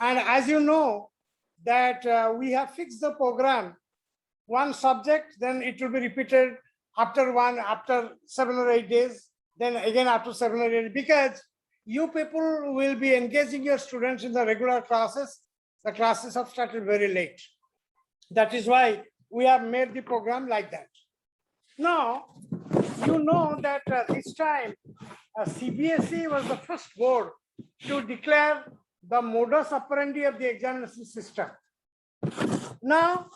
And as you know, that we have fixed the program, one subject, then it will be repeated after 7 or 8 days, then again after 7 or 8 days, because you people will be engaging your students in the regular classes. The classes have started very late. That is why we have made the program like that. Now, you know that this time CBSE was the first board to declare the modus operandi of the examination system. Now,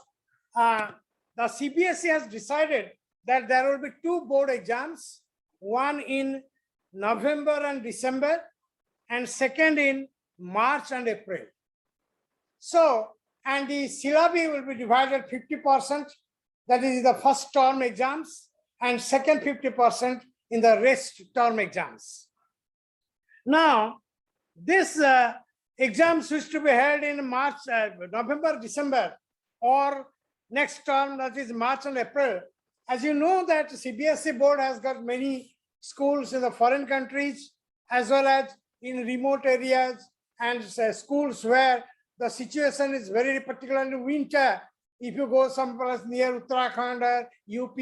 the CBSE has decided that there will be 2 board exams, one in November and December, and second in March and April. So, and the syllabi will be divided 50%, that is the first term exams, and second 50% in the rest term exams. Now, this exams used to be held in March, November, December, or next term, that is March and April. As you know that CBSE board has got many schools in the foreign countries, as well as in remote areas, and schools where the situation is very particularly winter. If you go someplace near Uttarakhand or UP,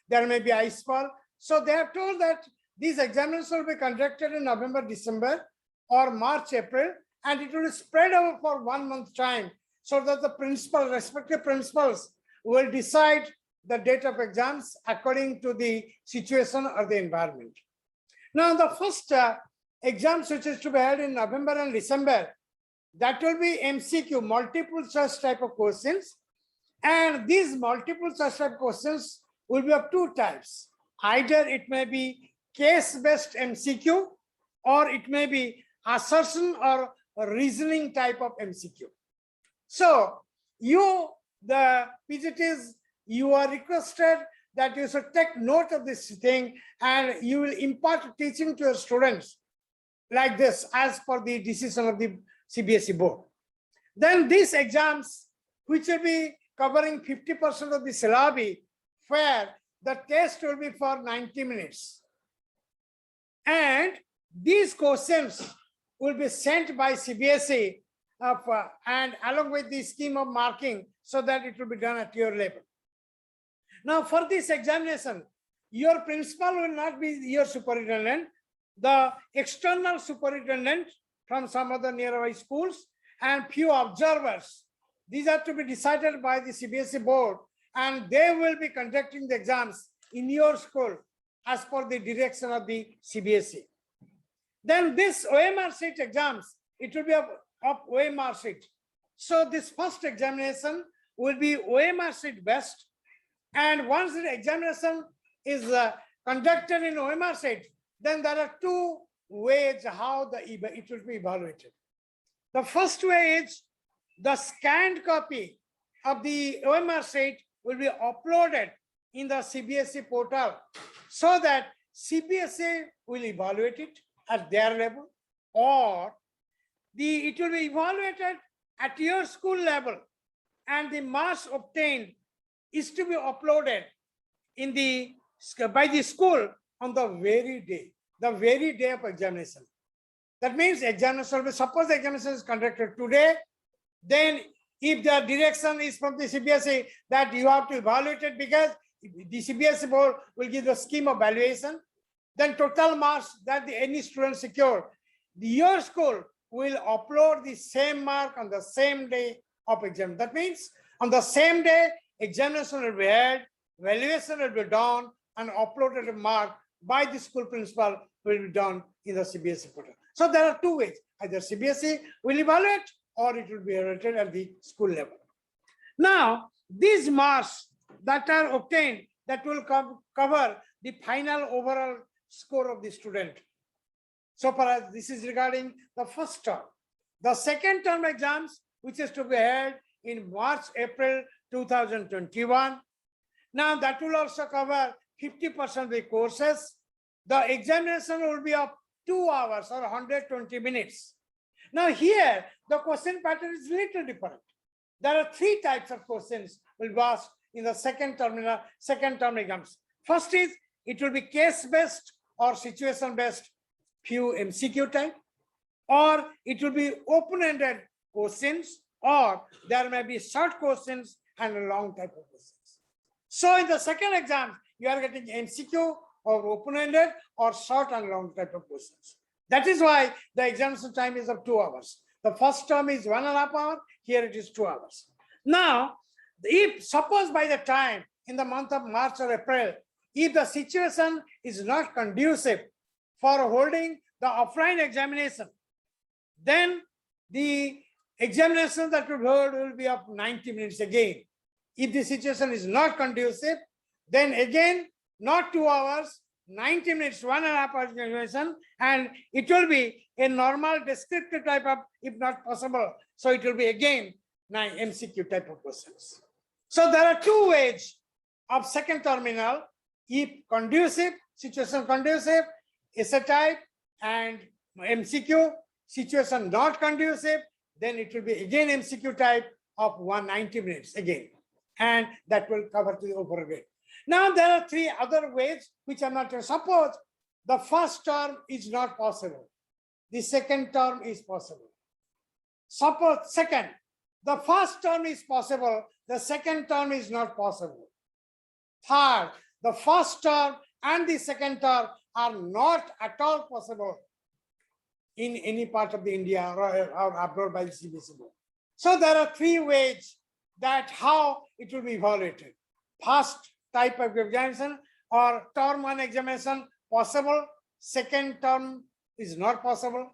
there may be ice fall. So they have told that these examinations will be conducted in November, December, or March, April, and it will be spread over for 1 month time, so that the respective principals will decide the date of exams according to the situation or the environment. Now, the first exams which is to be held in November and December, that will be MCQ, multiple choice type of questions. And these multiple choice type questions will be of 2 types. Either it may be case-based MCQ, or it may be assertion or reasoning type of MCQ. So you, the PGTs, you are requested that you should take note of this thing, and you will impart teaching to your students like this as per the decision of the CBSE board. Then these exams, which will be covering 50% of the syllabi, where the test will be for 90 minutes. And these questions will be sent by CBSE and along with the scheme of marking, so that it will be done at your level. Now, for this examination, your principal will not be your superintendent. The external superintendent from some other nearby schools and few observers, these are to be decided by the CBSE board, and they will be conducting the exams in your school as per the direction of the CBSE. Then this OMR sheet exams, it will be of OMR sheet. So this first examination will be OMR sheet based, and once the examination is conducted in OMR sheet, then there are 2 ways how it will be evaluated. The first way is the scanned copy of the OMR sheet will be uploaded in the CBSE portal, so that CBSE will evaluate it at their level, or it will be evaluated at your school level, and the marks obtained is to be uploaded in by the school on the very day of examination. That means examination will be, suppose the examination is conducted today, then if the direction is from the CBSE that you have to evaluate it, because the CBSE board will give the scheme of evaluation, then total marks that any student secure, your school will upload the same mark on the same day of exam. That means on the same day, examination will be held, evaluation will be done, and uploaded mark by the school principal will be done in the CBSE portal. So there are 2 ways, either CBSE will evaluate, or it will be evaluated at the school level. Now, these marks that are obtained, that will cover the final overall score of the student. So far as this is regarding the first term. The second term exams, which is to be held in March, April 2021. Now that will also cover 50% of the courses. The examination will be of 2 hours or 120 minutes. Now here, the question pattern is little different. There are 3 types of questions will be asked in the second term exams. First is, it will be case-based or situation-based, few MCQ type, or it will be open-ended questions, or there may be short questions and a long type of questions. So in the second exam, you are getting MCQ or open-ended or short and long type of questions. That is why the examination time is of 2 hours. The first term is 1.5 hours, here it is 2 hours. Now, if suppose by the time in the month of March or April, if the situation is not conducive for holding the offline examination, then the examination that will hold will be of 90 minutes again. If the situation is not conducive, then again, not 2 hours, 90 minutes, 1.5 hours examination, and it will be a normal descriptive type of, if not possible. So it will be again 9 MCQ type of questions. So there are 2 ways of second terminal. If conducive, situation conducive, essay type and MCQ. Situation not conducive, then it will be again MCQ type of 190 minutes again, and that will cover the overall grade. Now there are 3 other ways which are not. Suppose the first term is not possible, the second term is possible. Suppose second, the first term is possible, the second term is not possible. Third, the first term and the second term are not at all possible in any part of the India or abroad by the CBSE board. So there are 3 ways that how it will be evaluated. First type of examination or term 1 examination possible, second term is not possible.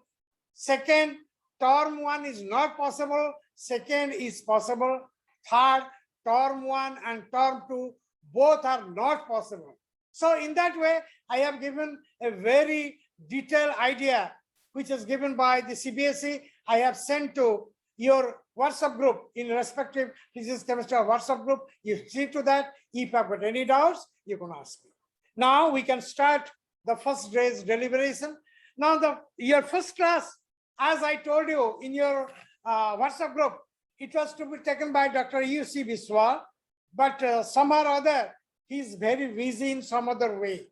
Second, term 1 is not possible, second is possible. Third, term 1 and term 2 both are not possible. So in that way, I have given a very detailed idea which is given by the CBSE. I have sent to your WhatsApp group in respective physics, chemistry WhatsApp group. You see to that. If you have got any doubts, you can ask me. Now we can start the first day's deliberation. Now your first class, as I told you in your WhatsApp group, it was to be taken by Dr. U.C. Biswal, but somehow or other, he's very busy in some other way.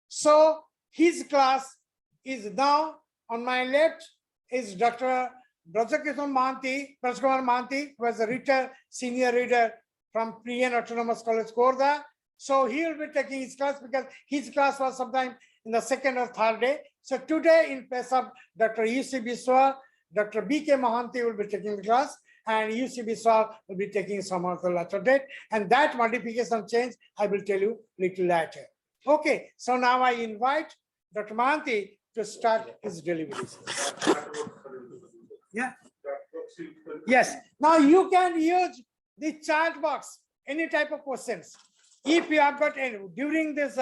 So his class is now on my left is Dr. Brajakumar Mahanti, who was a retired senior reader from Priyan Autonomous College, Khordha. So he will be taking his class because his class was sometime in the second or third day. So today in place of Dr. U.C. Biswal, Dr. B.K. Mahanti will be taking the class, and U.C. Biswal will be taking some of the later date. And that modification change, I will tell you little later. Okay, so now I invite Dr. Mahanti to start his deliberations. Yeah. Yes. Now you can use the chat box, any type of questions. If you have got any, during this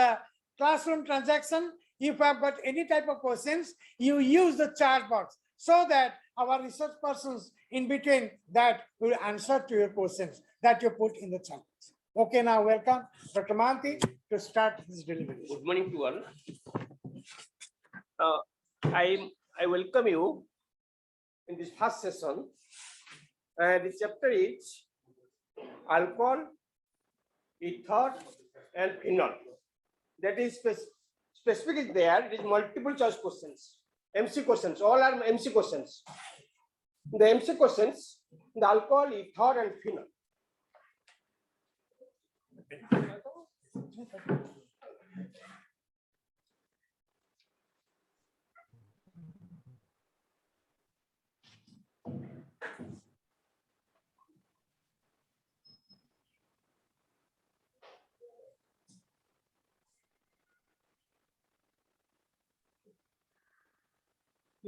classroom transaction, if you have got any type of questions, you use the chat box so that our research persons in between that will answer to your questions that you put in the chat box. Okay, now welcome Dr. Mahanti to start his delivery. Good morning to all. I welcome you in this first session. The chapter is alcohol, ether, and phenol. That is specific is there. It is multiple choice questions, MC questions. All are MC questions. The MC questions: the alcohol, ether, and phenol.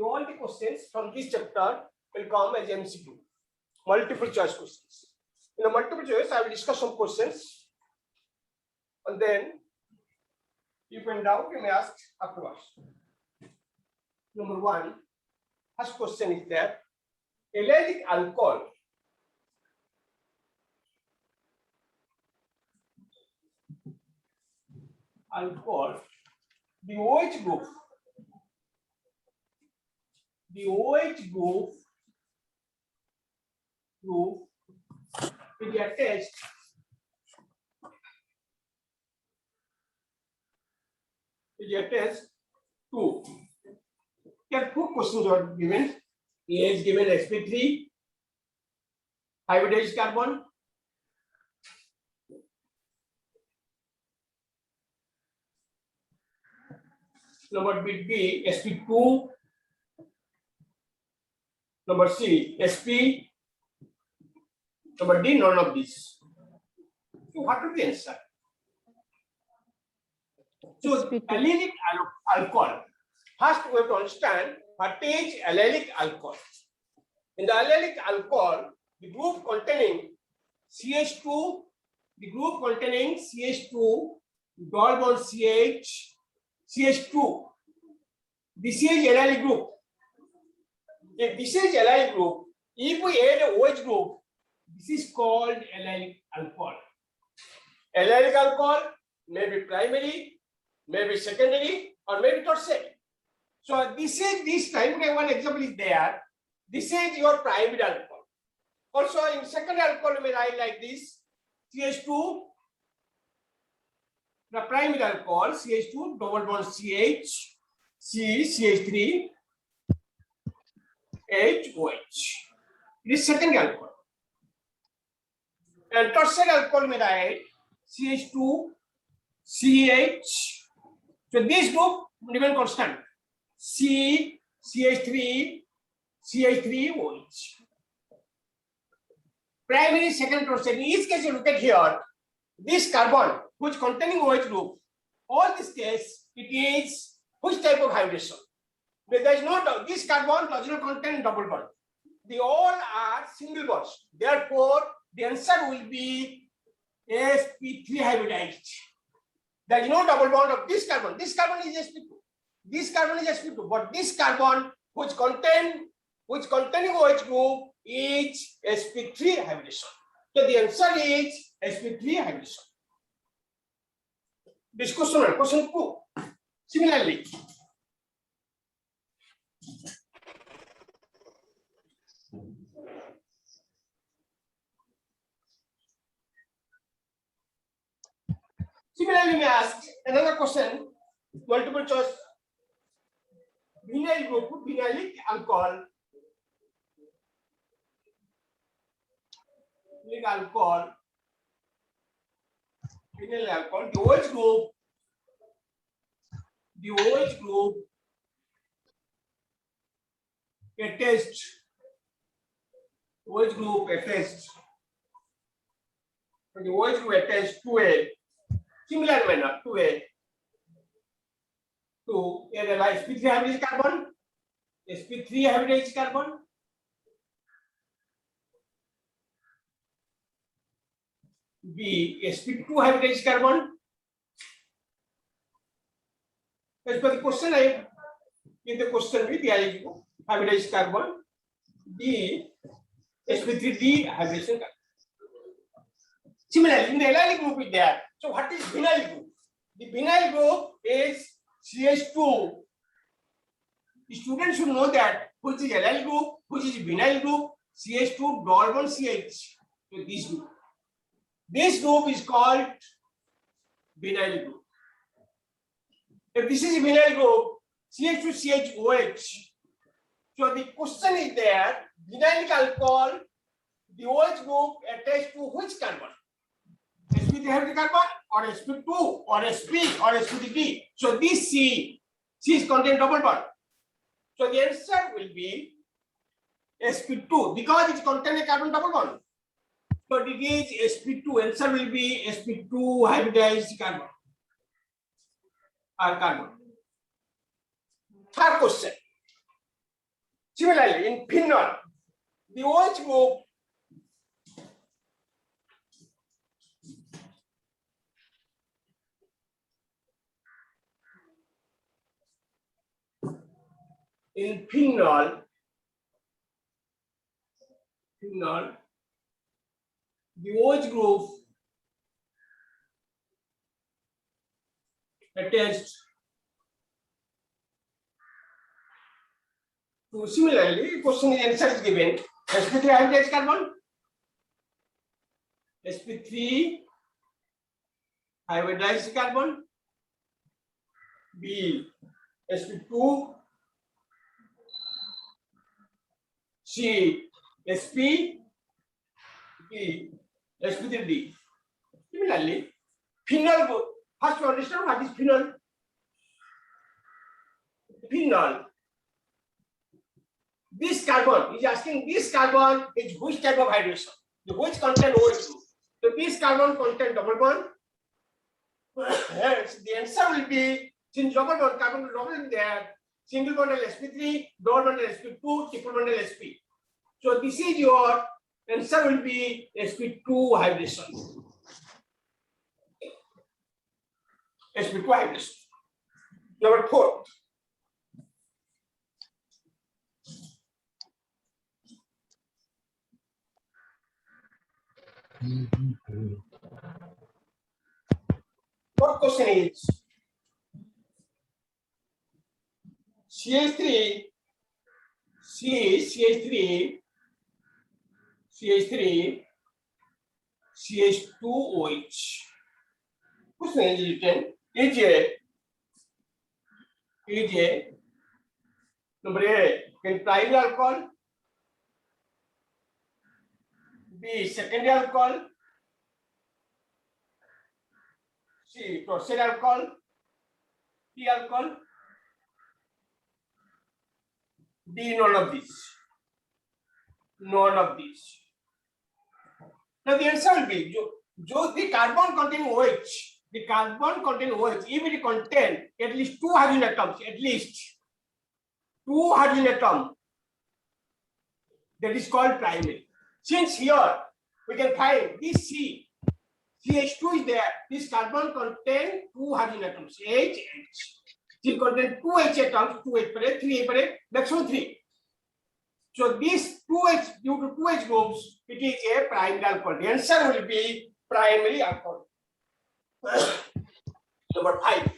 All the questions from this chapter will come as MCQ, multiple choice questions. In a multiple choice, I will discuss some questions, and then if in doubt, you may ask afterwards. Number 1, first question is that allylic alcohol the OH group. The OH group is attached to. Here 2 questions are given. A is given sp3, hybridized carbon. Number B, sp2. Number C, sp. Number D, none of these. So what will be the answer? So sp2. allylic alcohol. First, we have to understand what is allylic alcohol. In the allylic alcohol, the group containing CH2, the group containing CH2, double bond CH2. This is allylic group. If this is allylic group, if we add a OH group, this is called allylic alcohol. Allylic alcohol may be primary, may be secondary, or may be tertiary. So this time one example is there. This is your primary alcohol. Also in secondary alcohol, we write like this: CH2, the primary alcohol, CH2, double bond CH, CH3, OH. It is secondary alcohol. And tertiary alcohol, we write CH2, CH. So this group remain constant. CH3, OH. Primary, second, tertiary. In each case, you look at here, this carbon which containing OH group, all this case, it is which type of hybridization? There is no, this carbon does not contain double bond. They all are single bonds. Therefore, the answer will be sp3 hybridized. There is no double bond of this carbon. This carbon is sp2. This carbon is sp2. But this carbon which containing OH group is sp3 hybridization. So the answer is sp3 hybridization. This question 2. Similarly, we asked another question, multiple choice. Vinyl group, vinylic alcohol. Vinyl alcohol. The OH group, attached. OH group attached. The OH group attached to a similar manner to a sp3 hybridized carbon, sp3 hybridized carbon, B sp2 hybridized carbon. As per the question, I give the question with the hybridized carbon, D sp3d hybridization carbon. Similarly, in the allylic group is there. So what is vinyl group? The vinyl group is CH2. The students should know that which is allyl group, which is vinyl group, CH2 double bond CH. So this group. This group is called vinyl group. If this is vinyl group, CH2CHOH. So the question is there, vinylic alcohol, the OH group attached to which carbon? sp3 hybridized carbon or sp2 or sp or sp3d. So this C is contain double bond. So the answer will be sp2 because it contains a carbon double bond. So it is sp2. Answer will be sp2 hybridized carbon. Third question. Similarly, in phenol, the OH group in phenol, the OH group attached to similarly, question answer is given sp3 hybridized carbon, sp3 hybridized carbon, B sp2, C sp, E, sp3 D. Similarly, phenol. First, you understand what is phenol? Phenol. This carbon is asking. This carbon is which type of hydration? Which contain OH group? So this carbon contain double bond. Hence, the answer will be since double bond carbon double in there. Single bond sp3, double bond sp2, triple bond sp. So this is your answer will be sp2 hydration. sp2 hydration. Number 4. What question is CH3, CH3, CH3, CH2OH. Question is written is a number A can primary alcohol, B secondary alcohol, C tertiary alcohol, D alcohol, D none of these. None of these. Now the answer will be the carbon containing OH. The carbon containing OH, if it contain at least 2 hydrogen atoms, at least 2 hydrogen atoms, that is called primary. Since here we can find this CH2 is there. This carbon contain 2 hydrogen atoms, H. It contain 2 H atoms, 2 H per 3 H per maximum 3. So this 2H due to 2H groups, it is a primary alcohol. The answer will be primary alcohol. Number 5.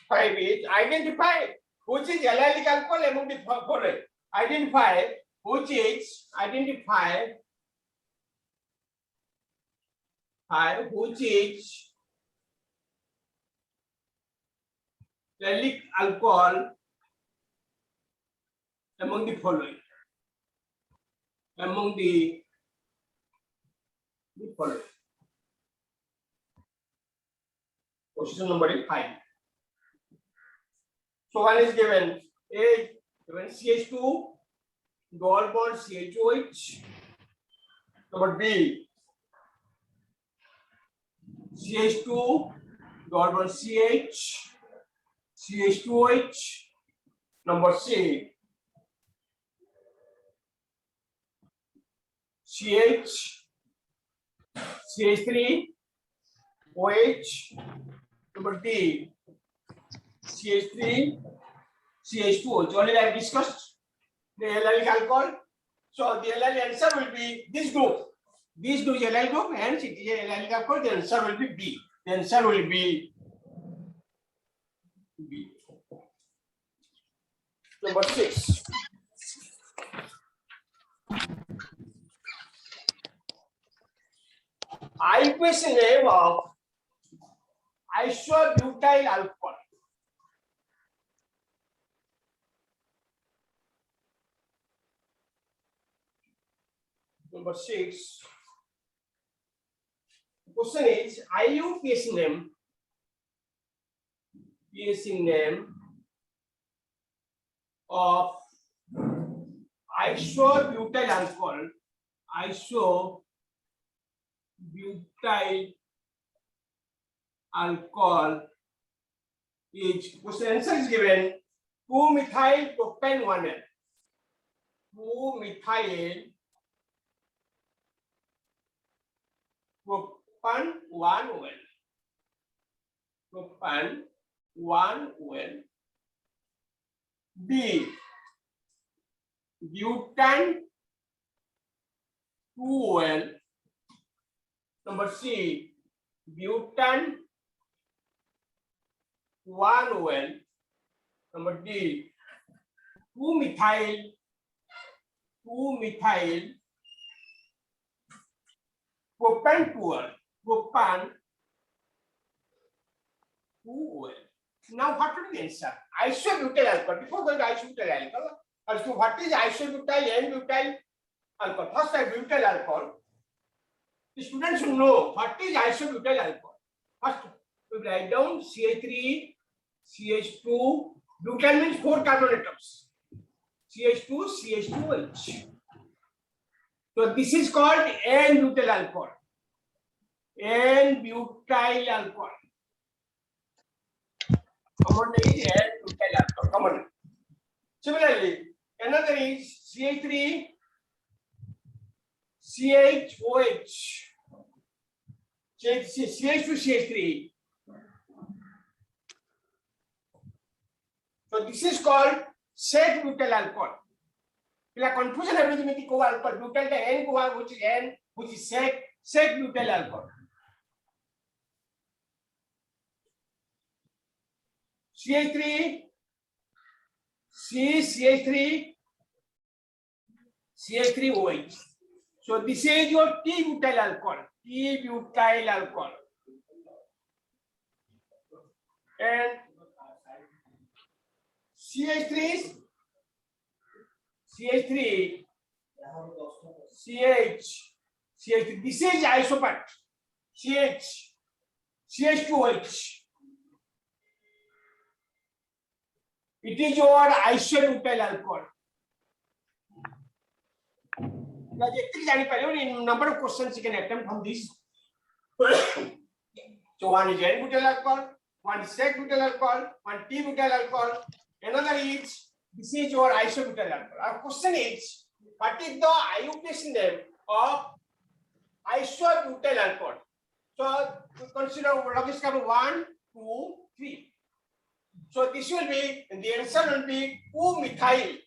Five is identify which is allylic alcohol among the following. Identify which is allylic alcohol among the following. Among the following. Question number 5. So one is given A, given CH2, dual bond CHOH. Number B, CH2, dual bond CH, CH2OH. Number C, CH, CH3, OH. Number D, CH3, CH2OH. Already I discussed the allylic alcohol. So the allylic answer will be this group. This group is allyl group, hence it is an allylic alcohol. The answer will be B. The answer will be B. Number 6. Equation name of isobutyl alcohol. Number 6. The question is IUPAC name. PAC name of isobutyl alcohol. Isobutyl alcohol is question answer is given 2-methyl propane 1L. 2-methyl propane 1L. Propane 1L. B, butane 2L. Number C, butane 1L. Number D, 2-methyl propane 2L. propan 2OL. Now what will be the answer? Isobutyl alcohol. Before going to isobutyl alcohol, also what is isobutyl and butyl alcohol? First, butyl alcohol. The students should know what is isobutyl alcohol. First, we write down CH3, CH2. Butyl means 4 carbon atoms. CH2, CH2H. So this is called N-butyl alcohol. N-butyl alcohol. Common name is N-butyl alcohol. Common. Similarly, another is CH3, CHOH. CH2, CH3. So this is called sec butyl alcohol. Pila confusion everything with the alcohol. Butyl the N co which is N, which is sec butyl alcohol. CH3, CH3, CH3OH. So this is your T-butyl alcohol. T-butyl alcohol. And CH3, CH3. This is isopat. CH2OH. It is your isobutyl alcohol. Now, in number of questions you can attempt from this. So one is N-butyl alcohol, one is sec-butyl alcohol, one T-butyl alcohol, another is this is your isobutyl alcohol. Our question is, what is the IUPAC name of isobutyl alcohol? So we consider rubbish carbon 1, 2, 3. So this will be, and the answer will be 2-methyl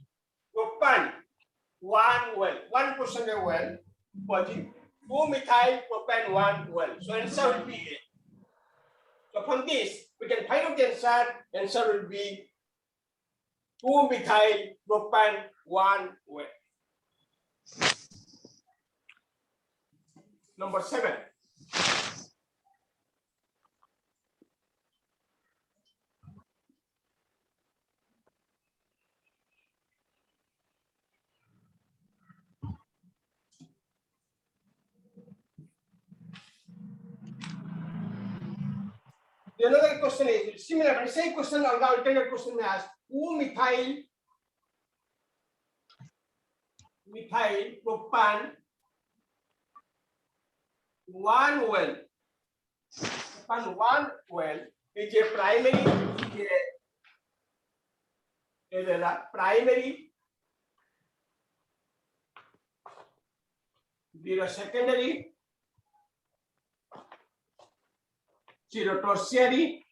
propan 1-well. 1% well, 2-methyl propan 1-well. So answer will be A. So from this, we can find out the answer. Answer will be 2-methyl propan 1-well. Number 7. The another question is similar, but same question on the alternate question may ask 2-methyl propan 1-well. Propan 1-well is a primary, zero secondary, zero tertiary,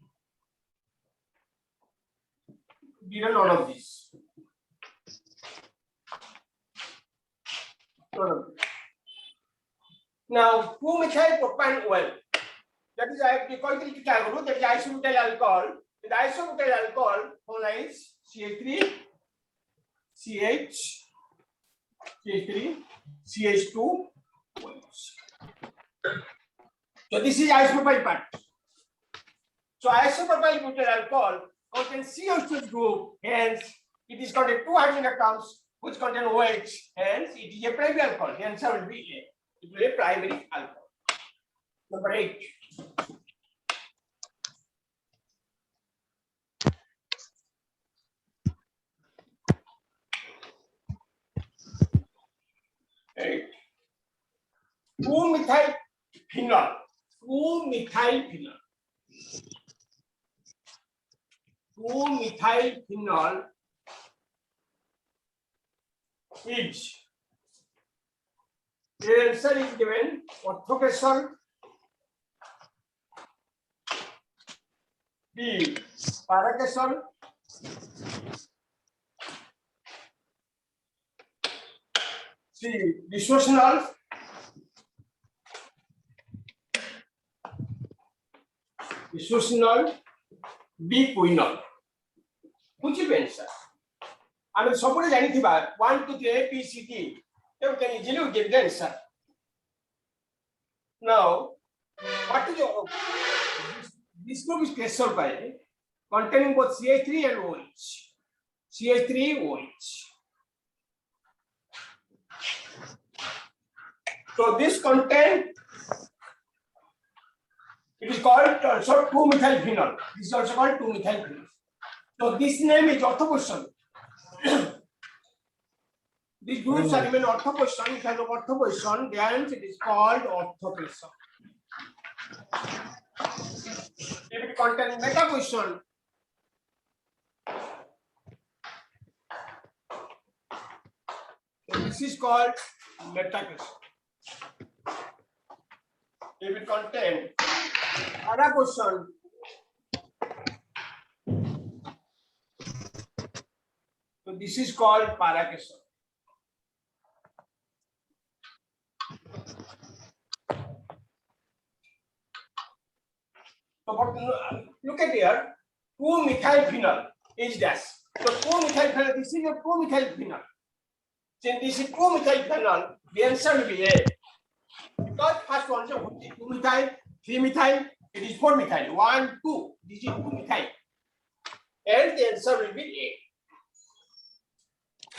zero none of these. Now, 2-methyl propan well. That is I call it that is isobutyl alcohol. In the isobutyl alcohol, formula is CH3, CH3, CH2. So this is isopropyl part. So isopropyl butyl alcohol contains CH2 group, hence it is contain 2 hydrogen atoms which contain OH, hence it is a primary alcohol. The answer will be A. It will be a primary alcohol. Number 8. Right. 2-methyl phenol. 2-methyl phenol. 2-methyl phenol is, the answer is given orthocasol, B paracasol, C bisostanol, B quinol. Which is the answer? I mean, somebody is 1, 2, 3, A, B, C, D. Then we can easily get the answer. Now, What is your this group is crystal by containing both CH3 and OH. CH3 OH. So this content it is called also 2-methylphenol. This is also called 2-methylphenol. So this name is orthoposition. These groups are given orthoposition. It has an orthoposition, then it is called orthoposition. If it contains metaposition, so this is called metaposition. If it contains paraposition, so this is called paracation. So look at here, 2-methylphenol is dash. So 2-methylphenol, this is a 2-methylphenol. Since this is 2-methylphenol, the answer will be A. Because first one is 2-methyl, 3-methyl, it is 4-methyl. 1, 2, this is 2-methyl. And the answer will be A.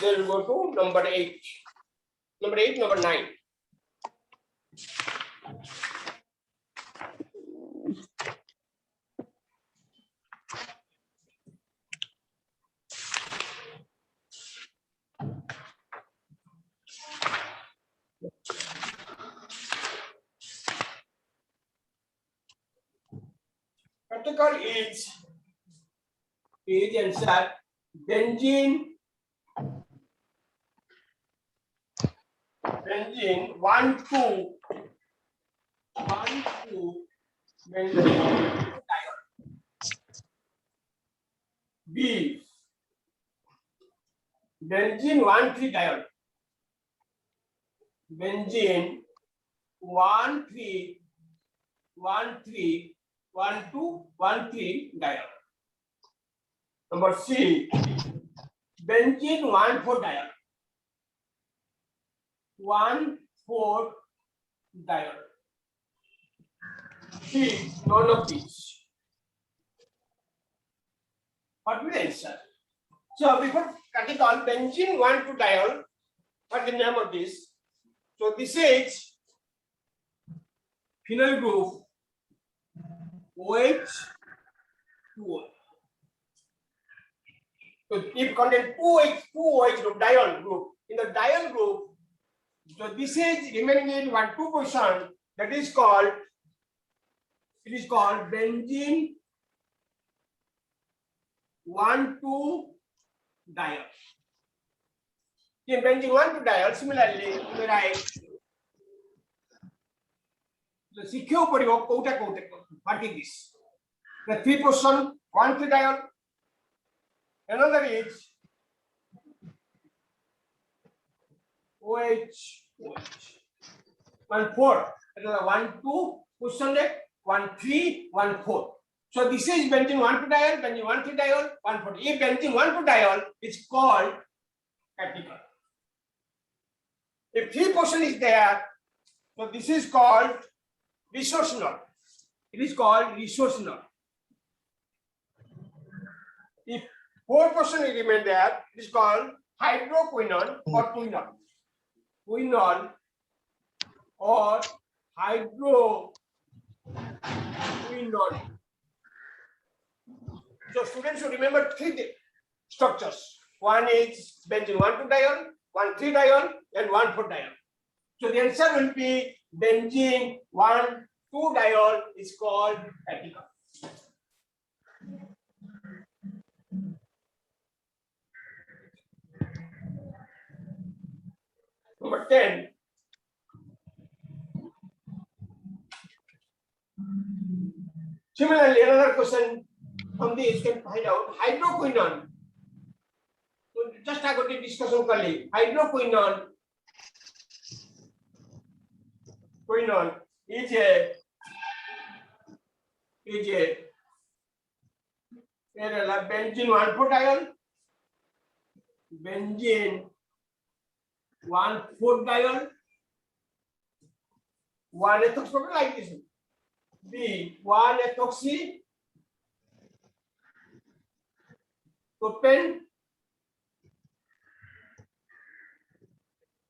Then we go to number 8. Number 8, number 9. Practical is answer benzene 1, 2, 1, 2, benzene B benzene 1, 3 diol. Benzene 1, 3, 1, 3, 1, 2, 1, 3 diol. Number C, benzene 1, 4 diol. 1, 4 diol. C, none of these. What will answer? So before critical, benzene 1, 2 diol. What is the name of this? So this is phenyl group OH 2O. So if contain 2OH group, diol group, in the diol group, so this is remaining in 1, 2 position, that is called, it is called benzene 1, 2 diol. In benzene 1, 2 diol, similarly, we write the CQ paribo kouta. What is this? The 3 position 1, 3 diol. Another is OH 1, 4. Another 1, 2 position 1, 3, 1, 4. So this is benzene 1, 2 diol, benzene 1, 3 diol, 1, 4. If benzene 1, 2 diol is called critical. If 3 position is there, so this is called resorcinol. It is called resorcinol. If 4 position remain there, it is called hydroquinone or quinol. Quinol or hydroquinol. So students should remember 3 structures. One is benzene 1, 2 diol, 1, 3 diol, and 1, 4 diol. So the answer will be benzene 1, 2 diol is called critical. Number 10. Similarly, another question from this can find out hydroquinone. So just I got a discussion earlier. Hydroquinone is a benzene 1, 4 diol, benzene 1, 4 diol, 1 ethoxypropanol like this. B 1-ethoxy propane,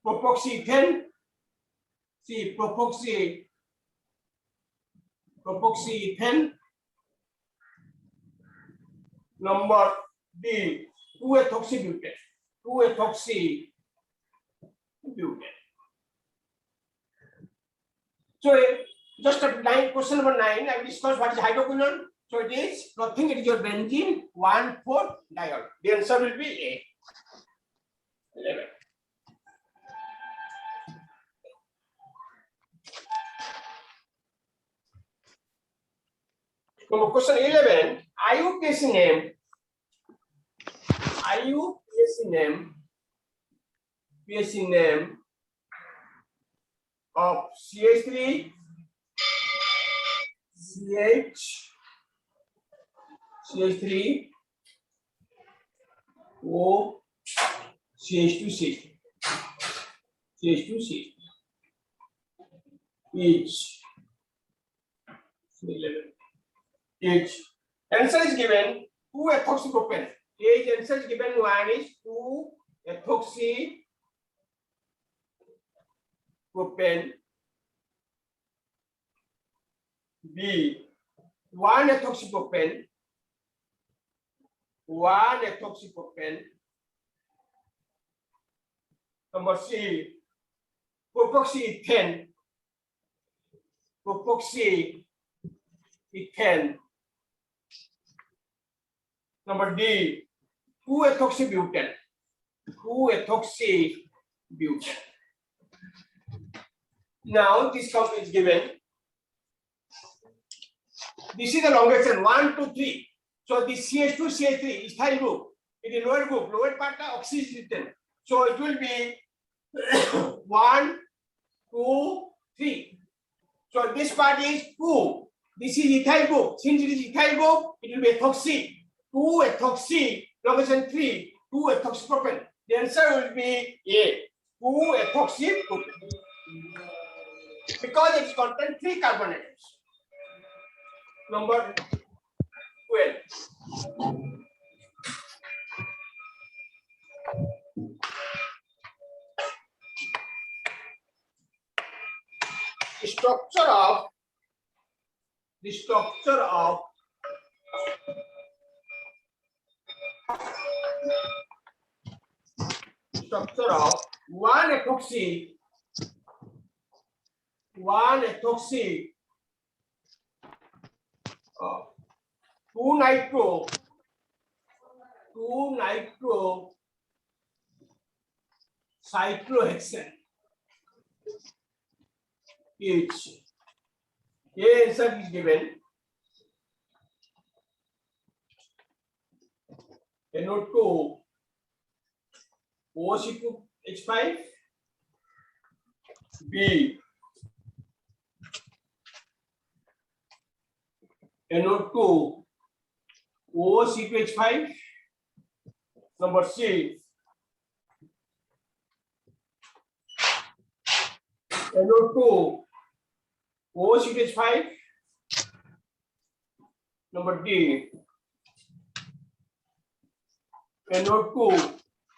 propoxyethane, C propoxyethane. Number D 2-ethoxybutane, 2-ethoxybutane. So just question number 9, I will discuss what is hydroquinone. So it is nothing, it is your benzene 1,4-diol. The answer will be A. 11. Number question 11, IUPAC name of CH3, CH3, O, CH2, CH2, each. 11. Each. Answer is given 2-ethoxypropane. Each answer is given, one is 2-ethoxypropane. B 1-ethoxypropane. 1-ethoxypropane. Number C propoxyethane. Propoxyethane. Number D 2-ethoxybutane. 2-ethoxybutane. Now this count is given. This is the longest chain 1, 2, 3. So this CH2, CH3 is ethyl group. It is lower group. Lower part of oxygen. So it will be 1, 2, 3. So this part is 2. This is ethyl group. Since it is ethyl group, it will be ethoxy. 2-ethoxy, longest chain 3, 2-ethoxypropane. The answer will be A. 2-ethoxypropane. Because it contains 3 carbon atoms. Number 12. The structure of 1-ethoxy 2-nitro cyclohexane each. A answer is given. NO2 OC2H5. B NO2 OC2H5. Number C NO2 OC2H5. Number D NO2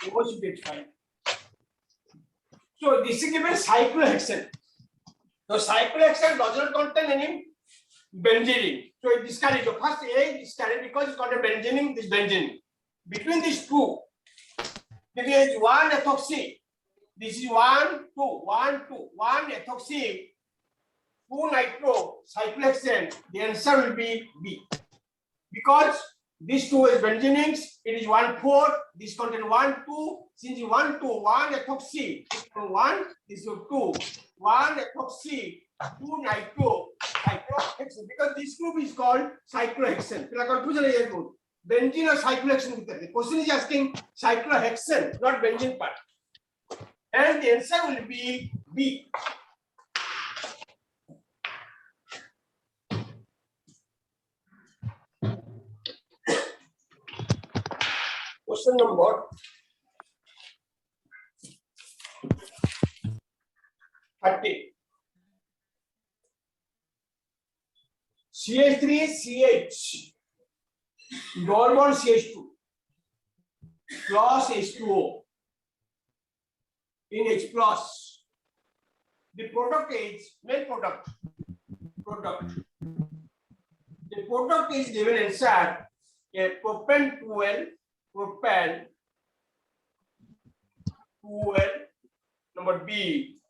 OC2H5. So this is given cyclohexane. So cyclohexane does not contain any benzene. So it discards. So first A is discarded because it contains benzene. This benzene. Between these two, there is 1-ethoxy. This is 1, 2, 1, 2, 1-ethoxy, 2-nitro cyclohexane. The answer will be B. Because these two is benzenes, it is 1,4. This contains 1, 2. Since 1, 2, 1-ethoxy, 1, this is 2, 1-ethoxy, 2-nitro cyclohexane. Because this group is called cyclohexane. Confusion is good. Benzene or cyclohexane. The question is asking cyclohexane, not benzene part. And the answer will be B. Question number 30. CH3CH normal CH2 plus H2O in H plus. The product is main product. The product is given inside a propane 12, propane 12, number B,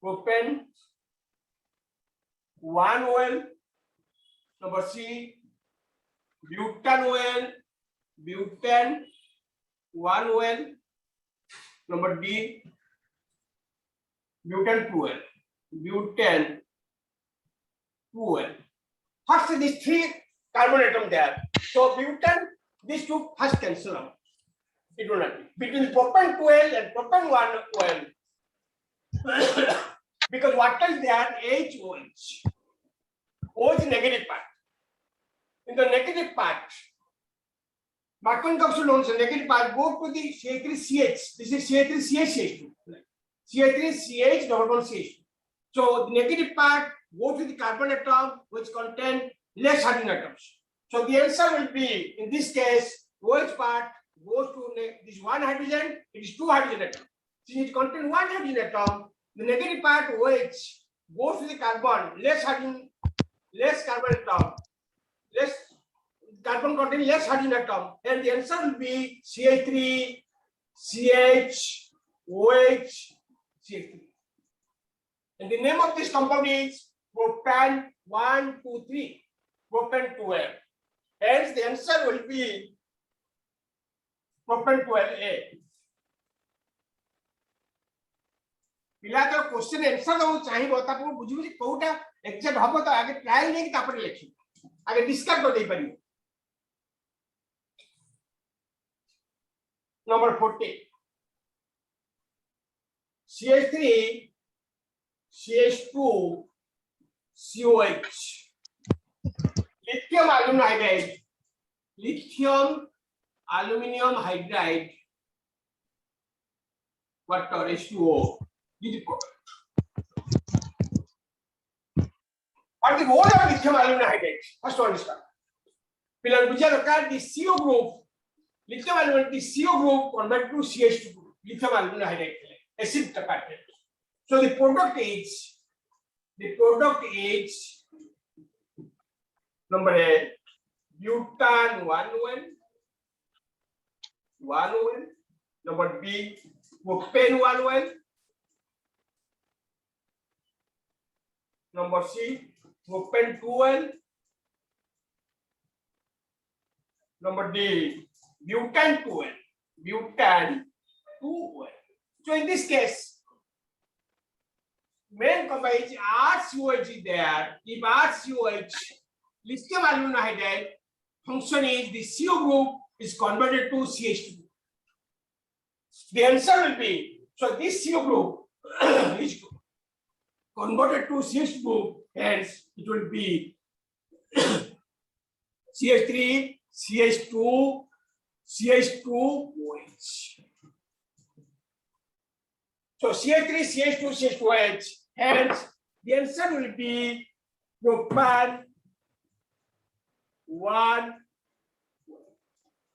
propane 1 oil, number C, butane oil, butane 1 oil, number D, butane 2 oil, butane 2 oil. First, these 3 carbon atom there. So butane, these 2 first cancel out. It will not be. Between propane 12 and propane 1 oil. Because what is there? HOH. O is negative part. In the negative part, Marconi Coxon loans the negative part go to the CH3CH. This is CH3CH2. CH3CH double bond CH2. So the negative part go to the carbon atom which contain less hydrogen atoms. So the answer will be in this case OH part goes to this 1 hydrogen, it is 2 hydrogen atom. Since it contains 1 hydrogen atom, the negative part OH goes to the carbon, less carbon atom, less carbon contain less hydrogen atom, and the answer will be CH3, CH, OH, CH3. And the name of this compound is propane 1, 2, 3, propane 12. Hence the answer will be propane 12A. पिला तो question answer दो चाहिबो ताको बुझी बुझी Kota exact हबो तो आगे trial नहीं कि तापर लिखि आगे डिस्कस कर दे पारी number 40 CH3 CH2 COH lithium aluminum hydride water H2O. What is the role of lithium aluminum hydride? First to understand. The CO group, lithium aluminum, the CO group convert to CH2 group, lithium aluminum hydride, acid pattern. So the product is number A, butane 1 oil, number B, propane 1 oil, number C, propane 2 oil, number D, butane 2 oil. So in this case, main compound is RCOH is there. If RCOH, lithium aluminum hydride, function is the CO group is converted to CH2. The answer will be, so this CO group is converted to CH2 group, hence it will be CH3, CH2, CH2OH. So CH3, CH2, CH2OH, hence the answer will be propane 1,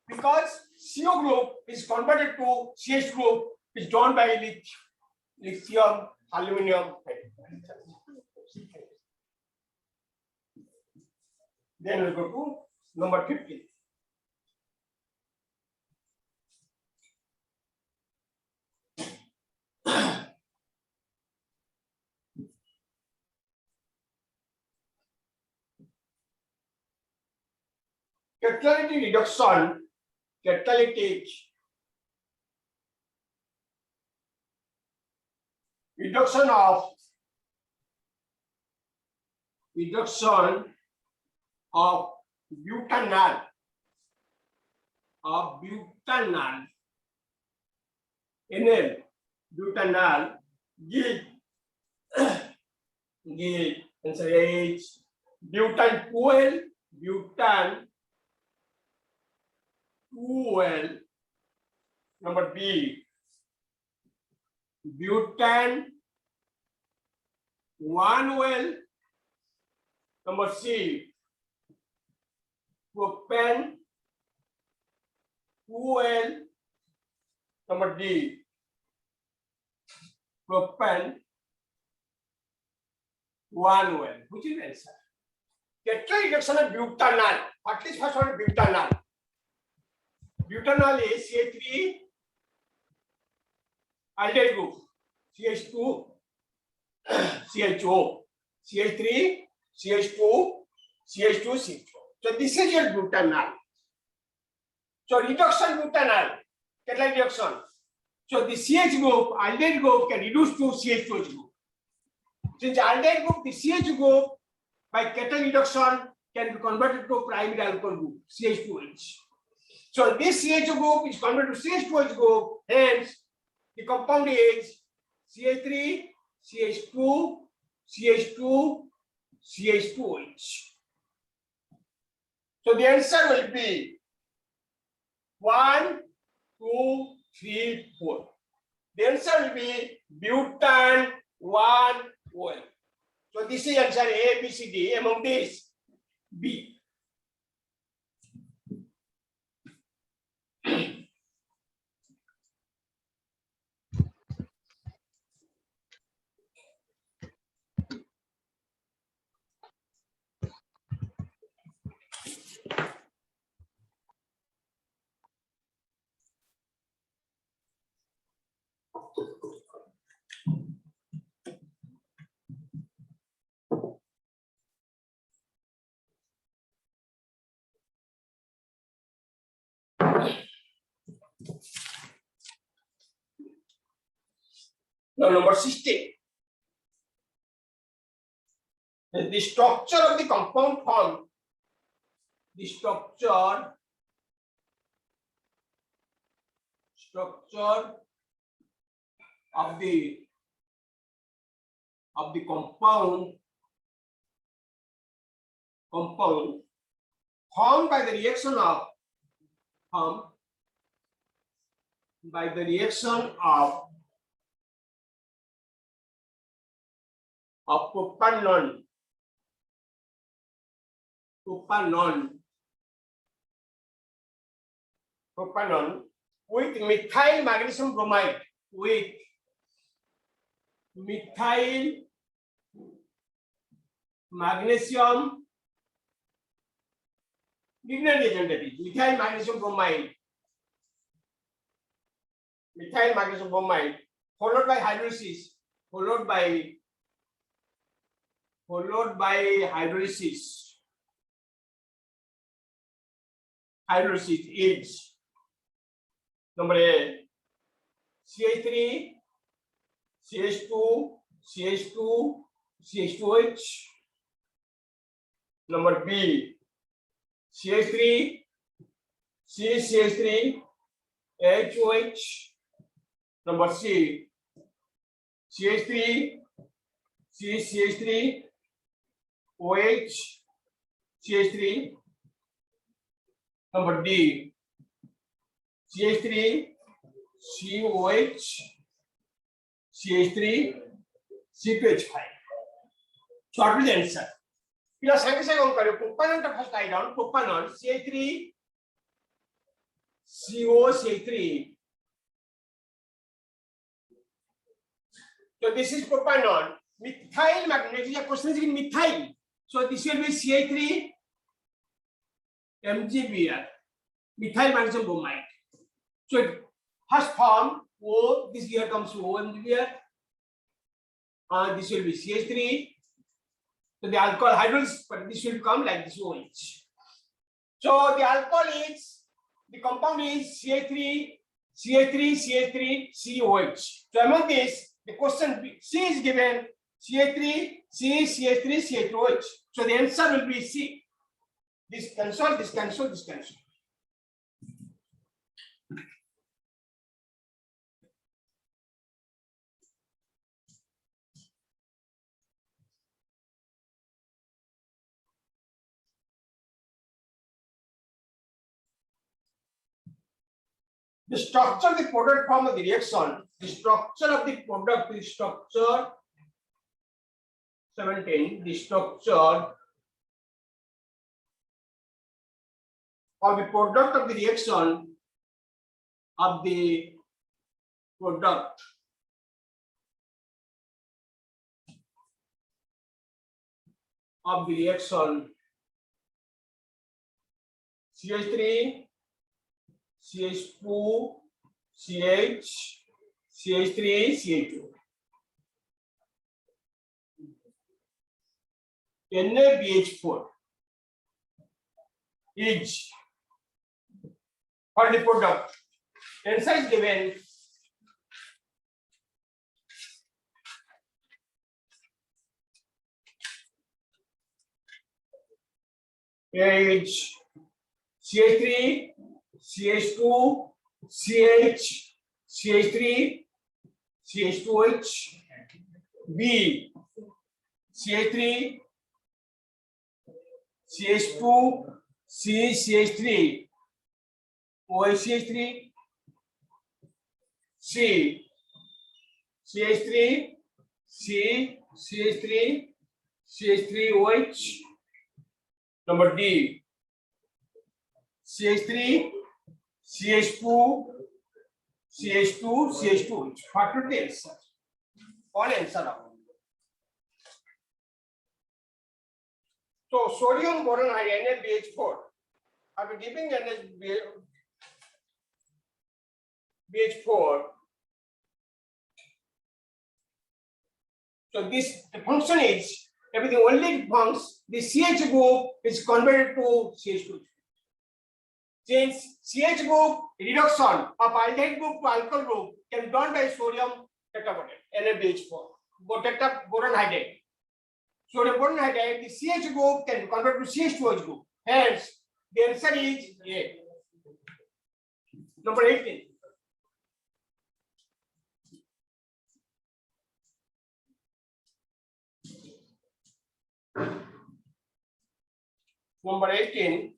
because CO group is converted to CH group is done by lithium aluminum. Then we go to number 15. Catalytic reduction of butanol NL butanol give answer H butane 2 oil, number B, butane 1 oil, Number C, propane, 2L. Number D, propane, 1L. Which is the answer? Kettle reduction of butanol. What is first one? Butanol. Butanol is CH3 aldehyde group. CH2 CHO. CH3 CH2 CH2 CHO. So this is your butanol. So reduction butanol, kettle reduction. So the CH group, aldehyde group can reduce to CH2 group. Since aldehyde group, the CH group by kettle reduction can be converted to primary alcohol group, CH2H. So this CH group is converted to CH2H group, hence the compound is CH3, CH2, CH2, CH2H. So the answer will be 1, 2, 3, 4. The answer will be butan 1 OL. So this is answer A, B, C, D. Among these, B. Now number 16. The structure of the compound form. The structure of the compound formed by the reaction of propanol with methyl magnesium bromide methyl magnesium followed by hydrolysis is number A, CH3, CH2, CH2, CH2H. Number B, CH3, CH3, HOH. Number C, CH3, CH3, OH, CH3. Number D, CH3, COH, CH3, C2H5. So what will the answer? Pila sange sange on karo propanol ta first write down propanol CH3 COCH3. So this is propanol. Methyl magnesium. Question is in methyl. So this will be CH3 MgBr. Methyl magnesium bromide. So it first form O. This here comes O MgBr. This will be CH3. So the alcohol hydrolysis, but this will come like this OH. So the alcohol is, the compound is CH3, COH. So among this, the question C is given CH3, CH3, COH. So the answer will be C. This cancel, this cancel, this cancel. The structure of the product form of the reaction, the structure of the product is structure 17, the structure of the product of the reaction of the product of the reaction CH3, CH2, CH, CH3, CH2. NaBH4 is for the product. Answer is given. H CH3, CH2, CH, CH3, CH2H, B, CH3, CH2, C, CH3, OH, C, CH3, C, CH3, CH3OH. Number D, CH3, CH2, CH2, CH2. What to the answer? All answer. So sodium boron NaBH4. After giving NaBH4, so this the function is everything only function. The CH group is converted to CH2. Since CH group reduction of aldehyde group to alkyl group can be done by sodium tetrabondate NaBH4 boron hydride. Sodium boron hydride, the CH group can be converted to CH2H group. Hence, the answer is A. Number 18. Number 18.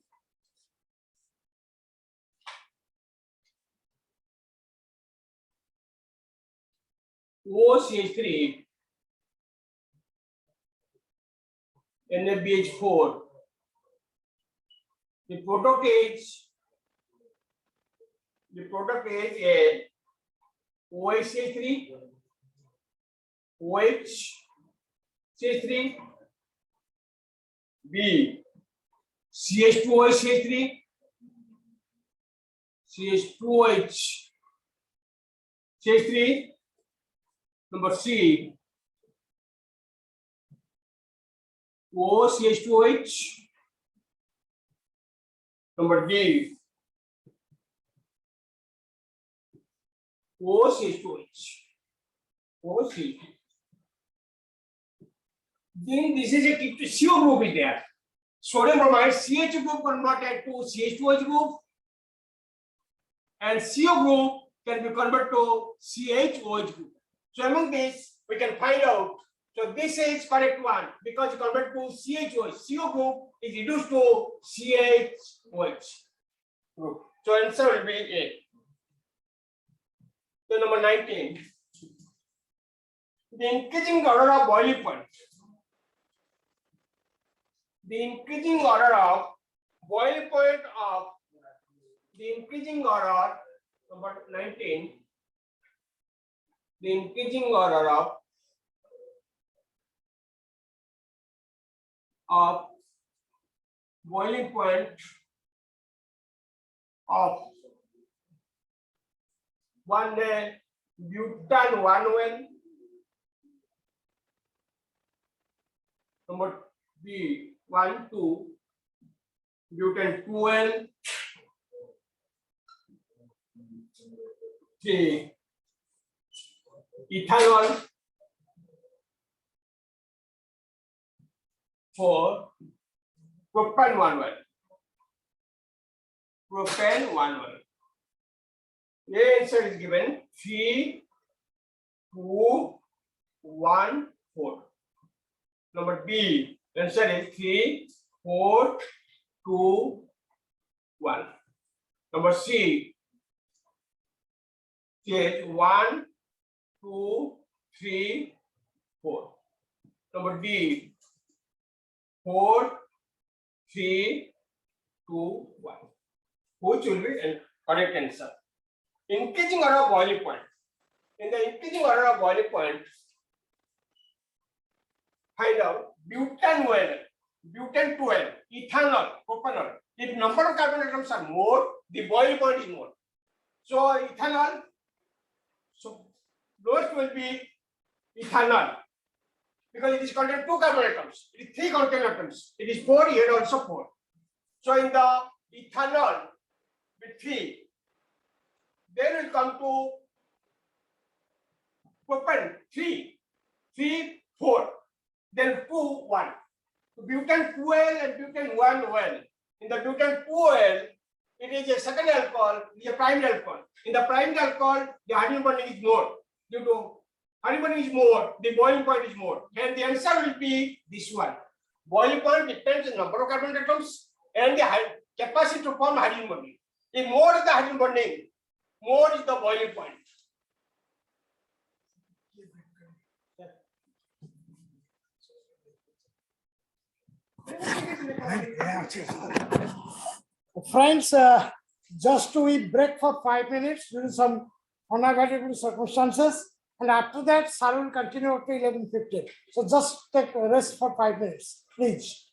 OCH3 NaBH4. The product is a OHCH3, OHCH3, B, CH2OH3, CH2OH3, number C, OCH2OH, number D, OCH2OH, OCH. Then this is a CO group is there. Sodium bromide CH group converted to CH2H group, and CO group can be converted to CHOH group. So among this, we can find out. So this is correct one because you convert to CHOH. CO group is reduced to CHOH group. So answer will be A. So number 19. The increasing order of boiling point. The increasing order of boiling point of the increasing order, number 19. The increasing order of boiling point of one butane 1 number B 1 2 butane 2 3 ethanol 4 propane 1 propane 1 The answer is given 3 2 1 4. Number B, answer is 3 4 2 1. Number C is 1 2 3 4. Number D 4 3 2 1. which will be the correct answer. Increasing order of boiling point. In the increasing order of boiling point, find out butane well, butane 12, ethanol, propanol. If number of carbon atoms are more, the boiling point is more. So ethanol, so lowest will be ethanol because it is contain 2 carbon atoms. It is 3 carbon atoms. It is 4 here also 4. So in the ethanol with 3, then we will come to propane 3, 3, 4, then 2, 1. So butane 12 and butane 1 well. In the butane 12, it is a second alcohol, it is a primary alcohol. In the primary alcohol, the hydrogen bonding is more. Due to hydrogen bonding is more, the boiling point is more. And the answer will be this one. Boiling point depends on number of carbon atoms and the capacity to form hydrogen bonding. If more is the hydrogen bonding, more is the boiling point. Friends, just to we break for 5 minutes due to some unavoidable circumstances, and after that, sir will continue up to 11:15. So just take a rest for 5 minutes, please.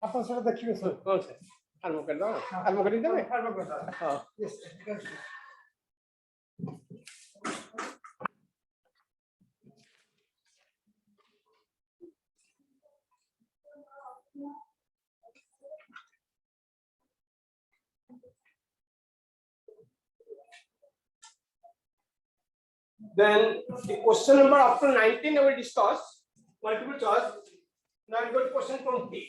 আপনার সেটা দেখিবে sir. কোন sir আলমোকার দাও আলমোকারি দেবে হ্যাঁ Yes, you can see. Then the question number after 19 I will discuss multiple choice. Now I go to question 20.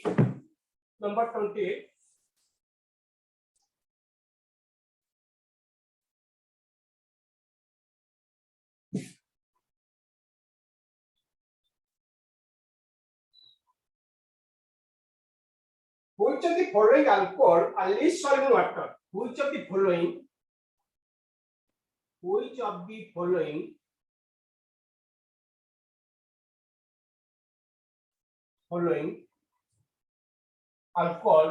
Number 20. Which of the following alcohol are least soluble in water? Which of the following alcohol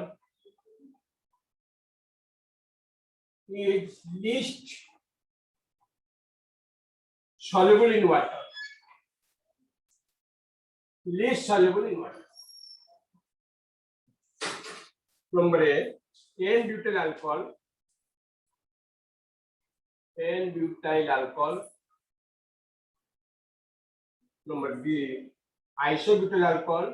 is least soluble in water? Least soluble in water. Number A, N-butyl alcohol. N-butyl alcohol. Number B, isobutyl alcohol.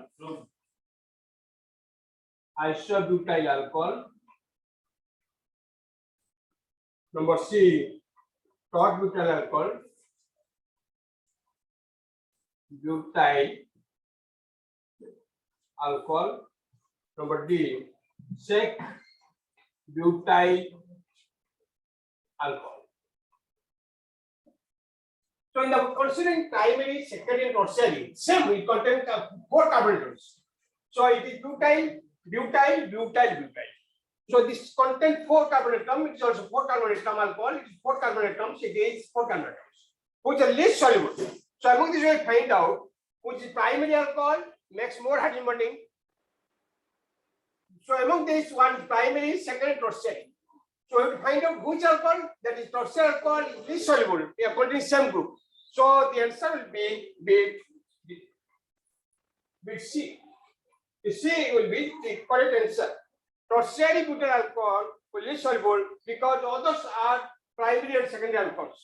Isobutyl alcohol. Number C, tert-butyl alcohol. Butyl alcohol. Number D, sec-butyl alcohol. So in the considering primary, secondary, and tertiary, same will contain 4 carbon atoms. So it is butyl, butyl, butyl, butyl. So this contain 4 carbon atoms. It is also 4 carbon atom alcohol. It is 4 carbon atoms. It is 4 carbon atoms, which are least soluble. So among these, we will find out which is primary alcohol makes more hydrogen bonding. So among these, one primary, secondary, tertiary. So we have to find out which alcohol, that is tertiary alcohol, is least soluble. We are containing same group. So the answer will be bit C. The C will be the correct answer. Tertiary butyl alcohol will be soluble because others are primary and secondary alcohols.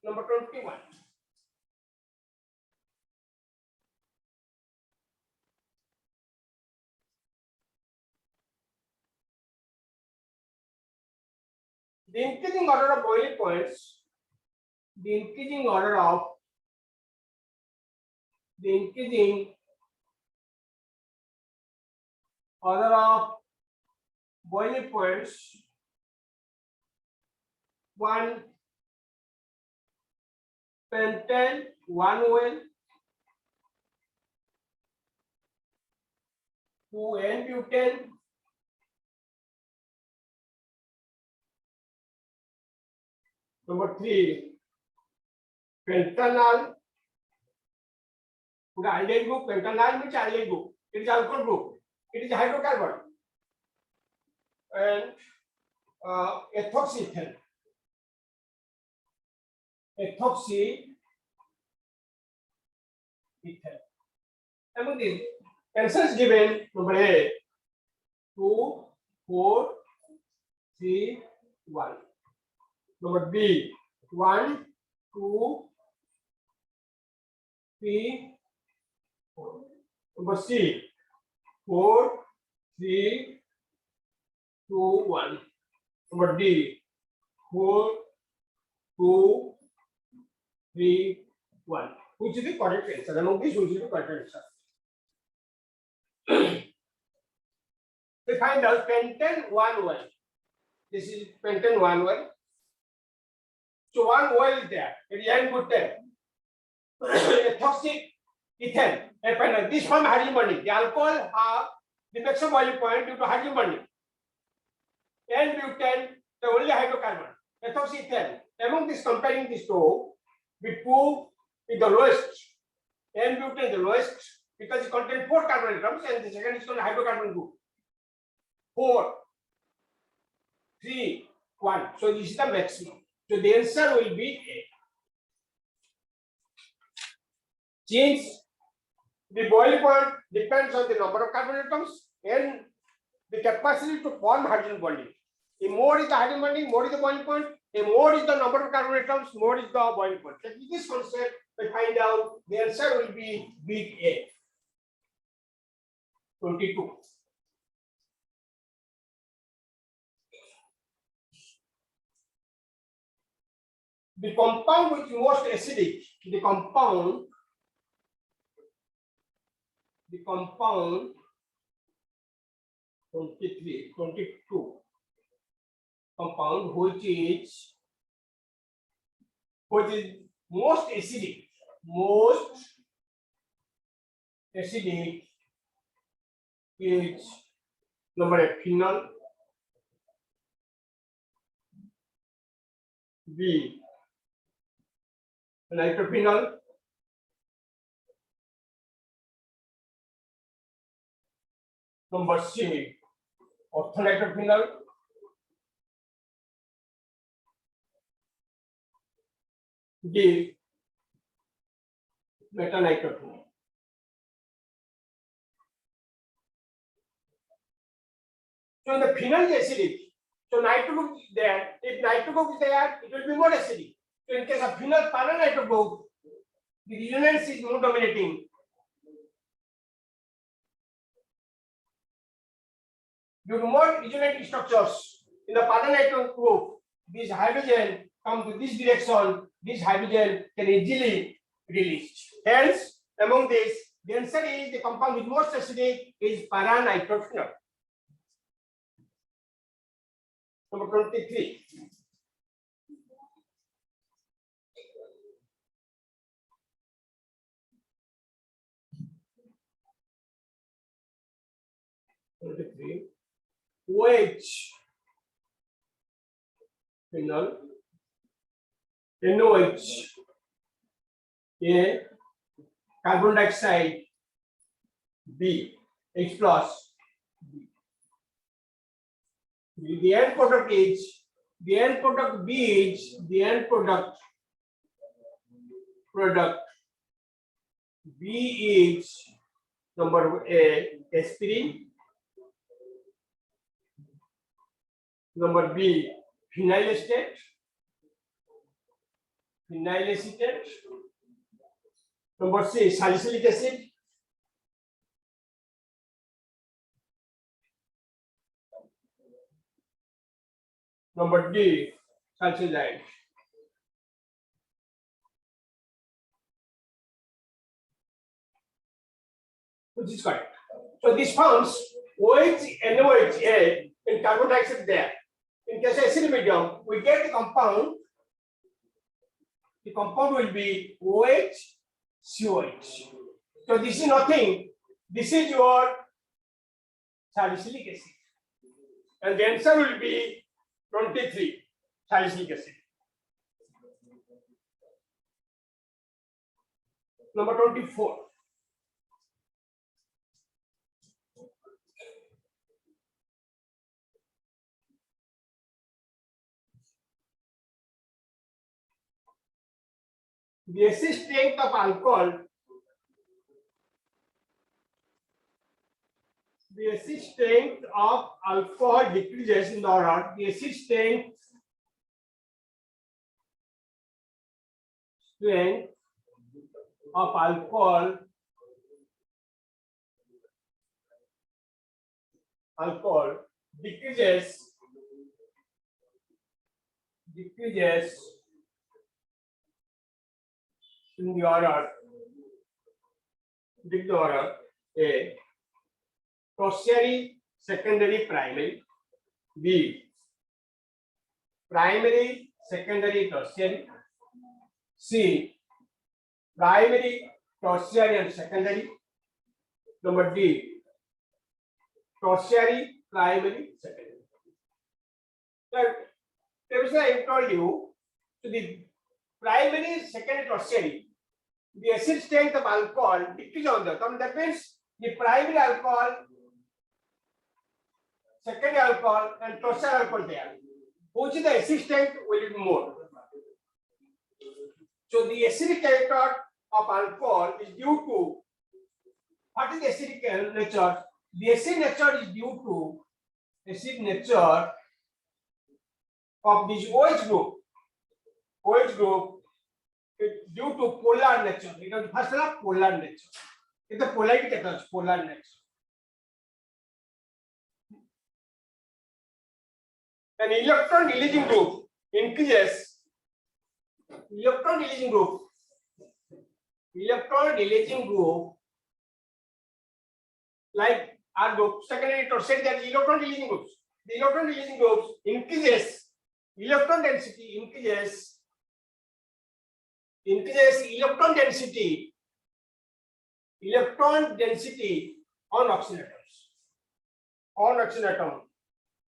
Number 21. The increasing order of boiling points, the increasing order of boiling points, 1 pentane, 1 well, 2 N-butane, number 3 pentanal. Aldehyde group, pentanal means aldehyde group. It is alcohol group. It is hydrocarbon. And ethoxyethane. Among these answers given, number A, 2, 4, 3, 1. Number B, 1, 2, 3, 4. Number C, 4, 3, 2, 1. Number D, 4, 2, 3, 1. Which is the correct answer? Among these, which is the correct answer? We find out pentane 1 well. This is pentane 1 well. So 1 well is there. It is N-butane. Toxic ethane. And this form hydrogen bonding. The alcohol have the maximum boiling point due to hydrogen bonding. N-butane, the only hydrocarbon. Ethoxyethane. Among this, comparing these two, the 2 is the lowest. N-butane is the lowest because it contains 4 carbon atoms, and the second is called hydrocarbon group. 4, 3, 1. So this is the maximum. So the answer will be A. Since The boiling point depends on the number of carbon atoms and the capacity to form hydrogen bonding. If more is the hydrogen bonding, more is the boiling point. If more is the number of carbon atoms, more is the boiling point. So with this concept, we find out the answer will be big A. 22. The compound which is most acidic, the compound 22 compound which is most acidic is number A, phenol, B, nitrophenol, number C, orthonitrophenol, D, metanitrophenol. So the phenol is acidic. So nitro group is there. If nitro group is there, it will be more acidic. So in case of phenol para-nitro group, the resonance is more dominating. Due to more resonating structures in the para-nitro group, this hydrogen comes to this direction. This hydrogen can easily released. Hence, among this, the answer is the compound with most acidic is para-nitrophenol. Number 23. OH, phenol, NOH, A, carbon dioxide, B, H plus. The end product is B is number A, aspirin, number B, phenyl acetate, number C, salicylic acid, number D, salsicide. Which is correct. So this forms OH, NOH, A, and carbon dioxide there. In case of acid medium, we get the compound. The compound will be OH, COH. So this is nothing. This is your salicylic acid. And the answer will be 23, salicylic acid. Number 24. The acid strength of alcohol, decreases in the order. The acid strength of alcohol decreases in the order A, tertiary, secondary, primary. B, primary, secondary, tertiary. C, primary, tertiary and secondary. Number D, tertiary, primary, secondary. So I told you, to the primary, secondary, tertiary, the acid strength of alcohol decreases on the term. That means the primary alcohol, secondary alcohol, and tertiary alcohol there. Which is the acid strength will be more. So the acidic character of alcohol is due to what is acidic nature? The acid nature is due to acid nature of this OH group. OH group is due to polar nature. It is first of polar nature. It's the polarity nature, polar nature. An electron releasing group increases. Electron releasing group. Electron releasing group like our group, secondary, tertiary, that electron releasing groups. The electron releasing groups increases electron density, increases electron density on oxygen atoms. On oxygen atom.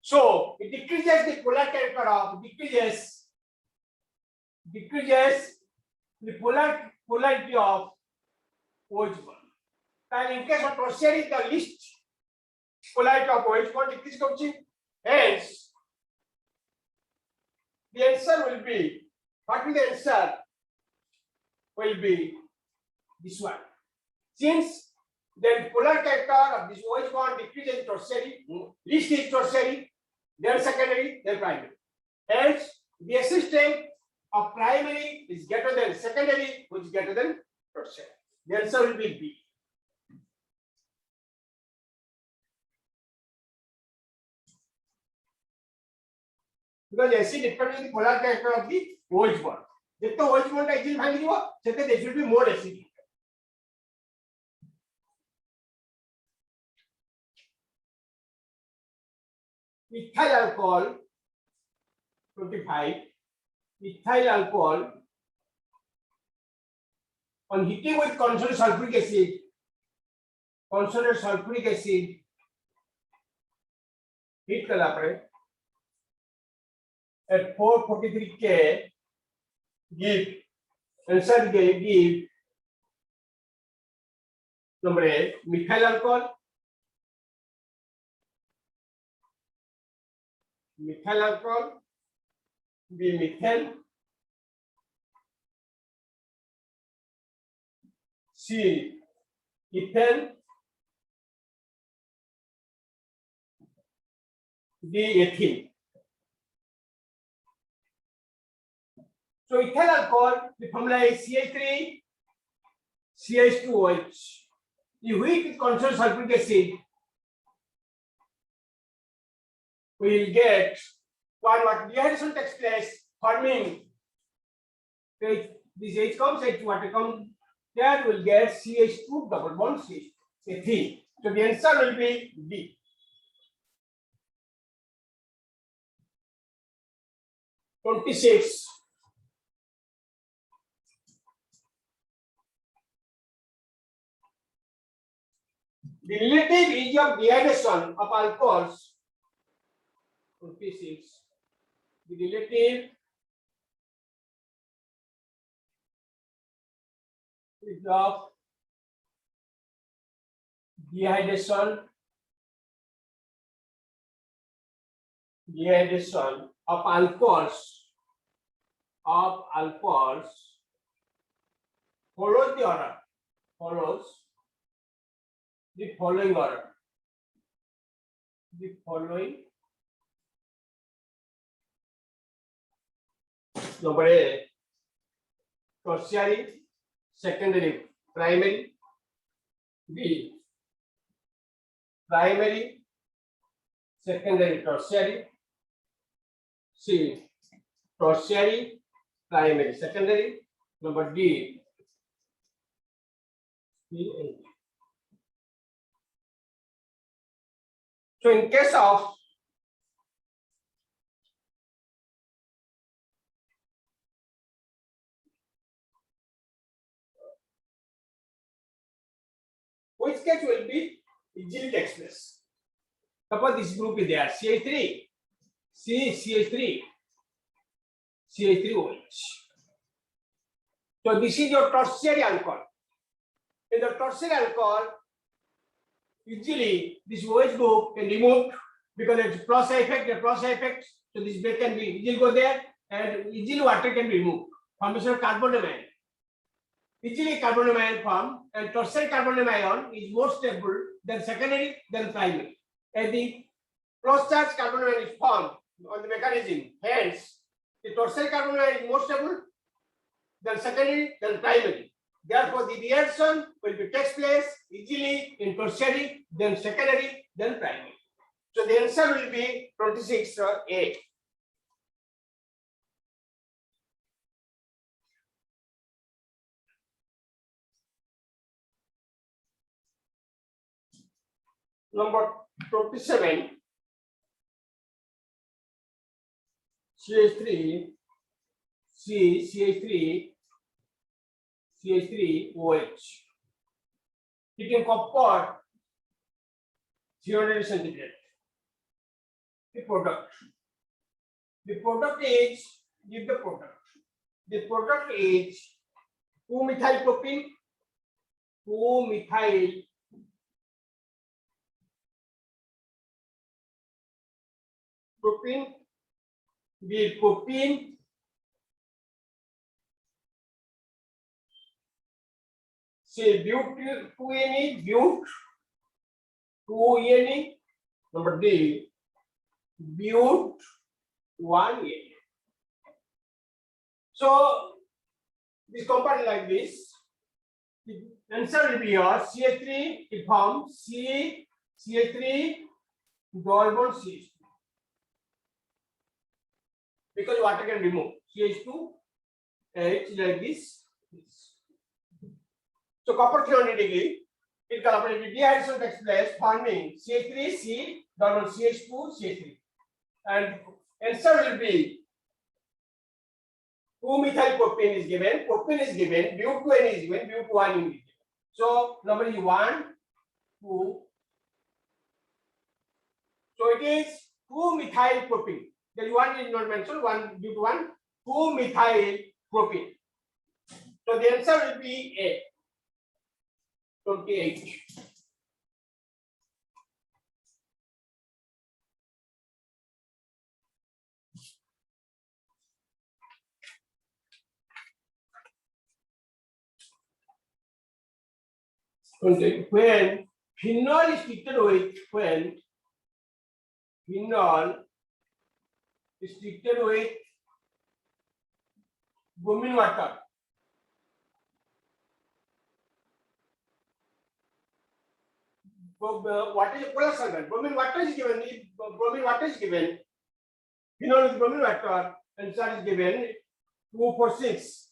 So it decreases the polar character of decreases the polarity of OH bond. And in case of tertiary, the least polarity of OH bond decreases. Hence, the answer will be, what will the answer will be this one. Since the polar character of this OH bond decreases in tertiary, least is tertiary, then secondary, then primary. Hence, the assistant of primary is greater than secondary, which is greater than tertiary. The answer will be B. Because acid depends on the polar character of the OH bond. If the OH bond is easily bindable, then there should be more acidic. Ethyl alcohol 25. Ethyl alcohol on heating with concentrated sulfuric acid, heat करना पड़े at 443 K, give answer give number A, methyl alcohol, B methane, C ethane, D ethene. So ethyl alcohol, the formula is CH3 CH2OH. The weak concentrated sulfuric acid we will get what dehydration takes place, forming this H comes, H water comes, there will get CH2 double bond CH3. So the answer will be D. (26) The relative age of dehydration of alcohols. 26. The relative age of dehydration of alcohols follows the order. Follows the following order. The following. Number A, tertiary, secondary, primary. B, primary, secondary, tertiary. C, tertiary, primary, secondary. Number D, C and D. So in case of which case will be easily takes place. Suppose this group is there, CH3, CH3, CH3OH. So this is your tertiary alcohol. In the tertiary alcohol, easily this OH group can remove because it's plus effect. So this break can be easily go there and easily water can be removed. Formation of carbon ion. easily carbonium ion form, and tertiary carbonium ion is more stable than secondary than primary. And the cross charge carbonium ion is formed on the mechanism. Hence, the tertiary carbonium ion is more stable than secondary than primary. Therefore, the reaction will be takes place easily in tertiary, then secondary, then primary. So the answer will be 26A. Number 27, CH3, CH3, CH3OH. Heating copper 0 centigrade. The product is, give the product. The product is 2-methyl propene, 2-methyl propene, the propene say bute 2Ne, bute 2Ne, number D, bute 1Ne. So this compound like this. The answer will be here CH3, it forms CH3 double bond CH2. Because water can remove CH2 H like this. So copper 300 degree, it collaborated dehydration takes place, forming CH3C double CH2 CH3, and answer will be 2-methyl propane is given, propane is given, bute 2N is given, bute 1 is given. So number is 1, 2. So it is 2-methyl propane. There is one is not mentioned, 1 bute 1, 2-methyl propane. So the answer will be A. 28. When phenol is treated with bromine water, what is the polar solvent? Bromine water is given. If bromine water is given, phenol is bromine water, answer is given 246.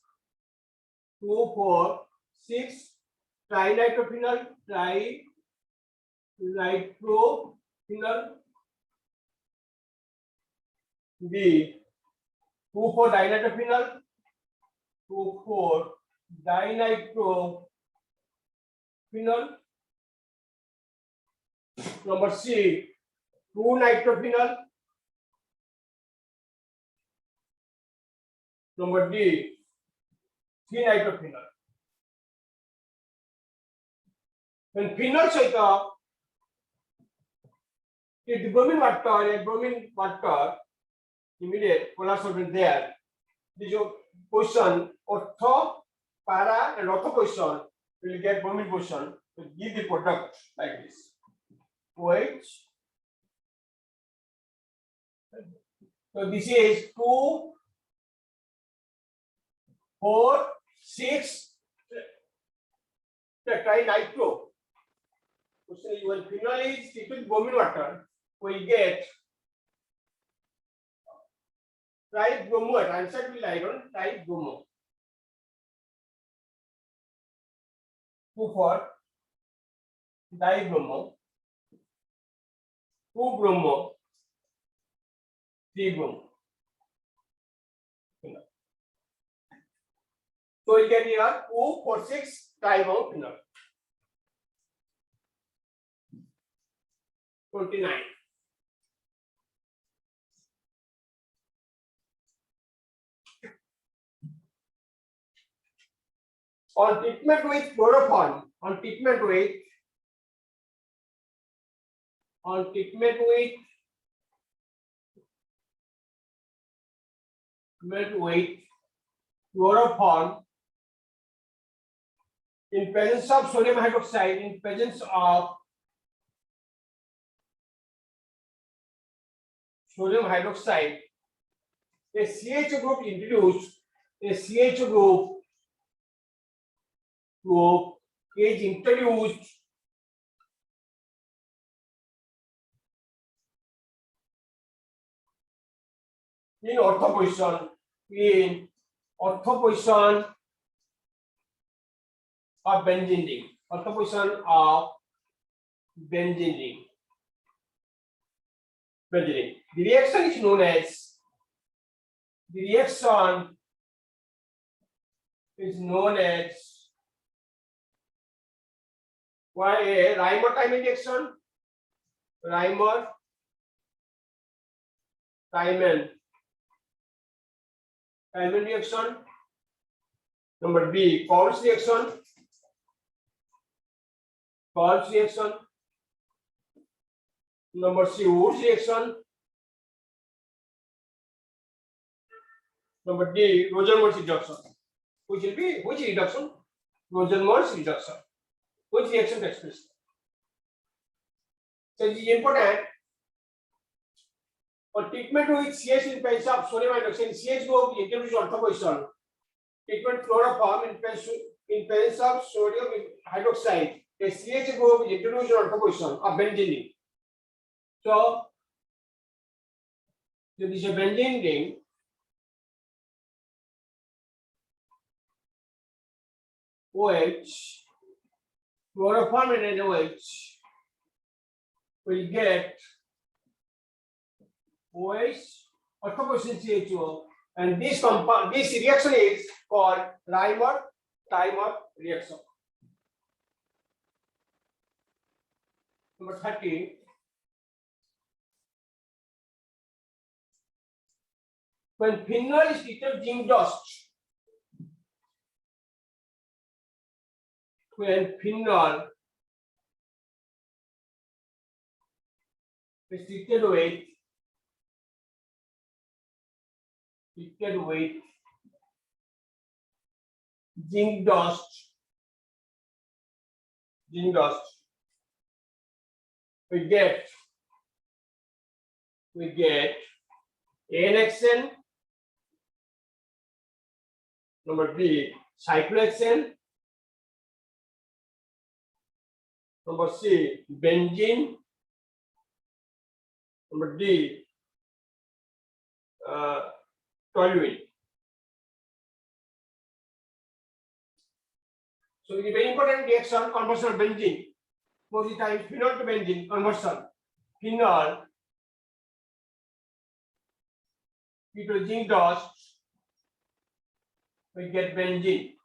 246 trinitrophenol, trinitrophenol. B 2,4 dinitrophenol, 2,4 dinitrophenol. Number C 2-nitrophenol. Number D 3-nitrophenol. When phenol saita the bromine water immediate polar solvent there. This is position ortho, para, and ortho position will get bromine position to give the product like this. OH. So this is 2, 4, 6 trinitro. Question is when phenol is treated with bromine water, we get tribromo. Answer will iron tribromo. 2,4 dibromo, 2-bromo, 3-bromo. So we get here 2,4,6 tribromo. 29. On treatment with chloroform, on treatment with chloroform, in presence of sodium hydroxide, in presence of sodium hydroxide, a CH group introduced, a CH group is introduced in ortho position of benzene ring, ortho position of benzene ring. The reaction is known as why a Reimer-Tiemann reaction. Reimer-Tiemann reaction. Number B, Coles reaction. Number C, Woods reaction. Number D, Rosenberg's reduction. Which reduction? Rosenberg's reduction. Which reaction takes place? So it is important for treatment with CH in presence of sodium hydroxide. CH group introduced ortho position. Treatment chloroform in presence of sodium hydroxide. A CH group is introduced ortho position of benzene. So this is a benzene ring. OH, chloroform and OH will get OH ortho position CHO, and this reaction is called Reimer-Tiemann reaction. Number 30. When phenol is treated with zinc dust, when phenol is treated with zinc dust, we get ANXN. Number B, cyclohexane. Number C, benzene. Number D, toluene. So it is very important reaction, conversion of benzene. Most of the time, phenol to benzene conversion. Phenol to zinc dust, we get benzene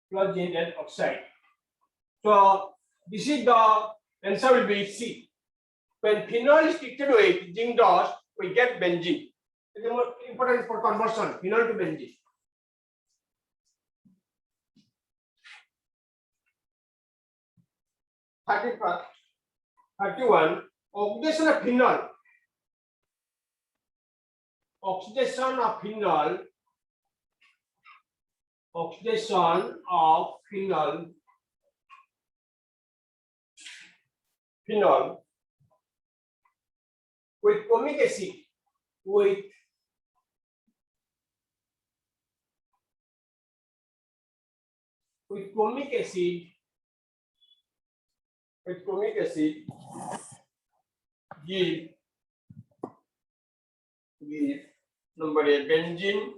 plus zinc and oxide. So this is the answer will be C. When phenol is treated with zinc dust, we get benzene. It is more important for conversion, phenol to benzene. Thirty-one. Oxidation of phenol. Phenol with formic acid, with formic acid give number A benzene,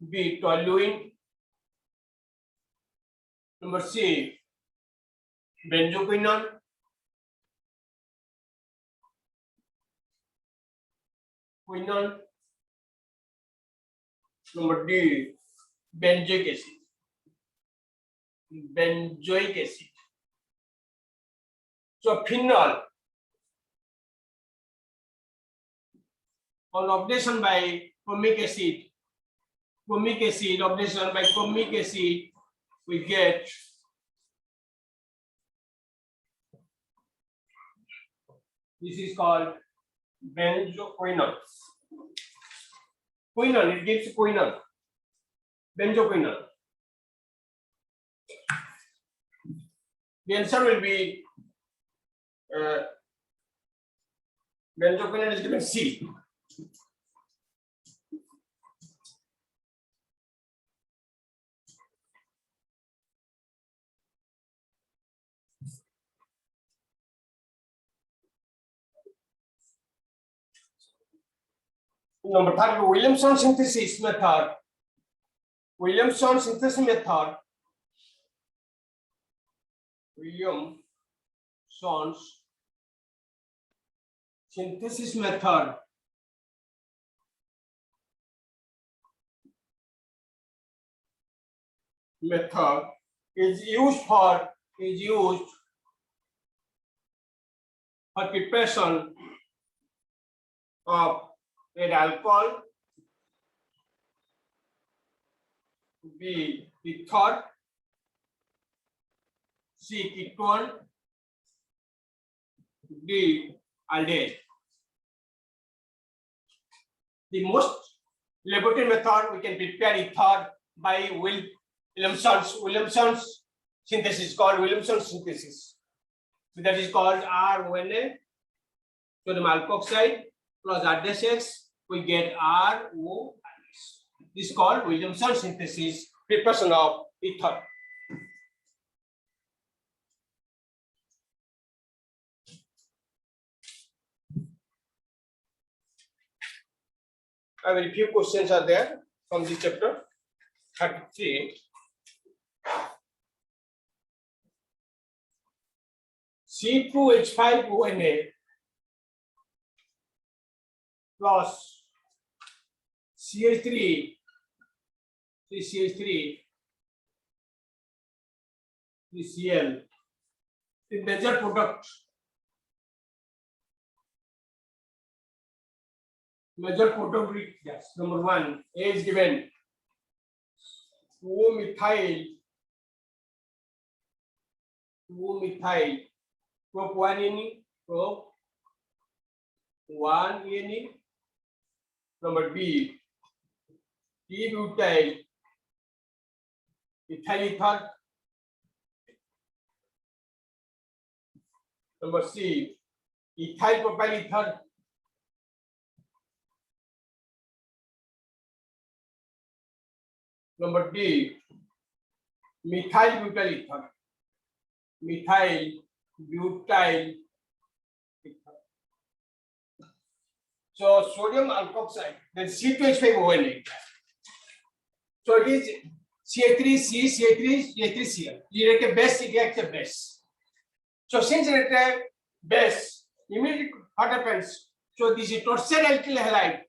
B toluene, number C benzoquinone, number D benzoic acid. So phenol on oxidation by formic acid, oxidation by formic acid, we get this is called benzoquinone. Quinone, it gives quinone. benzoquinol. The answer will be benzoquinol is given C. Number 3, Williamson synthesis method. Williamson synthesis method. Williamson's synthesis method is used for preparation of an alcohol, B ether, C ketone, D aldehyde. The most laboratory method we can prepare ether by Williamson's synthesis, called Williamson's synthesis. So that is called RONA, sodium alkoxide plus RDSX, we get ROS. This is called Williamson synthesis, preparation of ether. A very few questions are there from this chapter 33. C2H5ONA plus CH3, CCl, the major product. Yes, number 1, A is given 2-methyl prop 1-ene, prop 1-ene. Number B, D-butyl ethyl ether. Number C, ethyl propyl ether. Number D, methyl butyl ether. So sodium alkoxide, then C2H5ONA. So it is CH3C, CH3Cl. You get a base, it gets a base. So since it is a base, immediately what happens? So this is torsion alkyl halide.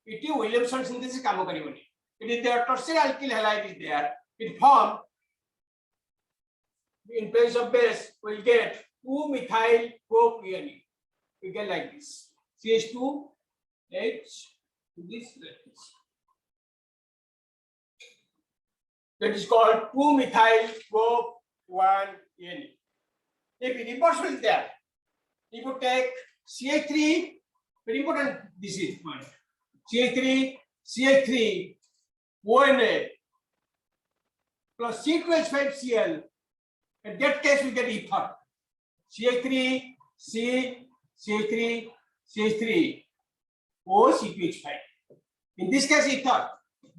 It is Williamson synthesis kaam kariboni. It is there, torsion alkyl halide is there. It form, in place of base, we'll get 2-methyl propionate. We get like this. CH2H, this. That is called 2-methyl prop 1-ene. If the reverse is there, you would take CH3, very important, this is point. CH3, ONA plus C2H5Cl. In that case, we get ether. CH3, O, C2H5. In this case, ether.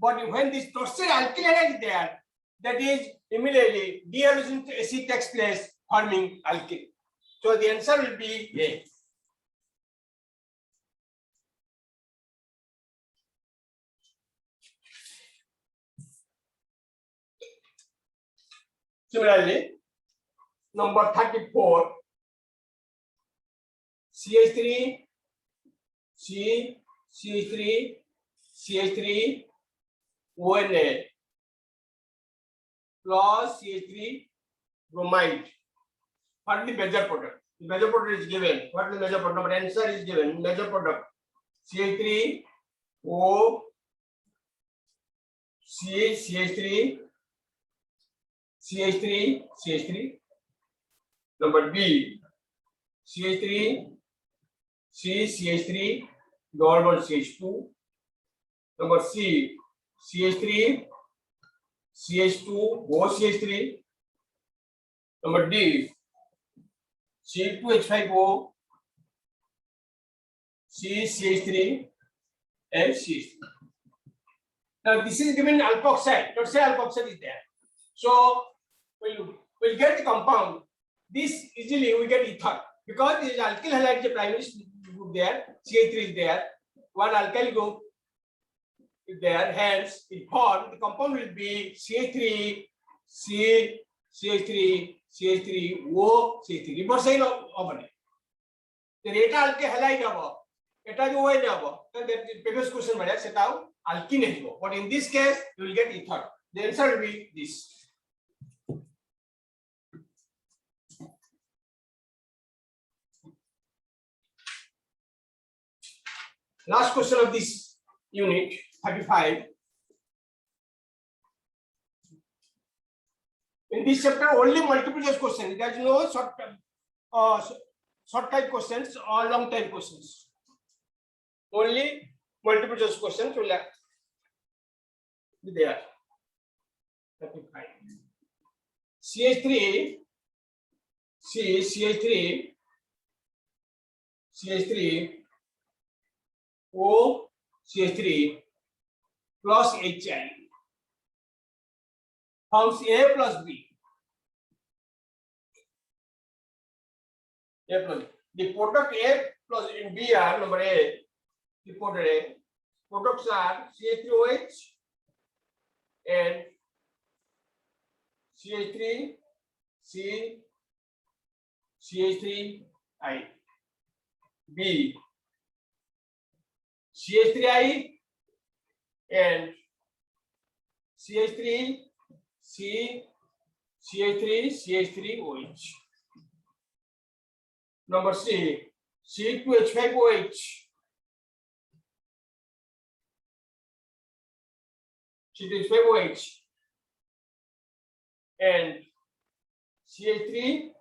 But when this torsion alkyl halide is there, that is immediately de-hallucination acid takes place, forming alkyl. So the answer will be A. Similarly, number 34, CH3, CH3, ONA plus CH3 bromide. What is the major product? The major product is given. What is the major product? Number answer is given. Major product CH3, O, CH3. Number B, CH3, CH3, double bond CH2. Number C, CH3, CH2 OCH3. Number D, C2H5O, CH3 and CH3. Now this is given alkoxide. Let's say alkoxide is there. So we'll get the compound. This easily we get ether because this alkyl halide is a primary group there. CH3 is there. One alkyl group is there. Hence, it formed the compound will be CH3, CH3, CH3, O, CH3. Reverse sign of it. The rate alkyl halide of it. It is O in of it. The previous question was set out alkene. But in this case, you will get ether. The answer will be this. Last question of this unit 35. In this chapter, only multiple choice question. There is no short type questions or long type questions. Only multiple choice questions will be there. 35. CH3, CH3, O, CH3 plus HI forms A plus B. A plus B. The product A plus in B are number A. The product A. Products are CH3OH and CH3 C CH3I. B CH3I and CH3 C CH3OH. Number C C2H5OH. C2H5OH and CH3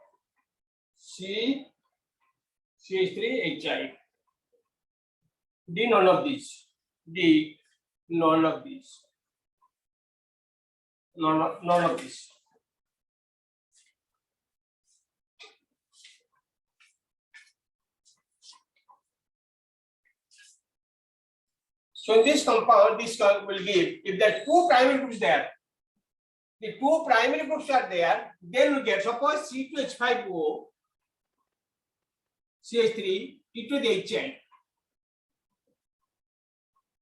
CH3HI. D none of these. D none of these. None of these. So in this compound, this will give, if there are two primary groups there, the two primary groups are there, then we get, suppose C2H5O, CH3, T2 the HN.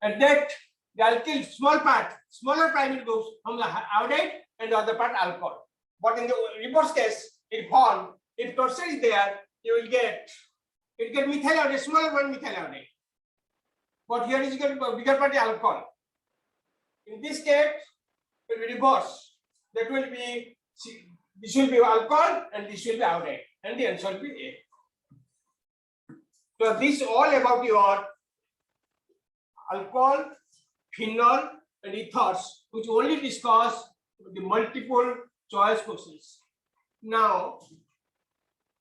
And that the alkyl small part, smaller primary groups from the iodide and the other part alcohol. But in the reverse case, if torsion is there, you will get methyl iodide, smaller one methyl iodide. But here is bigger part the alcohol. In this case, it will be reverse. That will be, this will be alcohol and this will be iodide, and the answer will be A. So this is all about your alcohol, phenol, and ethers, which only discuss the multiple choice questions. Now,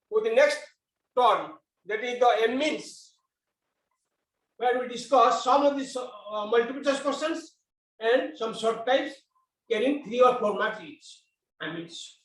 for the next term, that is the amines, where we discuss some of these multiple choice questions and some short types carrying 3 or 4 marks each. Amines.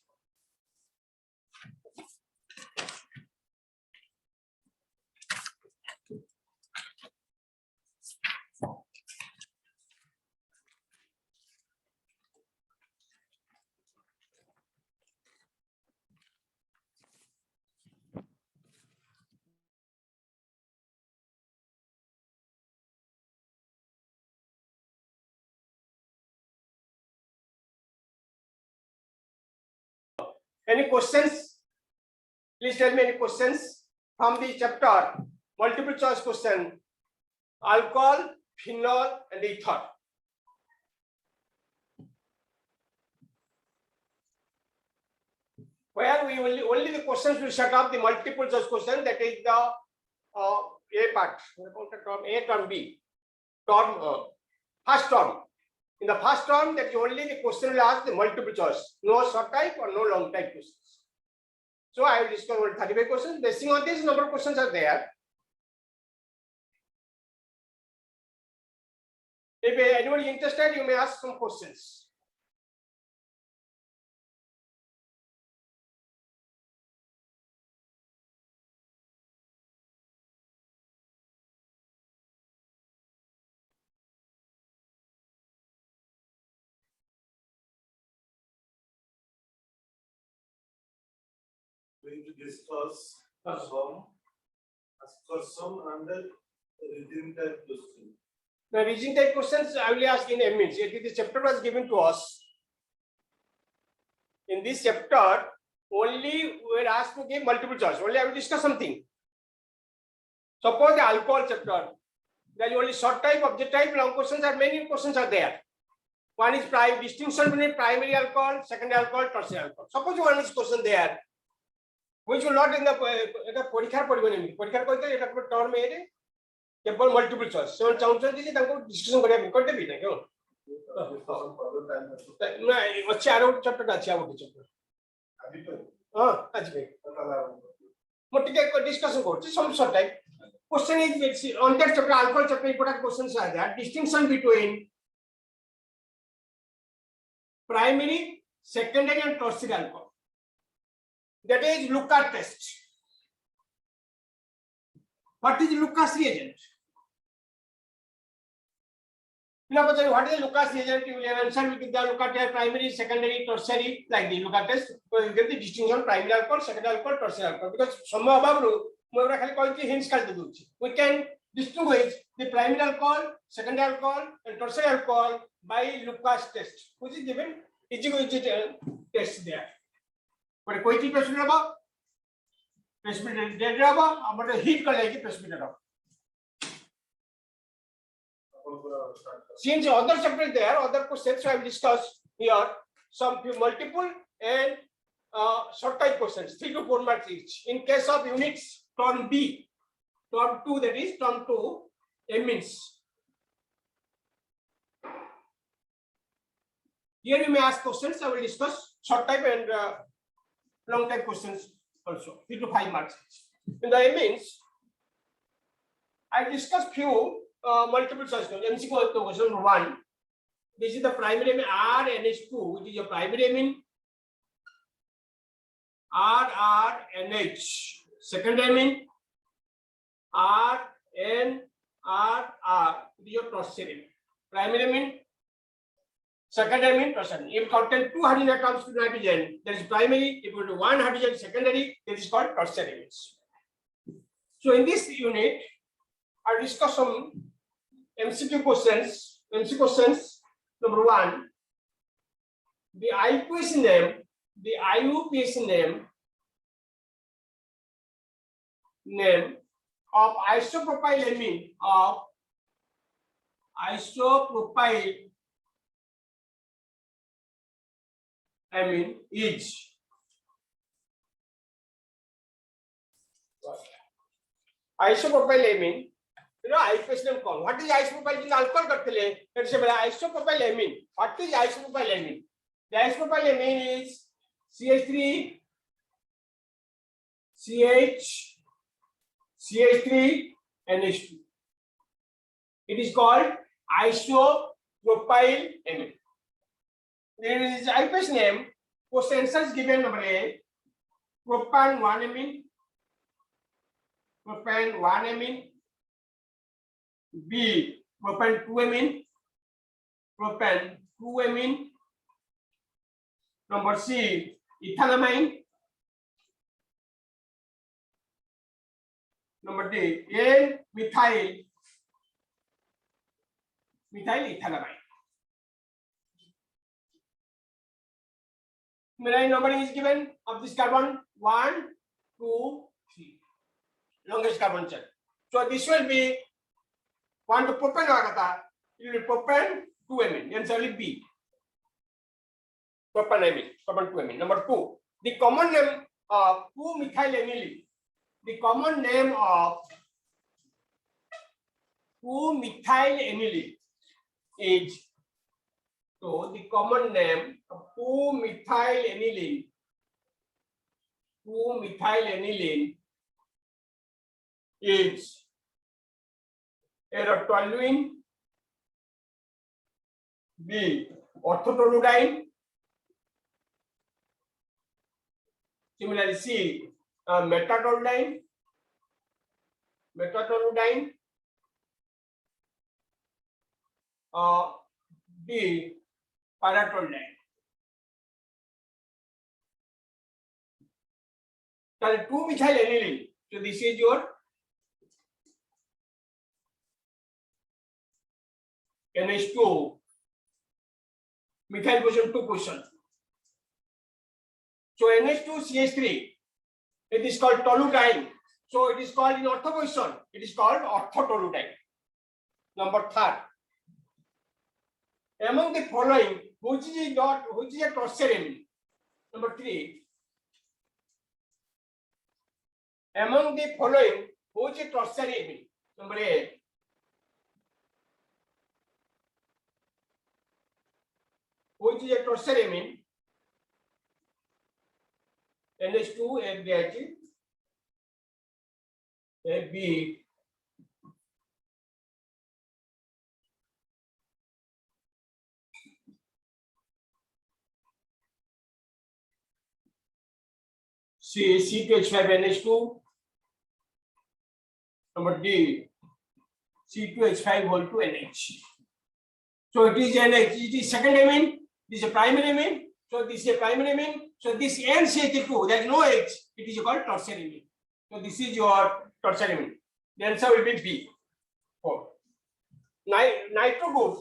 Any questions? Please tell me any questions from the chapter. Multiple choice question. Alcohol, phenol, and ether. Where we only the questions will shut up the multiple choice question, that is the A part. A term B. First term. In the first term, that only the question will ask the multiple choice, no short type or no long type questions. So I will discuss 35 questions. Based on this, number of questions are there. If anyone is interested, you may ask some questions. going to discuss some assertion and reasoning type question. The reasoning type questions I will ask in amines. This chapter was given to us. In this chapter, only we are asked to give multiple choice. Only I will discuss something. Suppose the alcohol chapter, there is only short type, object type, long questions are many questions are there. One is distinction between primary alcohol, secondary alcohol, tertiary alcohol. Suppose one is question there, which will not in the porikar padibanemi. Porikar koite eta term ere kebol multiple choice. So चाहूँगी कि तांको discussion करें करते भी नहीं क्यों? Discussion further time also. नहीं अच्छे आरो chapter का अच्छे आवो chapter. Adi to. हाँ अच्छे भी. मोटे के discussion करते some short type. Question is on that chapter alcohol chapter important questions are there. Distinction between primary, secondary and tertiary alcohol. That is Lucas test. What is Lucas reagent? What is Lucas reagent? You will answer with the Lucas test primary, secondary, tertiary like the Lucas test. So you get the distinction primary alcohol, secondary alcohol, tertiary alcohol. Because some above hints we can distinguish the primary alcohol, secondary alcohol, and tertiary alcohol by Lucas test, which is given easy test there. But कोई precipitate रहा, precipitate dead रहा, हमारे heat कर लेगी precipitate रहा. Since other chapters there, other questions I will discuss here, some multiple and short type questions, 3 to 4 marks each. In case of units term B, term 2, that is term 2, amines. Here we may ask questions. I will discuss short type and long type questions also, 3 to 5 marks. In the amines, I discussed few multiple choice questions. MCQ question 1. This is the primary amine RNH2, which is your primary amine. RRNH. Secondary amine RNRR. This is your tertiary amine. Primary amine. Secondary amine, tertiary. If contain 2 hydrogen atoms to nitrogen, that is primary. If you do 1 hydrogen secondary, that is called tertiary amines. So in this unit, I discuss some MCQ questions. MCQ questions number 1. The IUPAC name of isopropyl amine is isopropyl amine. You know, IUPAC name called. What is isopropyl? In alcohol करते ले. Let's say isopropyl amine. What is isopropyl amine? The isopropyl amine is CH3, CH3, NH2. It is called isopropyl amine. There is IUPAC name. Question answer is given number A. Propan 1 amine. Propan 1 amine. B. Propan 2 amine. Propan 2 amine. Number C. Ethanamine. Number D. N-methyl ethanamine. Mineral numbering is given of this carbon 1, 2, 3. Longest carbon chain. So this will be 1 to propane. It will be propane 2 amine. Answer will be B. Propanamine, propan 2 amine. Number 2, the common name of 2-methyl aniline. The common name of 2-methyl aniline is, so the common name of 2-methyl aniline is erotoluene, B. Orthotoluidine, similarly C. Metatoluidine, D. Paratoluidine. তাহলে 2 methyl aniline. So this is your NH2 methyl position 2 position. So NH2CH3, it is called toluene. So it is called in ortho position, it is called orthotoluene. Number 3. Among the following, which is a tertiary? Number 3. Among the following, which is tertiary? Number 8. Which is a tertiary amine? NH2 एक दिया है A B C2H5NH2. Number D C2H5 2NH. So it is NH. It is second amine. This is a primary amine. So this is a primary amine. So this NCH2, there is no H. It is called tertiary amine. So this is your tertiary amine. The answer will be B. 4. Nitro group.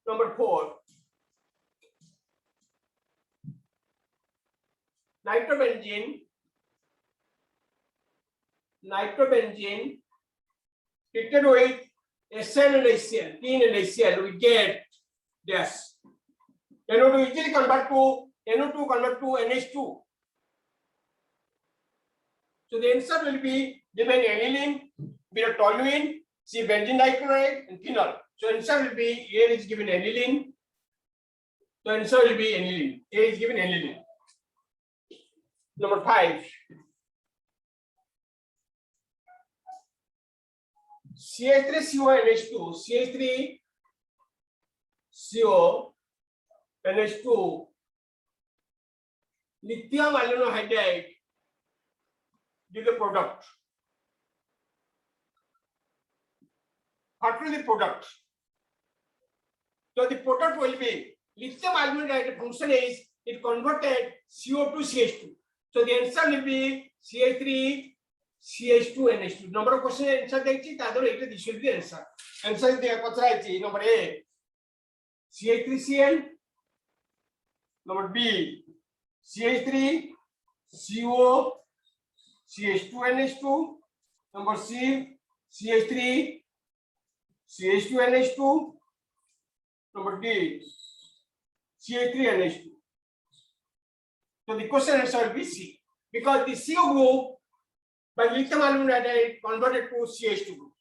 Number 4. Nitrobenzene treated with SN and HCl, tin and HCl, we get this. NO2 easily convert to NH2. So the answer will be given aniline, with toluene, C benzene dichloride and phenol. So answer will be here is given aniline. So answer will be aniline. A is given aniline. Number 5. CH3CONH2, CH3CONH2, lithium aluminohydride is the product. What will the product? So the product will be lithium aluminohydride. Function is it converted CO to CH2. So the answer will be CH3CH2NH2. Number of questions answer देखिए तादर एक तो this will be answer. Answer दिया पता है जी. Number A CH3Cl. Number B CH3CO CH2NH2. Number C CH3CH2NH2. Number D CH3NH2. So the question answer will be C, because the CO group by lithium aluminohydride converted to CH2 group.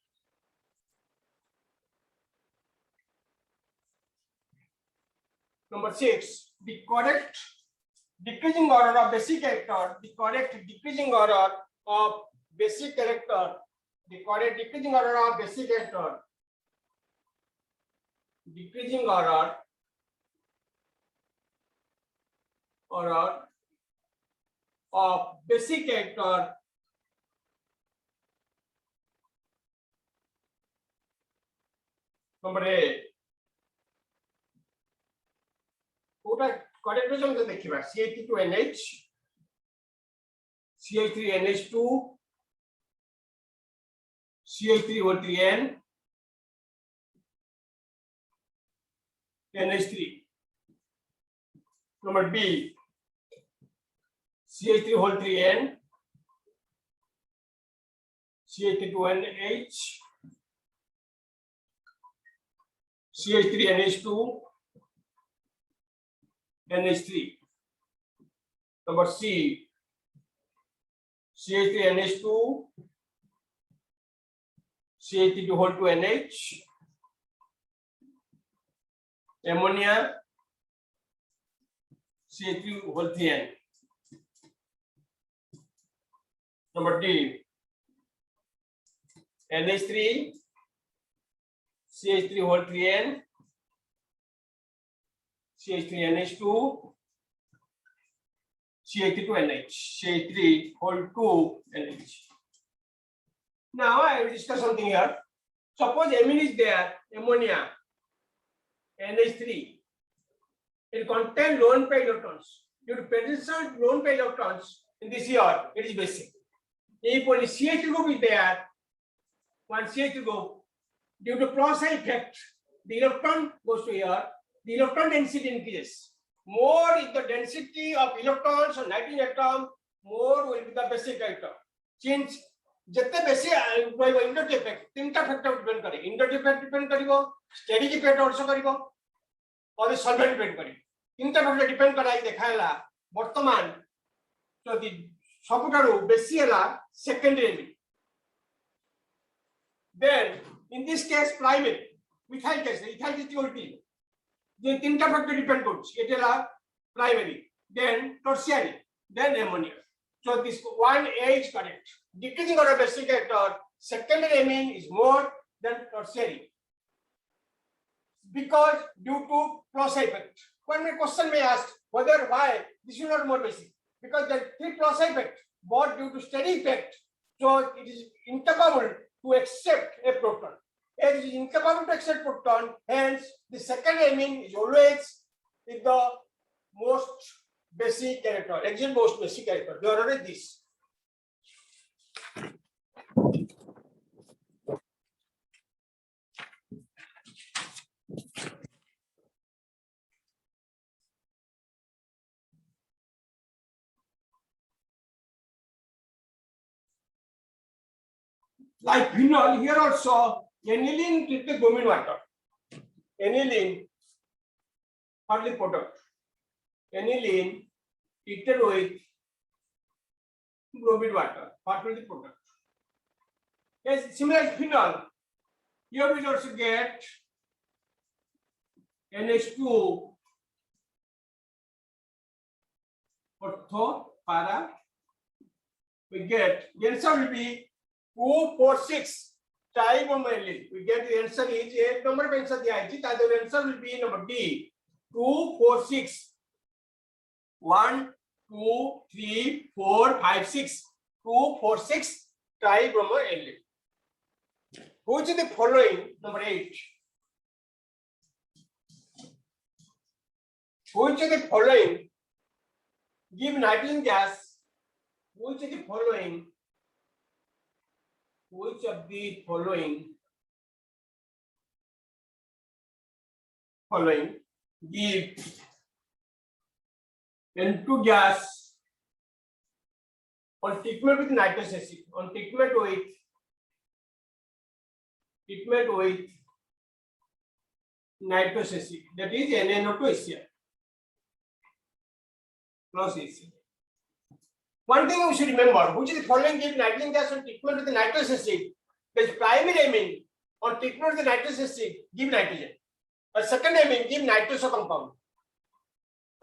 Number 6, the correct decreasing order of basic character. The correct decreasing order of basic character. The correct decreasing order of basic character. Decreasing order of basic character number 8. Kota correct version से देखिए CH2NH, CH3NH2, CH3O3N, NH3. Number B CH3 3N, CH2NH, CH3NH2, NH3. Number C CH3NH2, CH3NH, ammonia, CH3N. Number D NH3, CH3N, CH3NH2, CH2NH, CH3NH. Now I will discuss something here. Suppose amine is there, ammonia, NH3. It contains lone pair electrons. Due to presence of lone pair electrons, in this year, it is basic. If only CH group is there, one CH group, due to cross effect, the electron goes to here, the electron density increases. More is the density of electrons on nitrogen atom, more will be the basic character. Since जत्ते बेसी inductive effect तीनटा factor depend करे inductive effect depend करिवो steric effect also करिवो और solvent depend करिवो तीनटा factor depend कराई देखायला वर्तमान जदि सबुठारु बेसी हला secondary amine then in this case primary methyl case ethyl case उल्टी जे तीनटा फैक्टर डिपेंड करछ एटेला primary then tertiary then ammonia. So this 1A is correct. Decreasing order basic character, secondary amine is more than tertiary. Because due to plus effect. One question may ask whether why this is not more basic. Because the three plus effect, but due to steady effect, so it is incapable to accept a proton. It is incapable to accept proton, hence the secondary amine is always with the most basic character, exit most basic character. They are already this. Like phenol, here also aniline treated bromine water. Aniline, hardly product. Aniline treated with bromine water, part of the product. Yes, similar to phenol, here we also get NH2 ortho para. We get the answer will be 246 tribromylene. We get the answer is 8 number of answer the answer will be number D 246. 1, 2, 3, 4, 5, 6. 2, 4, 6 tribromylene. Which is the following? Number 8. Which of the following give nitrogen gas? Which of the following? Which of the following give N2 gas on treatment with nitrous acid, on treatment with nitrous acid, that is NaNO2 HCl plus HCl. One thing we should remember, which is the following give nitrogen gas on treatment with the nitrous acid, the primary amine on treatment with the nitrous acid give nitrogen, a second amine give nitrous compound.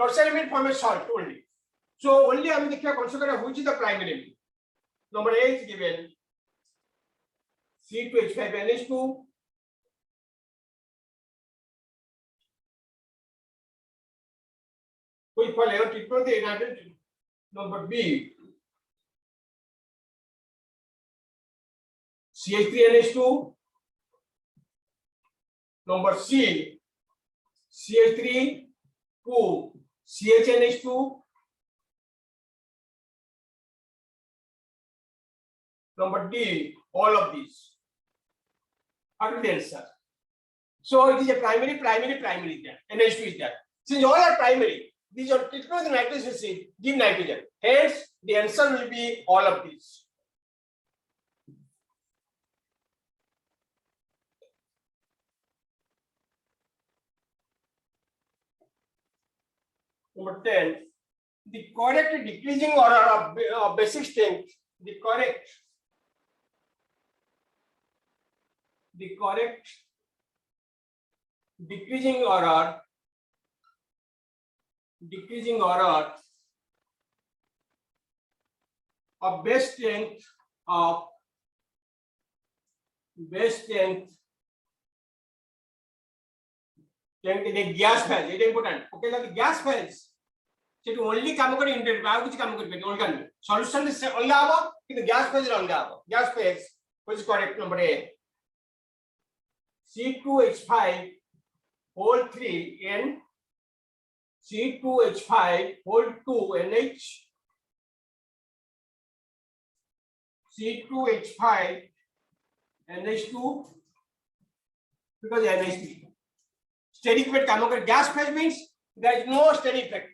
Tertiary amine form a salt only. So only I am consider which is the primary amine. Number A is given C2H5NH2 which for layer treatment the nitrogen. Number B CH3NH2. Number C CH3 2 CHNH2. Number D, all of these. What is the answer? So it is a primary there. NH2 is there. Since all are primary, these are treatment with nitrous acid give nitrogen. Hence, the answer will be all of these. Number 10, the correct decreasing order of basic strength, the correct decreasing order of base strength the gas phase, it is important. Okay, like the gas phase. So to only come over into which come over solution is only about the gas phase on gas phase, which is correct number A. C2H5 whole 3 N C2H5 whole 2 NH C2H5 NH2 because NH3. Steady effect chemical gas phase means there is no steady effect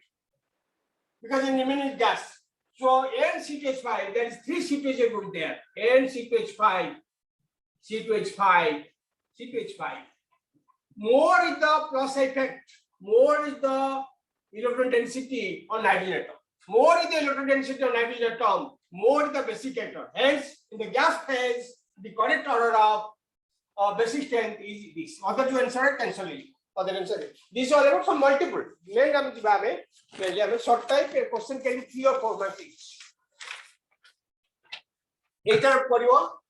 because it remains gas. So N C2H5, there is 3 C2H group there. N C2H5, C2H5, C2H5. More is the plus effect, more is the electron density on nitrogen atom. More is the electron density on nitrogen atom, more is the basic electron. Hence, in the gas phase, the correct order of basic strength is this. Other two answer cancel. Other answer. These are about some multiple. Then I'm short type question can be 3 or 4 marks each. Either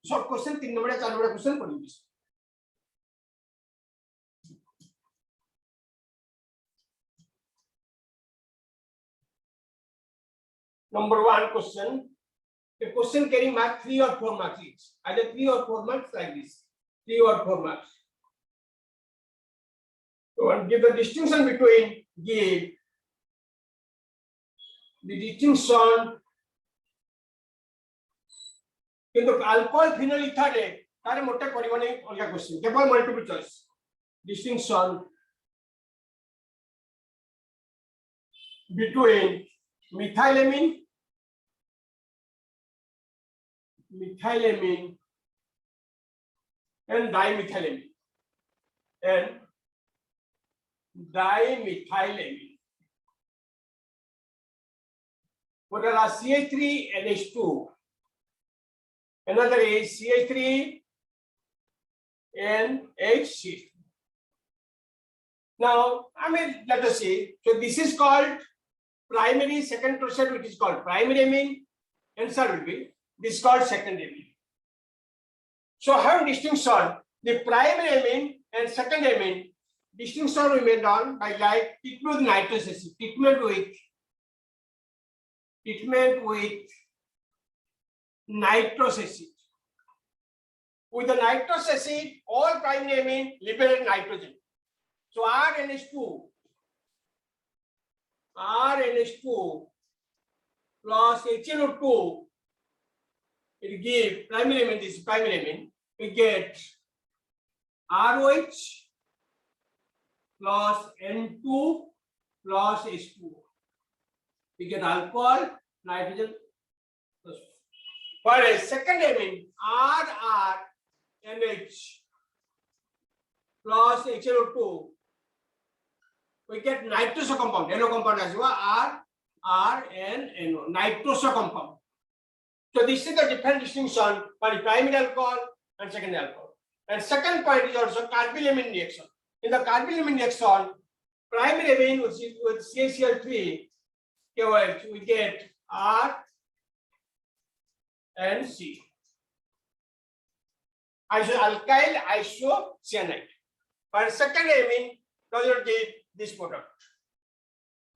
short question 3 number 4 number question padibo. Number 1 question. A question carrying mark 3 or 4 marks each. Either 3 or 4 marks like this. 3 or 4 marks. So give the distinction between give the distinction কিন্তু alcohol phenol ether তারে মোটে পরিমাণে অলগা question কেবল multiple choice distinction between methylamine and dimethylamine what are CH3NH2 another is CH3NH6. Now let us see. So this is called primary, second process which is called primary amine. Answer will be this is called secondary amine. So having distinction the primary amine and second amine, distinction we made on by like treatment with nitrous acid, treatment with nitrous acid. With the nitrous acid, all primary amine liberate nitrogen. So RNH2 plus HNO2, it give primary amine, this is primary amine, we get ROH plus N2 plus H2. We get alcohol, nitrogen. Whereas second amine, RRNH plus HNO2, we get nitrous compound, NO compound as well, RNNO, nitrous compound. So this is the different distinction for the primary alcohol and secondary alcohol. And second point is also carbylamine reaction. In the carbylamine reaction, primary amine with CaCl3, we get R and C. Alkyl isocyanide. For second amine, does not give this product.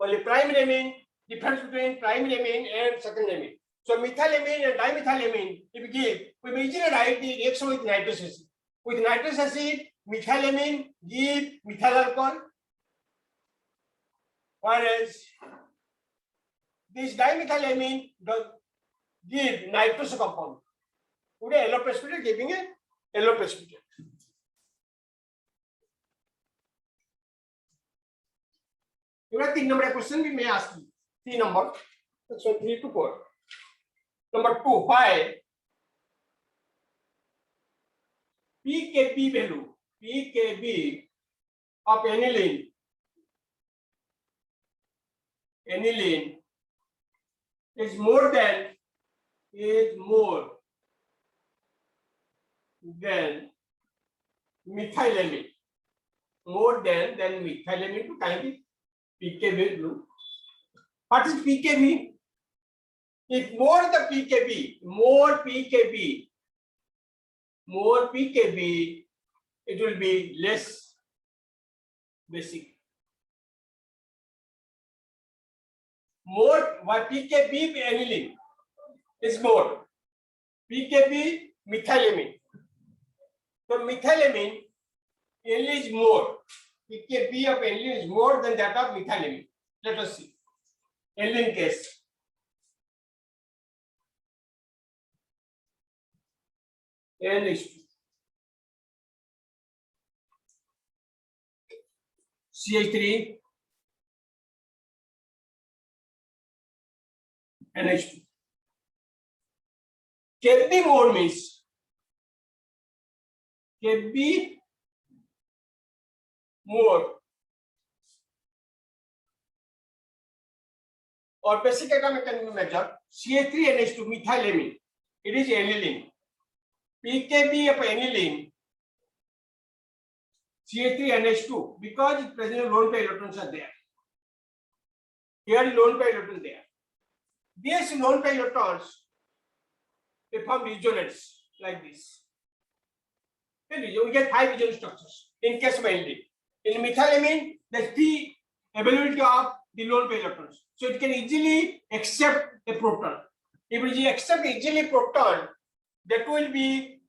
Only primary amine, difference between primary amine and second amine. So methylamine and dimethylamine, if we give, we may easily write the reaction with nitrous acid. With nitrous acid, methylamine give methyl alcohol, whereas this dimethylamine does give nitrous compound. Would a yellow precipitate giving a yellow precipitate. You have 3 number question we may ask you. 3 number. That's 3 to 4. Number 2, why PKB value, PKB of aniline is more than methylamine, more than methylamine to kind of PKB blue. What is PKB? If more the PKB, it will be less basic. More what PKB aniline is more. PKB methylamine. So methylamine aniline is more. PKB of aniline is more than that of methylamine. Let us see. Aniline case. NH2. CH3 NH2. Kb more means Kb more or basic atom can be measured. CH3 NH2 methylamine. It is aniline. PKB of aniline. CH3 NH2 because it present lone pair electrons are there. Here lone pair electron there. These lone pair electrons they form regions like this. We get 5 region structures in case of aniline. In methylamine, there's 3 availability of the lone pair electrons. So it can easily accept a proton. If it accept easily proton, that will be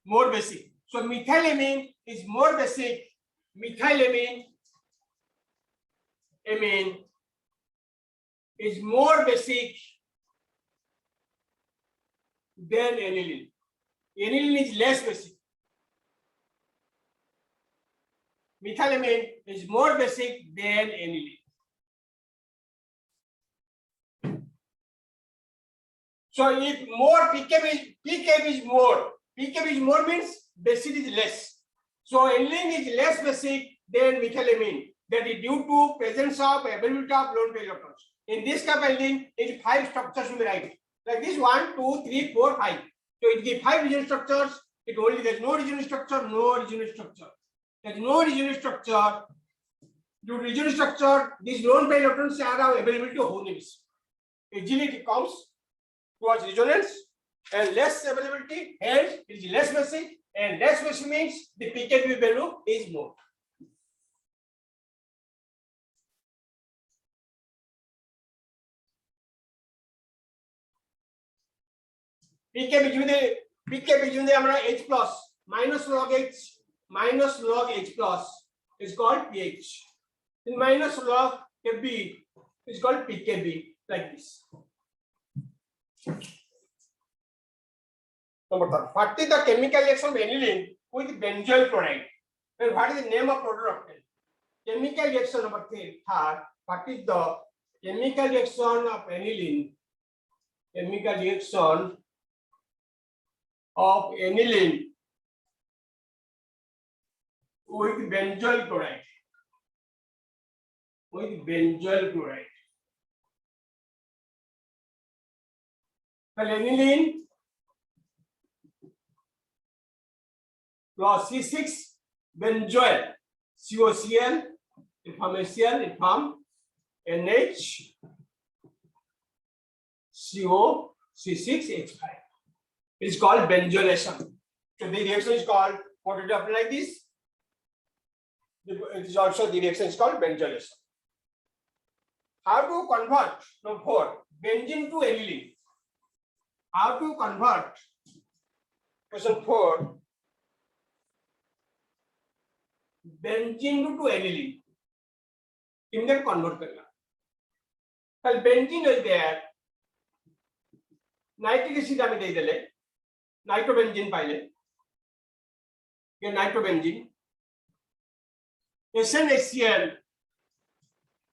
more basic. So methylamine is more basic. Methylamine amine is more basic than aniline. Aniline is less basic. Methylamine is more basic than aniline. So if more PKB is more means basic is less. So aniline is less basic than methylamine. That is due to presence of availability of lone pair electrons. In this case, aniline is 5 structures will be right. Like this 1, 2, 3, 4, 5. So it gives 5 region structures. It only there's no region structure, no region structure. There's no region structure. Due to region structure, these lone pair electrons are availability of homogeneous. Easily it comes towards resonance and less availability, hence it is less basic, and less basic means the PKB value is more. PKB given the H plus minus log H plus is called pH. In minus log Kb is called PKB like this. Number 3. What is the chemical reaction of aniline with benzoyl chloride? And what is the name of product of it? Chemical reaction number 3. What is the chemical reaction of aniline? Chemical reaction of aniline with benzoyl chloride. With benzoyl chloride. Aniline plus C6 benzoyl COCl it form HCl it form NH CO C6H5. It is called benzolation. So the reaction is called what it happen like this. It is also the reaction is called benzolation. How to convert number 4 benzene to aniline? How to convert? Question 4. Benzene to aniline. Can convert करना. Well, benzene is there. Nitric acid हमें दे देले. Nitrobenzene पाइले. ये nitrobenzene. SnHCl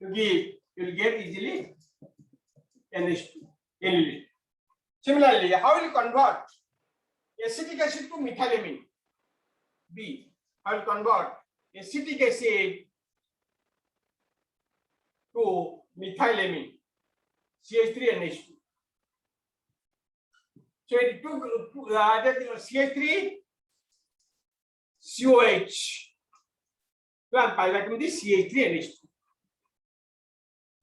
you will get easily NH2 aniline. Similarly, how will you convert acetic acid to methylamine? B. How will you convert acetic acid to methylamine? CH3NH2. So it took CH3 COH. And pilot with the CH3NH2.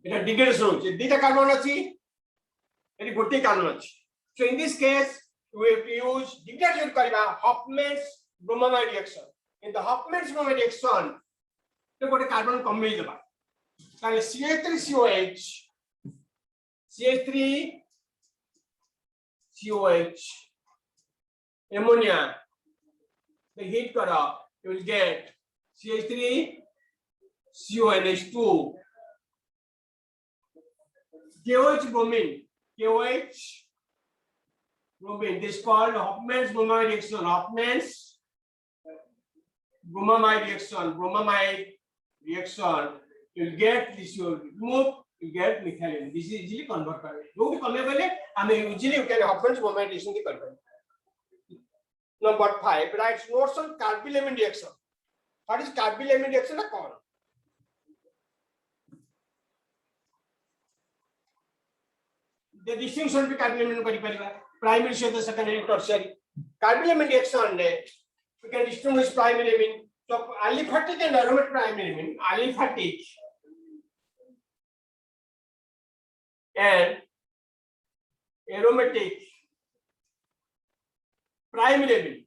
It has degradation. Dita carbon achi. It is good carbon. So in this case, we have to use degradation kariba Hofmann's bromamide reaction. In the Hofmann's bromamide reaction, we got a carbon combination. So CH3COH, CH3COH, ammonia. The heat kara, you will get CH3CONH2, KOH bromine, KOH bromine. This is called Hofmann's bromide reaction. Hofmann's bromamide reaction. Bromamide reaction. You'll get this. You remove. You get methylene. This is easily converted. You convert. I mean, usually you can Hofmann's bromide reaction the convert. Number 5. Write notes on carbylamine reaction. What is carbylamine reaction? The distinction between carbylamine primary, secondary, tertiary. Carbylamine reaction, we can distinguish primary amine. So aliphatic and aromatic primary amine, aliphatic and aromatic primary amine.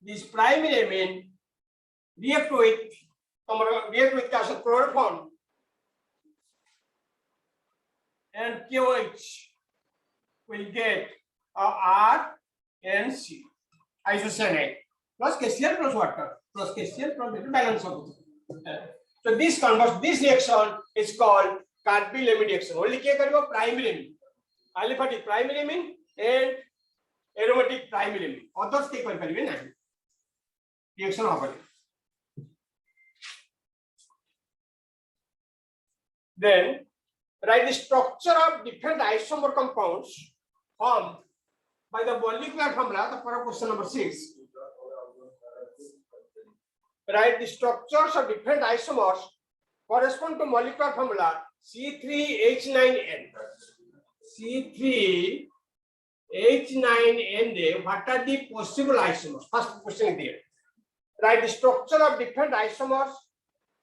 This primary amine react with chloroform and KOH will get R and C. Isocyanate plus KCl plus water plus KCl plus balance of it. So this reaction is called carbylamine reaction. Only primary amine, aliphatic primary amine and aromatic primary amine. Others reaction of. Then write the structure of different isomer compounds formed by the molecular formula. The question number 6. Write the structures of different isomers correspond to molecular formula C3H9N. C3H9N. What are the possible isomers? First question here. Write the structure of different isomers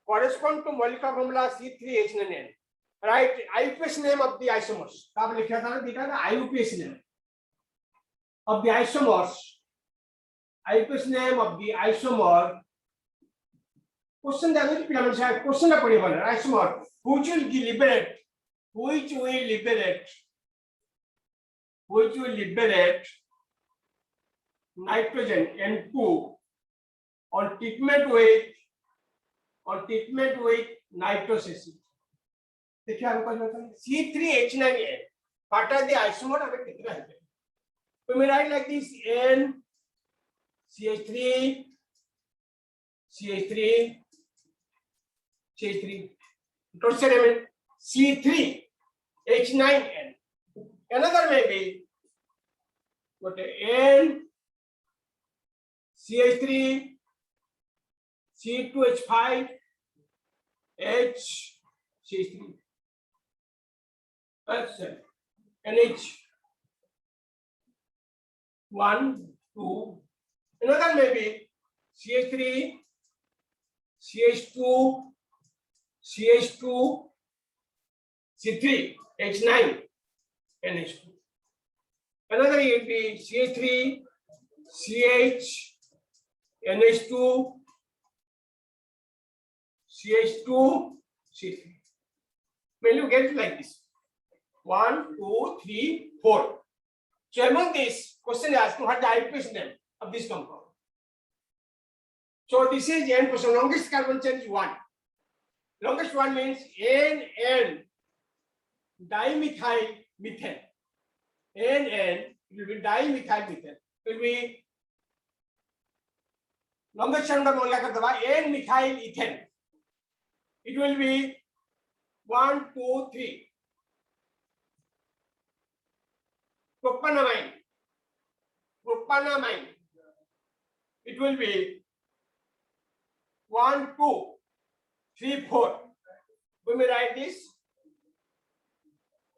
correspond to molecular formula C3H9N. Write IUPAC name of the isomers. IUPAC name of the isomers. IUPAC name of the isomer. Question isomer which will liberate nitrogen N2 on treatment with nitrous acid. C3H9N. What are the isomers? We may write like this: N, CH3, CH3, CH3. Tertiary C3H9N. Another may be what N, CH3, C2H5, H, CH3. That's NH. 1, 2. Another may be CH3, CH2, CH2, C3, H9, NH2. Another will be CH3, CH, NH2, CH2, C3. When you get like this, 1, 2, 3, 4. So among this, question is asking what the IUPAC name of this compound. So this is N person. Longest carbon chain is 1. Longest one means N dimethyl methane. N will be dimethyl methane. Will be longest one N methyl ethane. It will be 1, 2, 3. Propanamine. It will be 1, 2, 3, 4. We may write this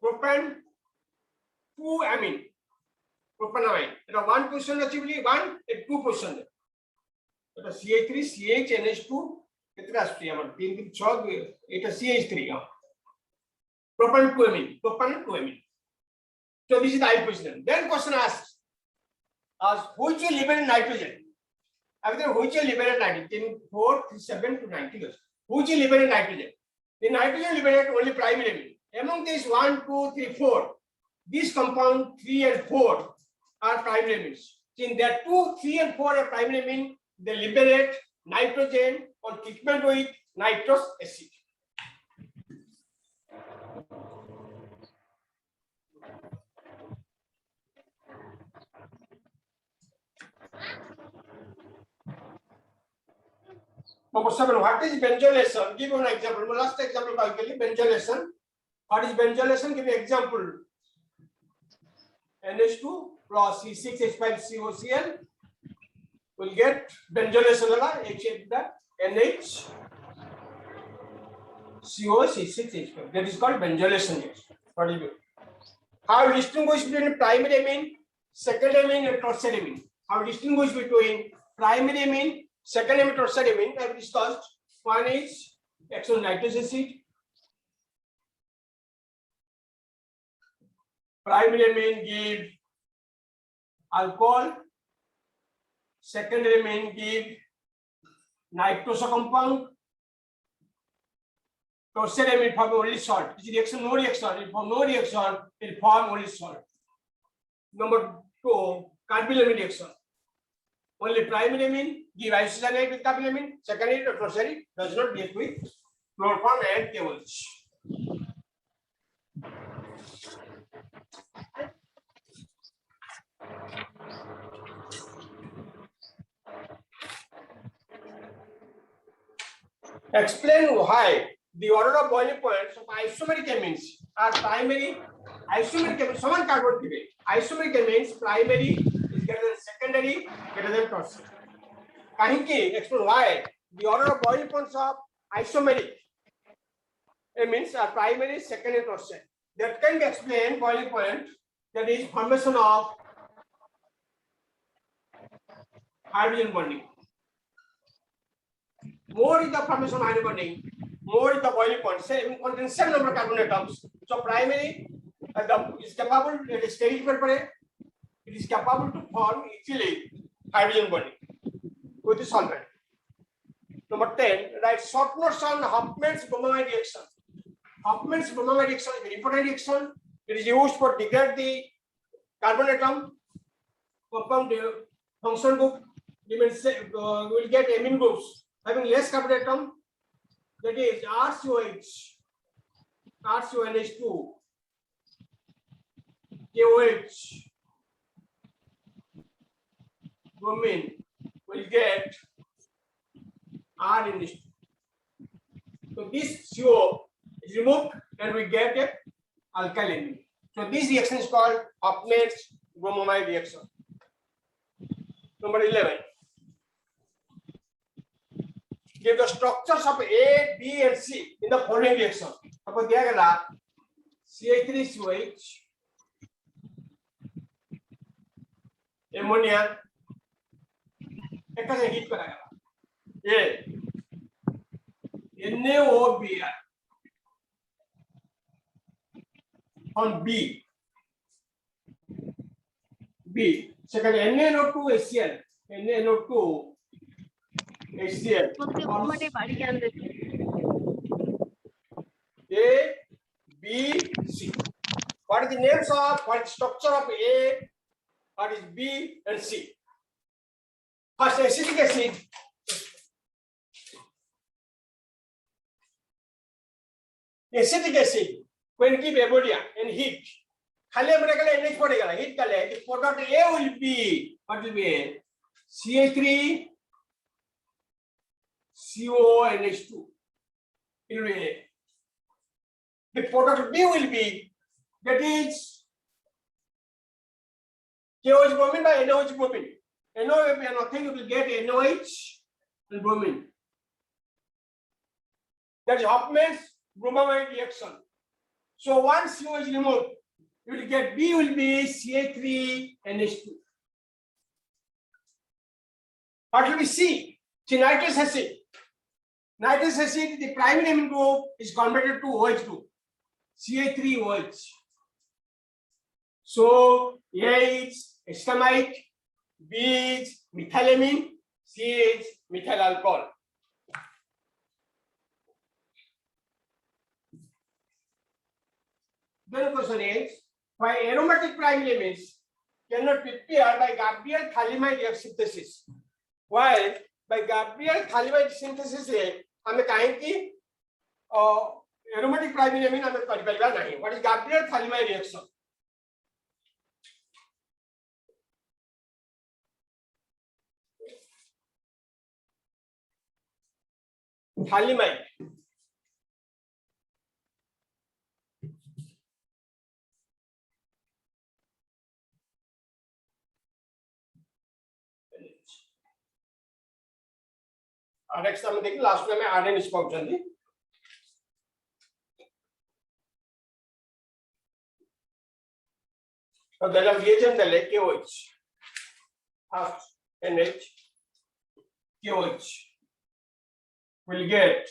propan 2 amine. Propanamine. One position actually 1 and 2 position. CH3, CH, NH2. CH3. Propan 2 amine. So this is the IUPAC name. Then question asks which will liberate nitrogen? After which will liberate nitrogen? 4, 3, 7 to 90. Which will liberate nitrogen? The nitrogen liberate only primary amine. Among these 1, 2, 3, 4, these compound 3 and 4 are primary amines. In that 2, 3 and 4 are primary amine, they liberate nitrogen on treatment with nitrous acid. Number 7, what is benzolation? Give an example. My last example calculate benzolation. What is benzolation? Give me example. NH2 plus C6H5COCl will get benzolation except the NH COC6H5. That is called benzolation. What is it? How to distinguish between primary amine, secondary amine, and tertiary amine? How to distinguish between primary amine, secondary amine, tertiary amine? I have discussed. One is exon nitrous acid. Primary amine give alcohol. Secondary amine give nitrous compound. Tertiary amine form only salt. This reaction no reaction. It form no reaction. It form only salt. Number 2, carbylamine reaction. Only primary amine give isocyanate with carbylamine. Secondary or tertiary does not react with chloroform and KOH. Explain why the order of boiling points of isomeric amines are primary. Isomeric amines, someone carbon give it. Isomeric amines primary is greater than secondary, greater than tertiary. Kahinki, explain why the order of boiling points of isomeric amines are primary, secondary, tertiary. That can be explained boiling point, that is formation of hydrogen bonding. More is the formation of hydrogen bonding, more is the boiling point. Same contains same number of carbon atoms. So primary is capable, it is steady prepared, it is capable to form easily hydrogen bonding with the solvent. Number 10, write short notes on Huffman's bromamide reaction. Huffman's bromamide reaction is an important reaction. It is used for degrade the carbon atom. Compound function group will get amine groups having less carbon atom, that is RCOH, RCONH2, KOH, bromine will get RNH2. So this CO is removed and we get a alkyl amine. So this reaction is called Huffman's bromamide reaction. Number 11. Give the structures of A, B, and C in the following reaction. Suppose दिया गया CH3COH, ammonia, एक का heat करा गया A, NaOBr on B, second NaNO2 HCl, HCl. A, B, C. What is the names of, what is structure of A, what is B and C? First, acetic acid. Acetic acid, when give ammonia and heat, खाली ammonia का NH पड़ेगा, heat का ले, the product A will be, what will be A? CH3 CONH2. It will be A. The product B will be, that is KOH bromine by NOH bromine. NOH and nothing, you will get NOH and bromine. That is Huffman's bromamide reaction. So once CO is removed, you will get B will be CH3NH2. What will be C? Nitrous acid. Nitrous acid, the primary amine group is converted to OH group, CH3OH. So A is histamine, B is methylamine, C is methyl alcohol. Then the question is, why aromatic primary amines cannot be paired by Gabriel-Thalamide synthesis? While by Gabriel-Thalamide synthesis, हमें कहें कि aromatic primary amine हमें परिपरिवार नहीं. What is Gabriel-Thalamide reaction? Thalimide. Next time देखिए last में RN is पहुंचेंगे. So then reagent देले KOH. First NH KOH will get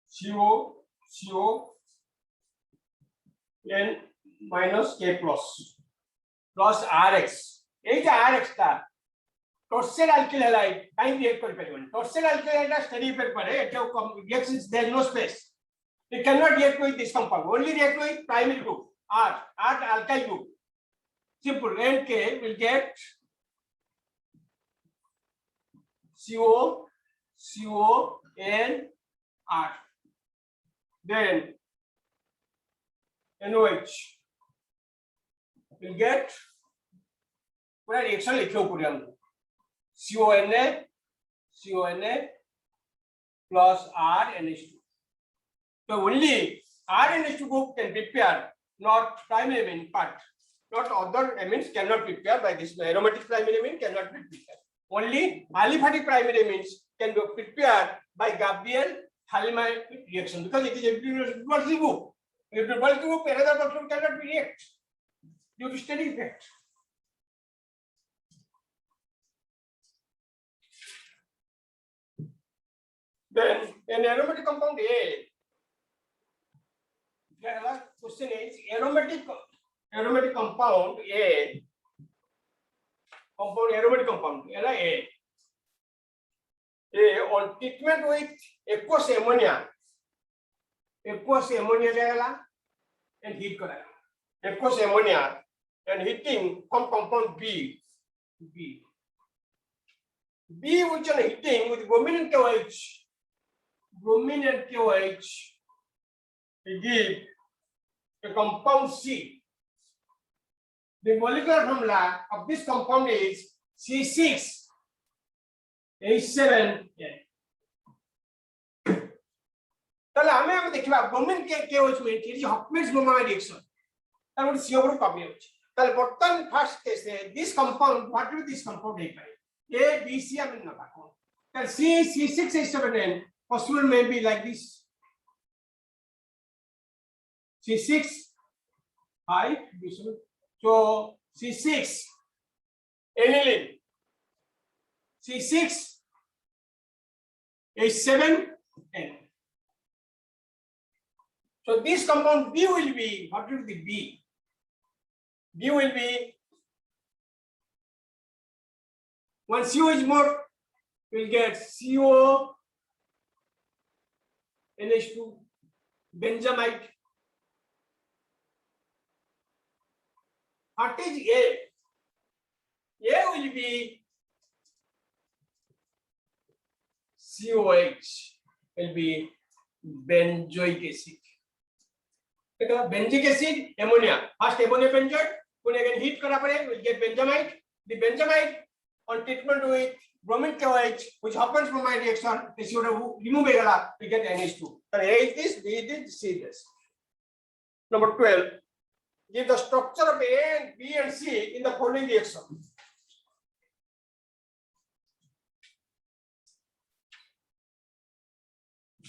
CO N minus K plus RX. ये जो RX था tarsal alkyl halide time react कर परिवन tarsal alkyl halide study paper पर है जो reactions there is no space it cannot react with this compound only react with primary group R alkyl group simple and K will get CO N R then NOH will get पूरा reaction लिखे हो पूरे हम CONA plus RNH2. So only RNH2 group can prepare, not primary amine, but not other amines cannot prepare by this aromatic primary amine cannot be prepared. Only aliphatic primary amines can be prepared by Gabriel Thalimide reaction because it is a reversible group. If the reversible group, another person cannot be react due to steady effect. Then an aromatic compound A. The question is aromatic compound A. Aromatic compound A. On treatment with aqueous ammonia जाएगा and heat करेगा. Aqueous ammonia and heating from compound B which on heating with bromine and KOH. Bromine and KOH we give a compound C. The molecular formula of this compound is C6H7N. ताले हमें अब देखिए bromine के KOH में ये जो Hopkins bromide reaction ताले वो CO group कमी होती है ताले बर्तन first case है this compound what will this compound है A B C हमें ना पाको ताले C6H7N possible may be like this C6 5 so C6 aniline C6 H7N. So this compound B will be what will be B? B will be when CO is more we'll get CO NH2 benzamide. What is A? A will be COH will be benzoic acid. Benzoic acid, ammonia. First ammonia benzoate, when again heat kara pare, we'll get benzamide. The benzamide on treatment with bromine KOH, which happens from my reaction, is you remove it, we get NH2. And A is this, B is this, C is this. Number 12. Give the structure of A and B and C in the following reaction.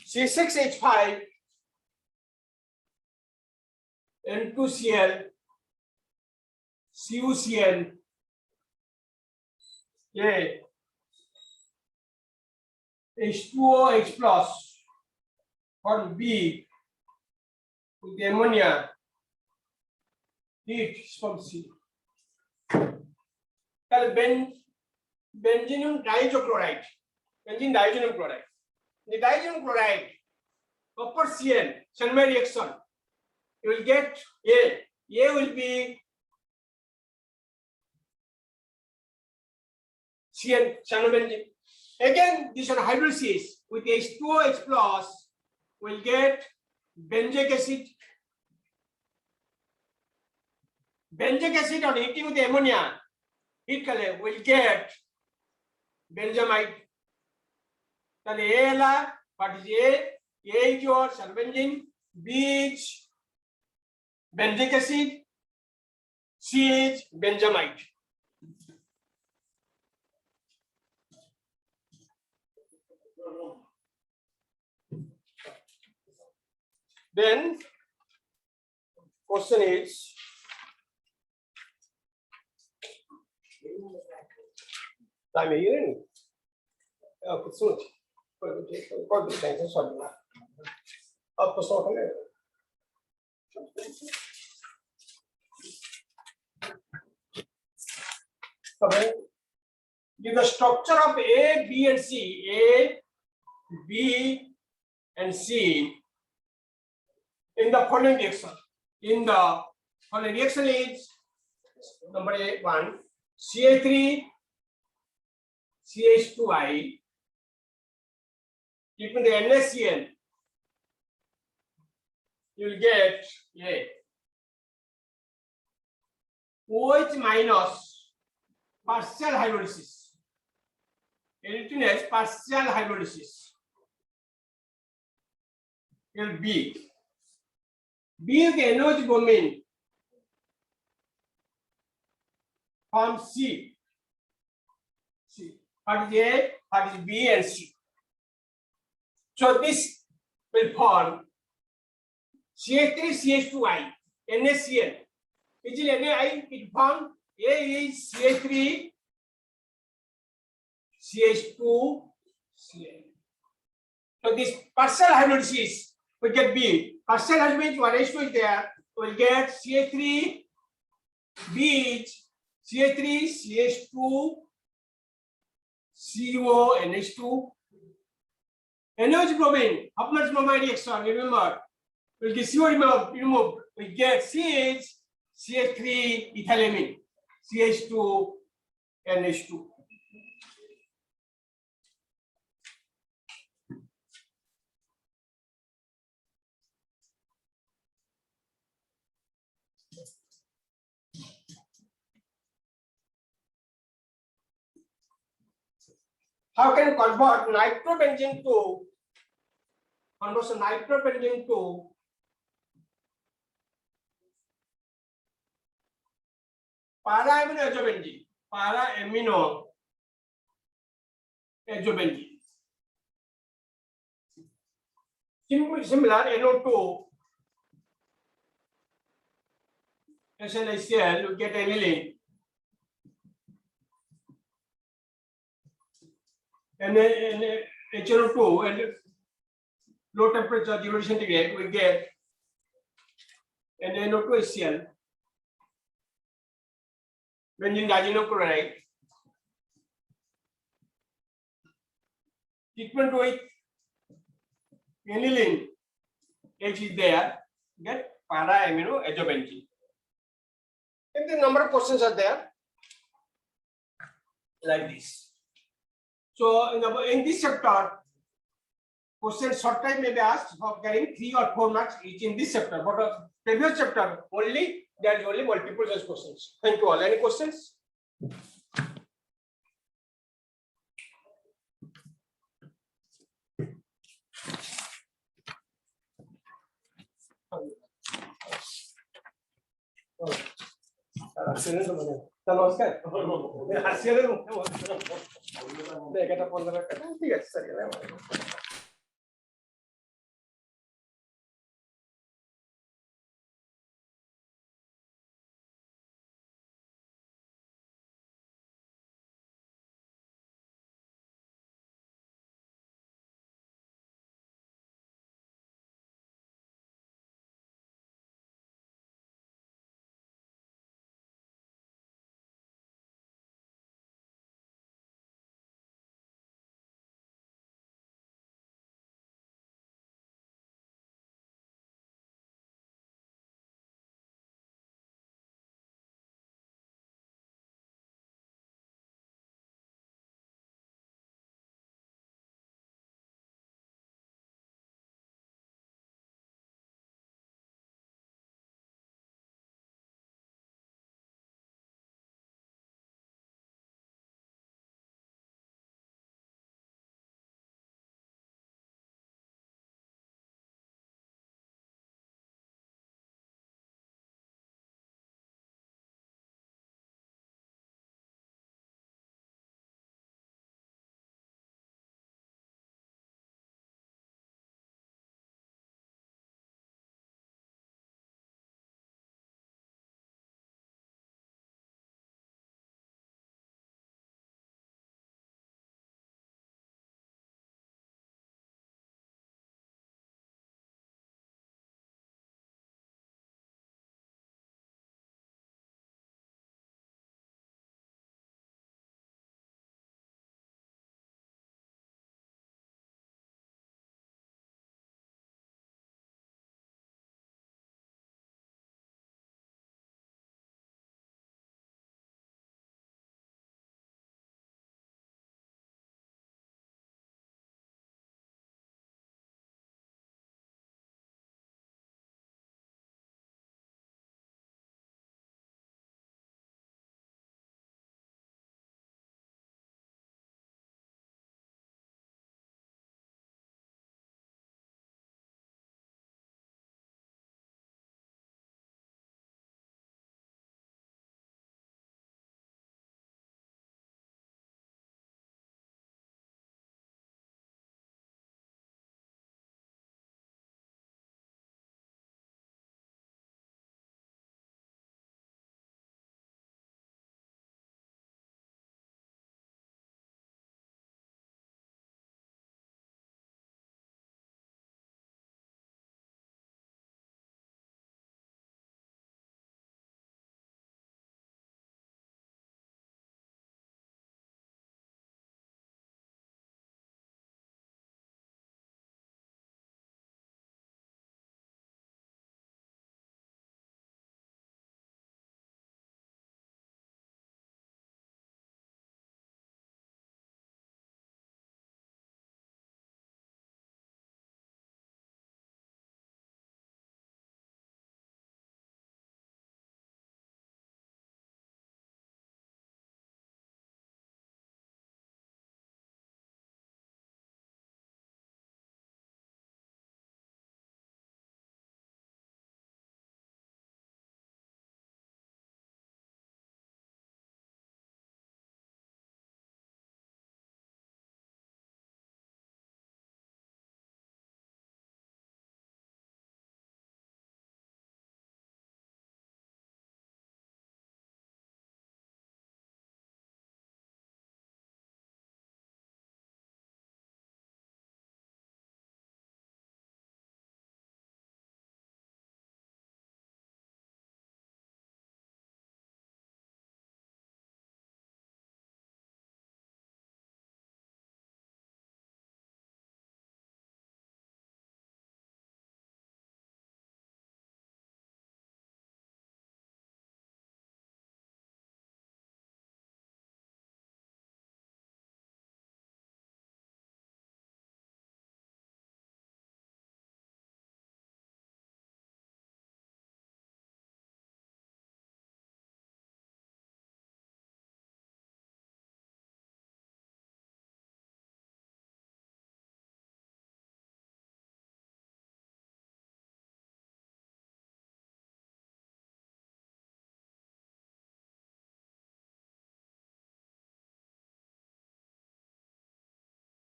C6H5 N2Cl CuCl A H2OH plus or B with the ammonia heat from C. Benzene diazochloride. The diazonium chloride, copper Cl, Shanmai reaction. You will get A. A will be Cn, Shanobenzene. Again, this one hydrolysis with H2OH plus will get benzoic acid. Benzoic acid on heating with ammonia, heat color will get Benzamide. Then A, what is A? A is your salbenzene, B is benzic acid, C is benzamide. Then question is time here. Question. Give the structure of A, B, and C. A, B, and C in the following reaction. In the following reaction is number 1, Ca3, CH2I. Keeping the NaCl, you will get A. OH minus partial hydrolysis. Anything else partial hydrolysis. Will B. B is the NOH bromine from C. C. What is A? What is B and C? So this will form CH3CH2I, NaCl. Which is NaI? It forms A is CH3, CH2, Cl. So this partial hydrolysis we get B. Partial hydrolysis means one H2 is there. We will get CH3, B is CH3, CH2, CO, NH2. NOH bromine, Huffman's bromide reaction, remember, we'll get CO removed, we get CH, CH3 ethylamine, CH2, NH2. How can you convert nitrobenzene to para-amino-azobenzene? Para-amino-azobenzene. Similar NO2 SNHCl, you get aniline. And then HNO2 and low temperature 0 centigrade, we get an NO2HCl, benzene diazoxide. Treatment with aniline, H is there, get para-amino-azobenzene. And the number of questions are there like this. So in this chapter, questions short time may be asked for carrying 3 or 4 marks each in this chapter. But previous chapter only there is only multiple choice questions. Thank you all. Any questions? নমস্কার ঠিক আছে sir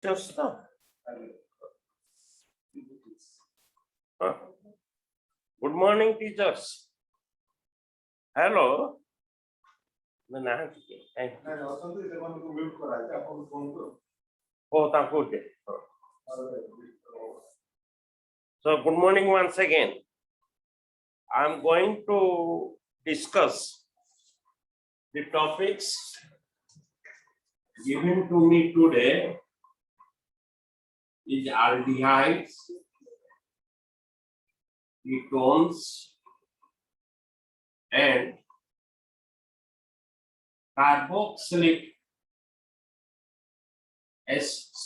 Just now. Good morning, teachers. Hello. No, no, thank you. ନାଇଁ ଅଛନ୍ତି ସେମାନଙ୍କୁ mute କରାଯାଇଛି ଆପଣ phone କର Oh, thank you. So, good morning once again. I'm going to discuss the topics given to me today is aldehydes, ketones, and carboxylic acids.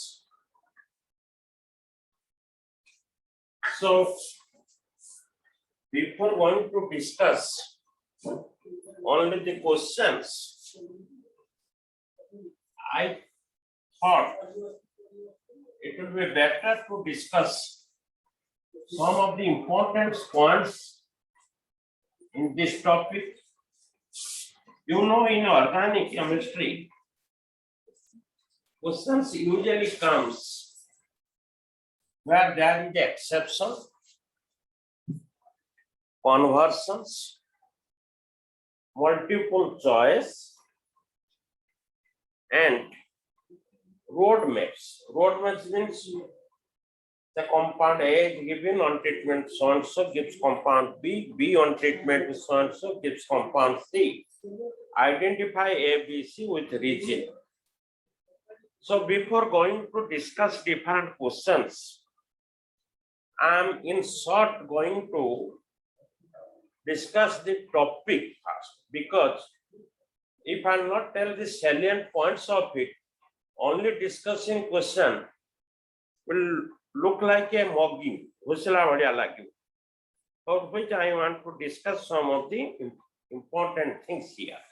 So, before going to discuss only the questions, I thought it would be better to discuss some of the important points in this topic. You know, in organic chemistry, questions usually comes where there is exception, conversions, multiple choice, and roadmaps. Roadmaps means the compound A is given on treatment so and so gives compound B, B on treatment so and so gives compound C. Identify A, B, C with region. So before going to discuss different questions, I am in short going to discuss the topic first, because if I will not tell the salient points of it, only discussing question will look like a mogging, for which I want to discuss some of the important things here.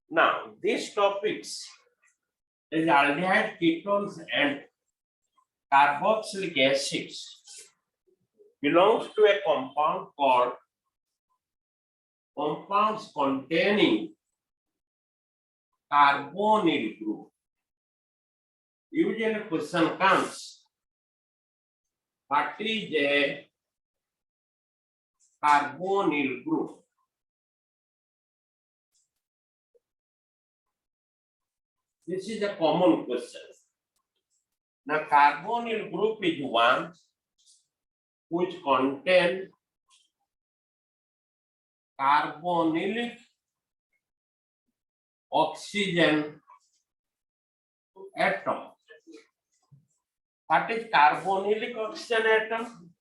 Now, these topics is aldehyde, ketones, and carboxylic acids belongs to a compound called compounds containing carbonyl group. Usually question comes, what is a carbonyl group? This is a common question. Now, carbonyl group is one which contain carbonylic oxygen atom. What is carbonylic oxygen atom?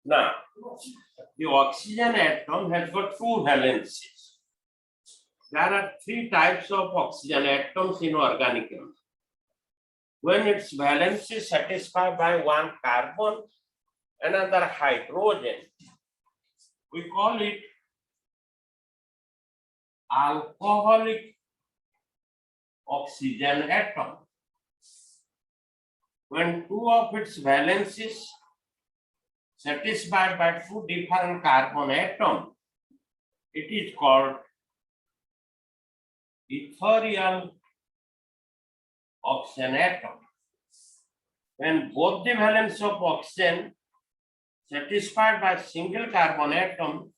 Now, the oxygen atom has got two valencies. There are three types of oxygen atoms in organic chemistry. When its valency is satisfied by one carbon, another hydrogen, we call it alcoholic oxygen atom. When two of its valencies satisfied by two different carbon atoms, it is called ethereal oxygen atom. When both the valence of oxygen satisfied by single carbon atom,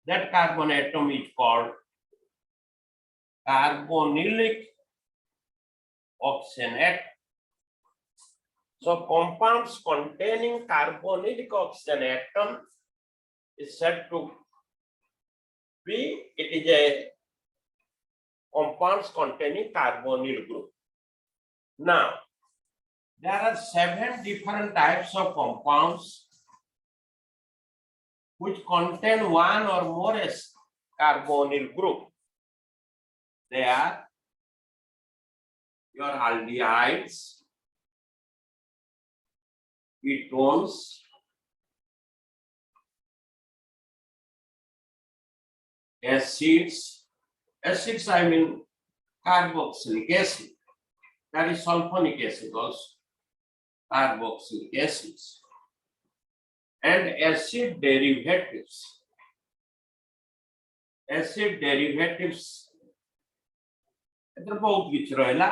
that carbon atom is called carbonylic oxygen atom. So compounds containing carbonylic oxygen atom is said to be, it is a compounds containing carbonyl group. Now, there are 7 different types of compounds which contain one or more carbonyl group. They are your aldehydes, ketones, acids. Acids, I mean carboxylic acid. That is sulfonic acid also. Carboxylic acids. And acid derivatives. Acid derivatives. बहुत किछ रहला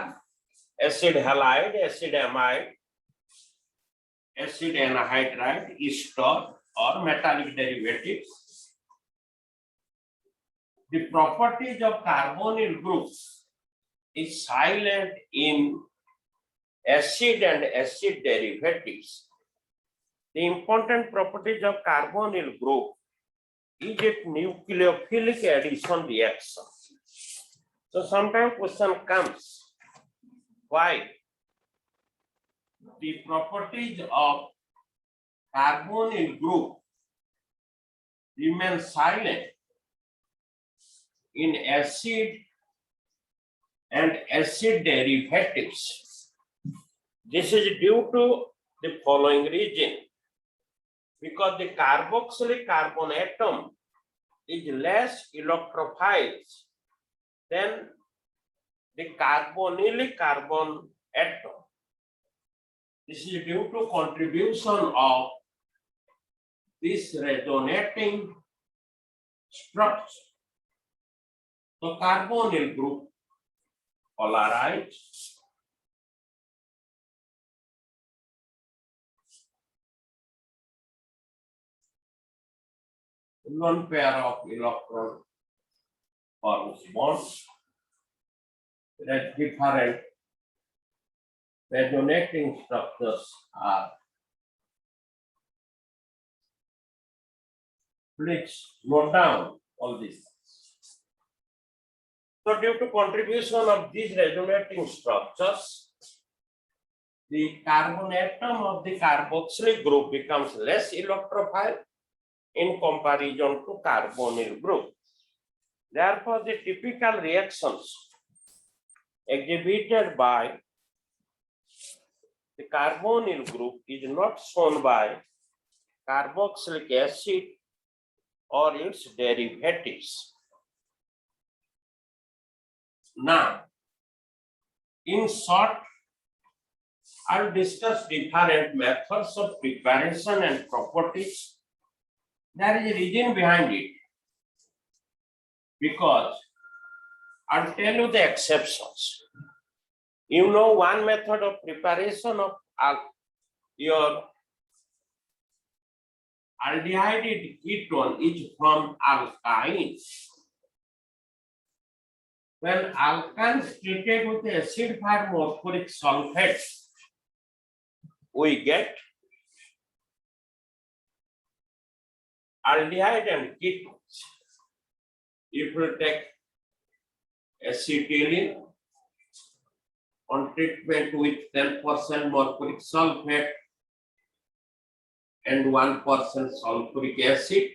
acid halide, acid amide, acid anhydride, ester, or metallic derivatives. The properties of carbonyl groups is silent in acid and acid derivatives. The important properties of carbonyl group is it nucleophilic addition reaction. So sometimes question comes, why the properties of carbonyl group remain silent in acid and acid derivatives? This is due to the following reason. Because the carboxylic carbon atom is less electrophile than the carbonylic carbon atom. This is due to contribution of this resonating structure. So carbonyl group polarized. One pair of electron forms bonds that different resonating structures are. Please note down all this. So due to contribution of these resonating structures, the carbon atom of the carboxylic group becomes less electrophile in comparison to carbonyl group. Therefore, the typical reactions exhibited by the carbonyl group is not shown by carboxylic acid or its derivatives. Now, in short, I'll discuss different methods of preparation and properties. There is a reason behind it, because I'll tell you the exceptions. You know, one method of preparation of your aldehyde ketone is from alkynes. When alkynes treated with acid-fire phosphoric sulfate, we get aldehyde and ketones. If we take acetylene on treatment with 10% mercuric sulfate and 1% sulfuric acid,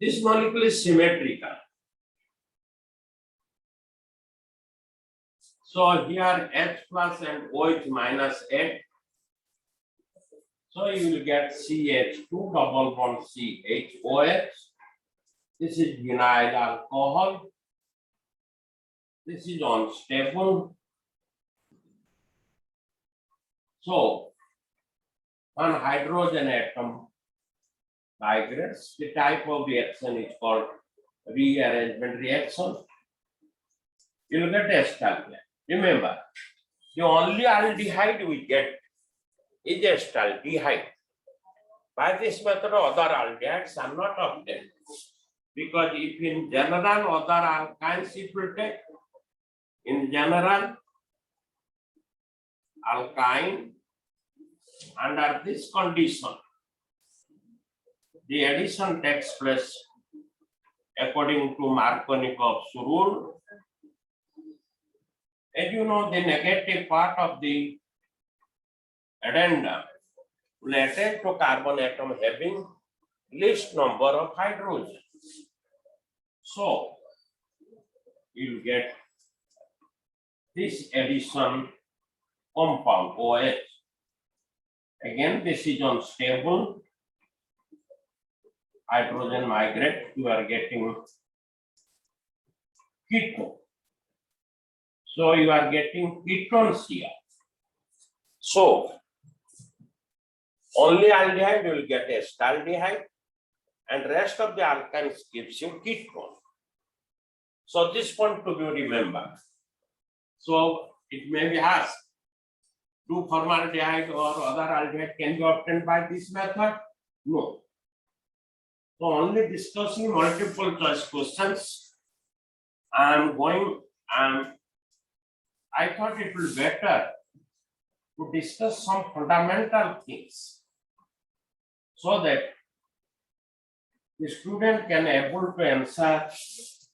this molecule is symmetrical. So here H plus and OH minus 8. So you will get CH2 double bond CHOH. This is vinyl alcohol. This is unstable. So one hydrogen atom migrates. The type of reaction is called rearrangement reaction. You will get acetaldehyde. Remember, the only aldehyde we get is acetaldehyde. By this method, other aldehydes are not obtained. Because if in general other alkynes it will take, in general alkyne, under this condition, the addition takes place according to Markovnikov's rule. As you know, the negative part of the addendum will attach to carbon atom having least number of hydrogens. So you will get this addition compound OH. Again, this is unstable. Hydrogen migrate, you are getting ketone. So you are getting ketones here. So only aldehyde will get acetaldehyde, and rest of the alkynes gives you ketone. So this point to be remembered. So It may be asked, do formaldehyde or other aldehyde can be obtained by this method? No. So only discussing multiple choice questions. I thought it will be better to discuss some fundamental things so that the student can able to answer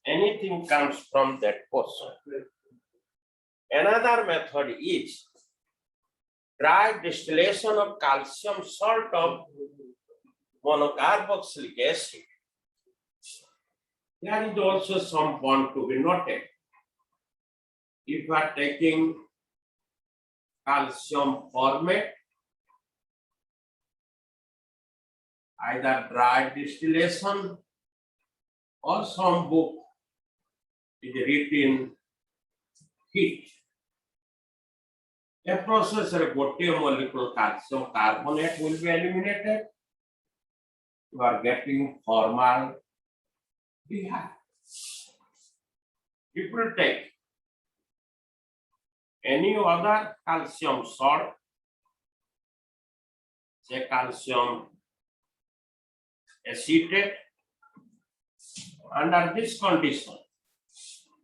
anything comes from that question. Another method is dry distillation of calcium salt of monocarboxylic acid. There is also some point to be noted. If you are taking calcium formate, either dry distillation or some book is written heat. A process of gotium molecule calcium carbonate will be eliminated. You are getting formaldehyde. It will take any other calcium salt, say calcium acetate. Under this condition,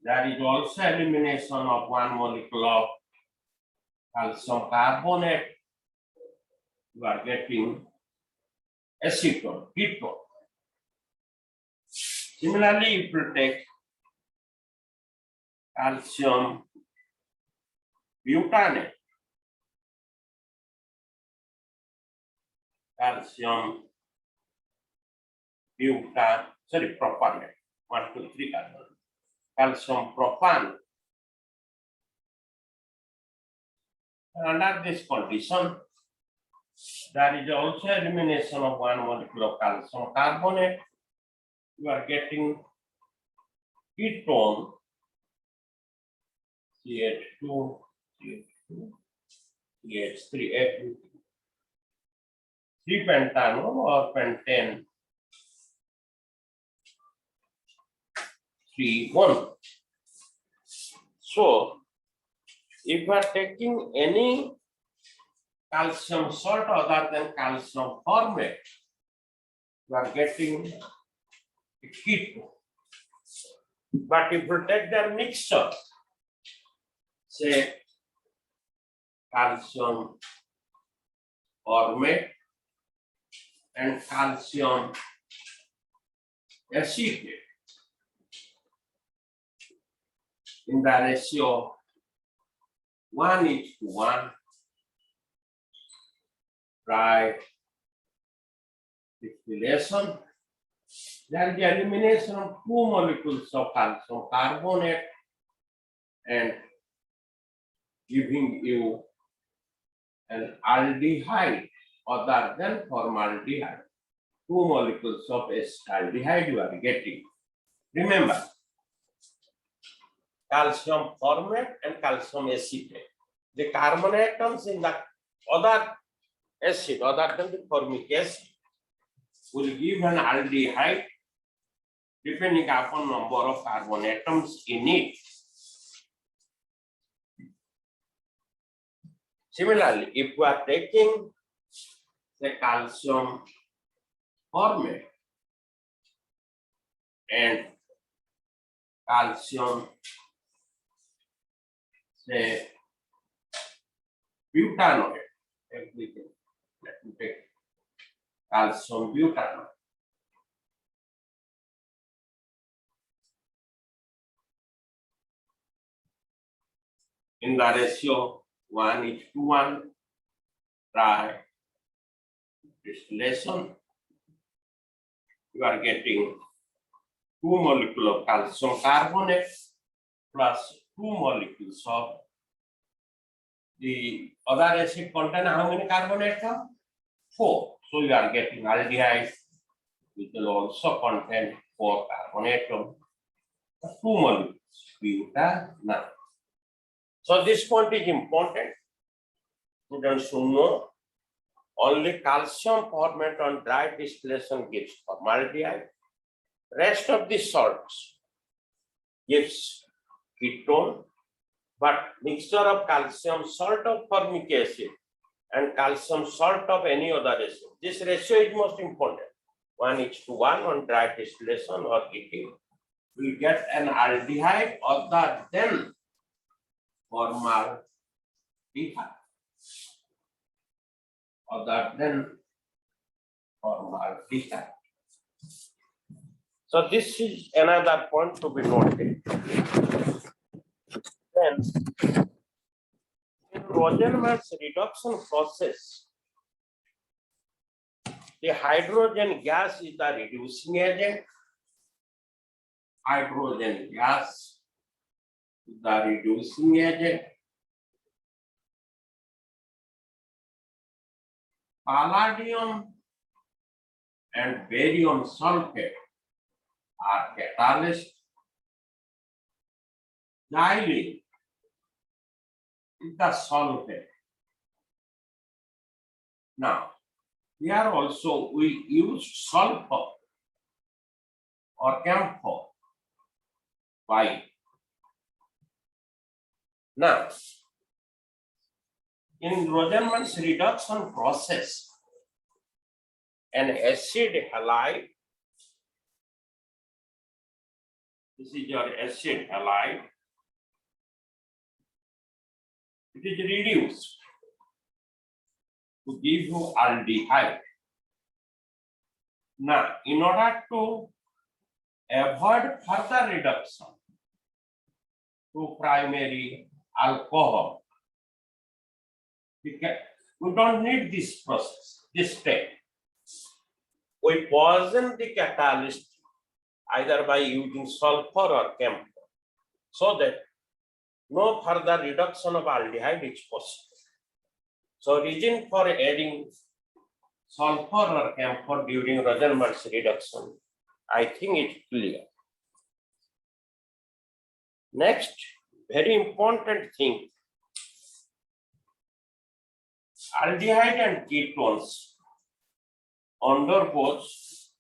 there is also elimination of one molecule of calcium carbonate. You are getting acetone, ketone. Similarly, if you take calcium butanate, propanate, 1, 2, 3 carbon, calcium propan. Under this condition, there is also elimination of one molecule of calcium carbonate. You are getting ketone, CH2, CH2, CH3, 3-pentanol or pentane 3-1. So, if you are taking any calcium salt other than calcium formate, you are getting a ketone. But if you take their mixture, say calcium formate and calcium acetate in the ratio 1:1, dry distillation, there is the elimination of 2 molecules of calcium carbonate and giving you an aldehyde other than formaldehyde. 2 molecules of aldehyde you are getting. Remember, calcium formate and calcium acetate. The carbon atoms in the other acid, other than the formic acid, will give an aldehyde depending upon number of carbon atoms in it. Similarly, if we are taking the calcium formate and calcium, say, butanoate, everything. Let me take calcium butanoate. In the ratio 1:1, dry distillation, you are getting 2 molecules of calcium carbonate plus 2 molecules of the other acid contain how many carbon atoms? 4. So you are getting aldehyde, which will also contain 4 carbon atoms, 2 molecules, butanate. So this point is important. Students should know only calcium formate on dry distillation gives formaldehyde. Rest of the salts gives ketone, But mixture of calcium salt of formic acid and calcium salt of any other acid, this ratio is most important. 1:1 on dry distillation or heating will get an aldehyde other than formaldehyde. Other than formaldehyde. So this is another point to be noted. Then in Rosenmann's reduction process, the hydrogen gas is the reducing agent. Hydrogen gas is the reducing agent. Palladium and barium sulfate are catalysts. Xylene is the solvent. Now, here also we use sulfur or camphor. Why? Now, in Rosenmann's reduction process, an acid halide, this is your acid halide, it is reduced to give you aldehyde. Now, in order to avoid further reduction to primary alcohol, we don't need this process, this step. We poison the catalyst either by using sulfur or camphor so that no further reduction of aldehyde is possible. So reason for adding sulfur or camphor during Rosenmann's reduction, I think it's clear. Next, very important thing, aldehyde and ketones undergoes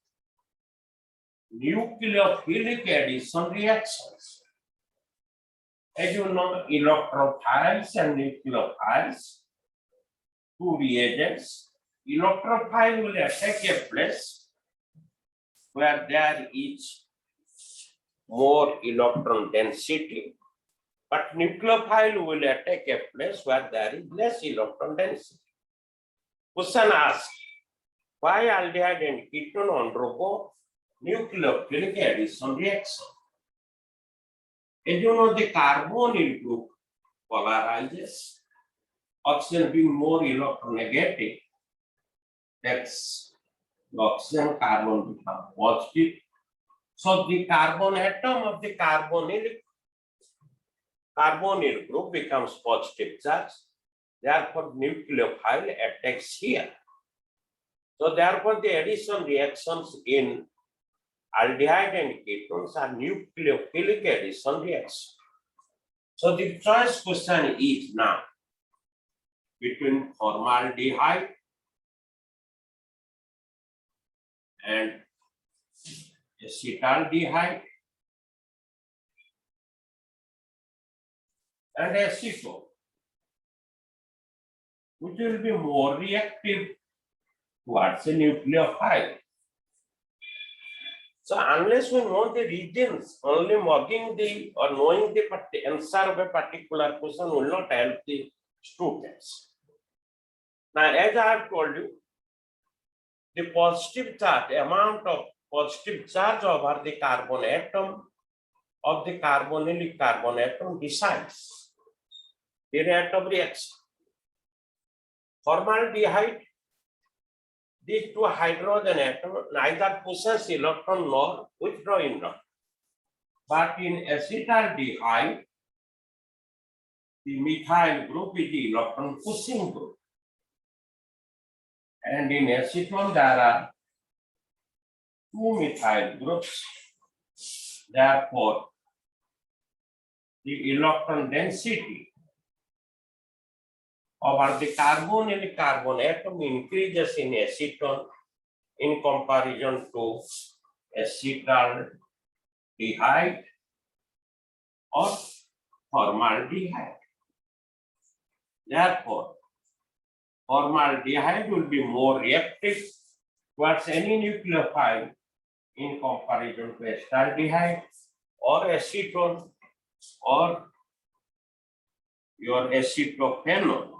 nucleophilic addition reactions. As you know, electrophiles and nucleophiles, two reagents. Electrophile will attack a place where there is more electron density, but nucleophile will attack a place where there is less electron density. Question asked, why aldehyde and ketone undergo nucleophilic addition reaction? As you know, the carbonyl group polarizes, oxygen being more electronegative, that's the oxygen carbon become positive. So the carbon atom of the carbonyl group becomes positive charge. Therefore, nucleophile attacks here. So therefore, the addition reactions in aldehyde and ketones are nucleophilic addition reactions. So the choice question is now between formaldehyde and acetaldehyde and acetone, which will be more reactive towards a nucleophile. So unless we know the regions, only mugging the or knowing the answer of a particular question will not help the students. Now, as I have told you, the positive charge, amount of positive charge over the carbon atom of the carbonylic carbon atom decides the rate of reaction. Formaldehyde, these two hydrogen atoms neither possess electron nor withdraw electron. But in acetaldehyde, the methyl group is the electron pushing group. And in acetone, there are two methyl groups. Therefore, the electron density over the carbonylic carbon atom increases in acetone in comparison to acetaldehyde or formaldehyde. Therefore, formaldehyde will be more reactive towards any nucleophile in comparison to acetaldehyde or acetone or your acetophenone.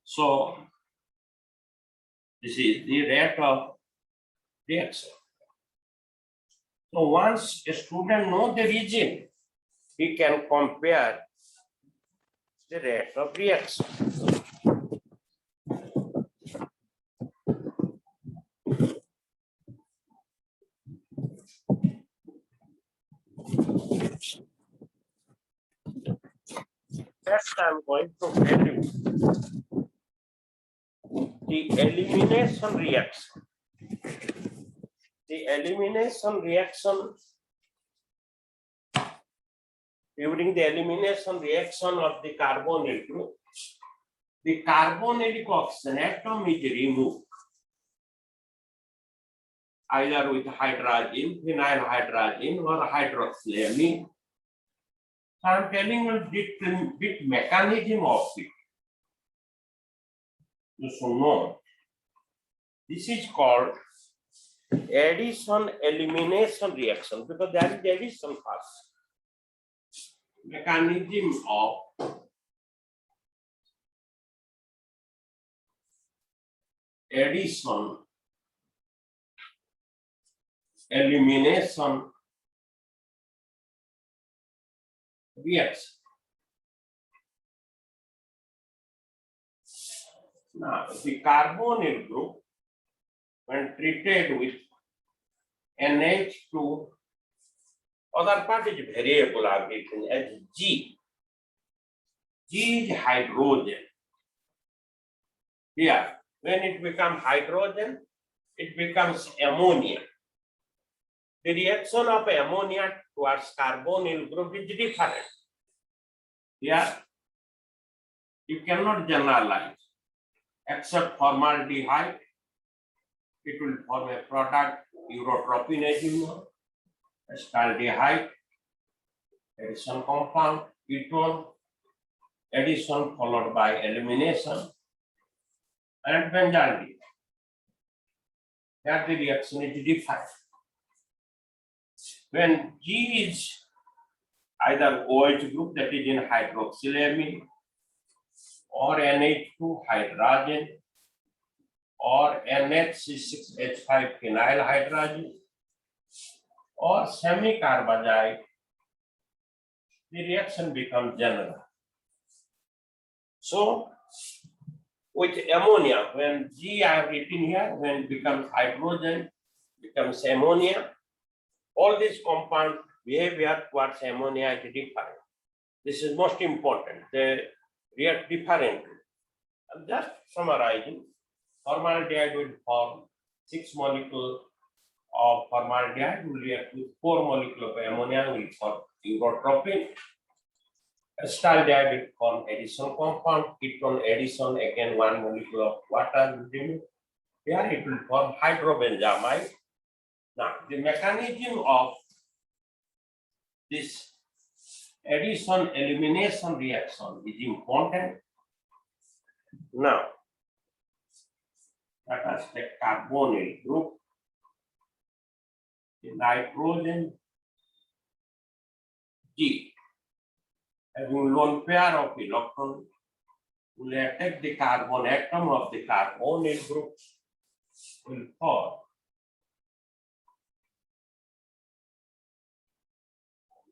So this is the rate of reaction. So once a student knows the region, he can compare the rate of reaction. Next, I'm going to tell you the elimination reaction. The elimination reaction, during the elimination reaction of the carbonyl group, the carbonylic oxygen atom is removed either with hydrazine, phenyl hydrazine, or hydroxylamine. So I'm telling you the bit mechanism of it. You should know. This is called addition elimination reaction because there is addition first. Mechanism of addition elimination reaction. Now, the carbonyl group, when treated with NH2, other part is variable I've written as G. G is hydrogen. Here, when it becomes hydrogen, it becomes ammonia. The reaction of ammonia towards carbonyl group is different. Here, you cannot generalize. Except formaldehyde, it will form a product, urotropin as you know, acetaldehyde, addition compound, ketone, addition followed by elimination, and benzaldehyde. That the reaction is different. When G is either OH group that is in hydroxylamine, or NH2 hydrogen, or NH6H5 phenyl hydrogen, or semicarbazide, the reaction becomes general. So, with ammonia, when G I have written here, when it becomes hydrogen, becomes ammonia, all these compound behavior towards ammonia is different. This is most important. They react differently. I'm just summarizing. Formaldehyde will form 6 molecules of formaldehyde will react with 4 molecules of ammonia will form urotropin. Acetaldehyde will form addition compound, ketone addition, again 1 molecule of water will remove. Here it will form hydrobenzamide. Now the mechanism of this addition elimination reaction is important. Now, let us take carbonyl group. The nitrogen G having lone pair of electrons will attack the carbon atom of the carbonyl group will form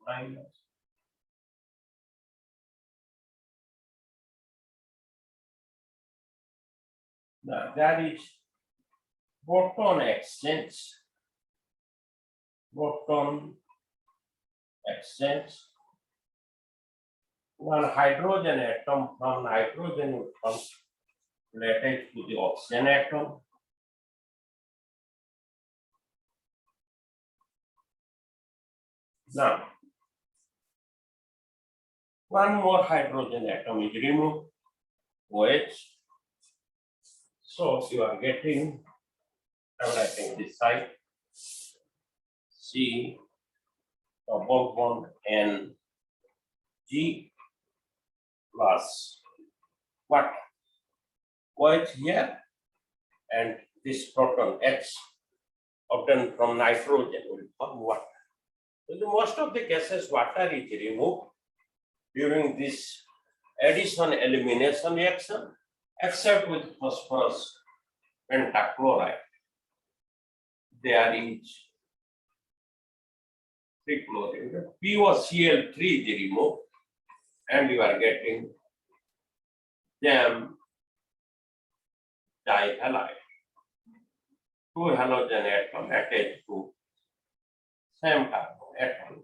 minus. Now that is proton exchange. Proton exchange. One hydrogen atom from nitrogen will come attached to the oxygen atom. Now, one more hydrogen atom is removed, OH. So you are getting, I'm writing this side, C double bond N G plus what? OH here, and this proton H obtained from nitrogen will form water. In most of the cases, water is removed during this addition elimination reaction, except with phosphorus pentachloride. There is trichloride. POCl3 is removed, and you are getting them dihalide. Two halogen atom attached to same carbon atom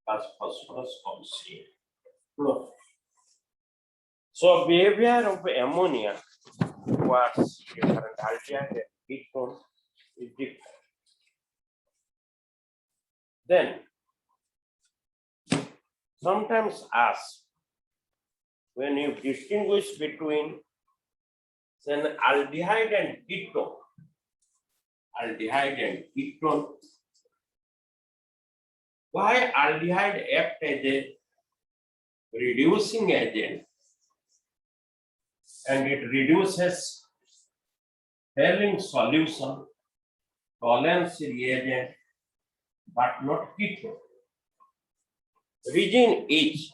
plus phosphorus of Cl. So behavior of ammonia was different. Aldehyde and ketone is different. Then sometimes ask when you distinguish between an aldehyde and ketone. Aldehyde and ketone. Why aldehyde act as a reducing agent and it reduces Helling solution, Tollens reagent, but not ketone. Reason is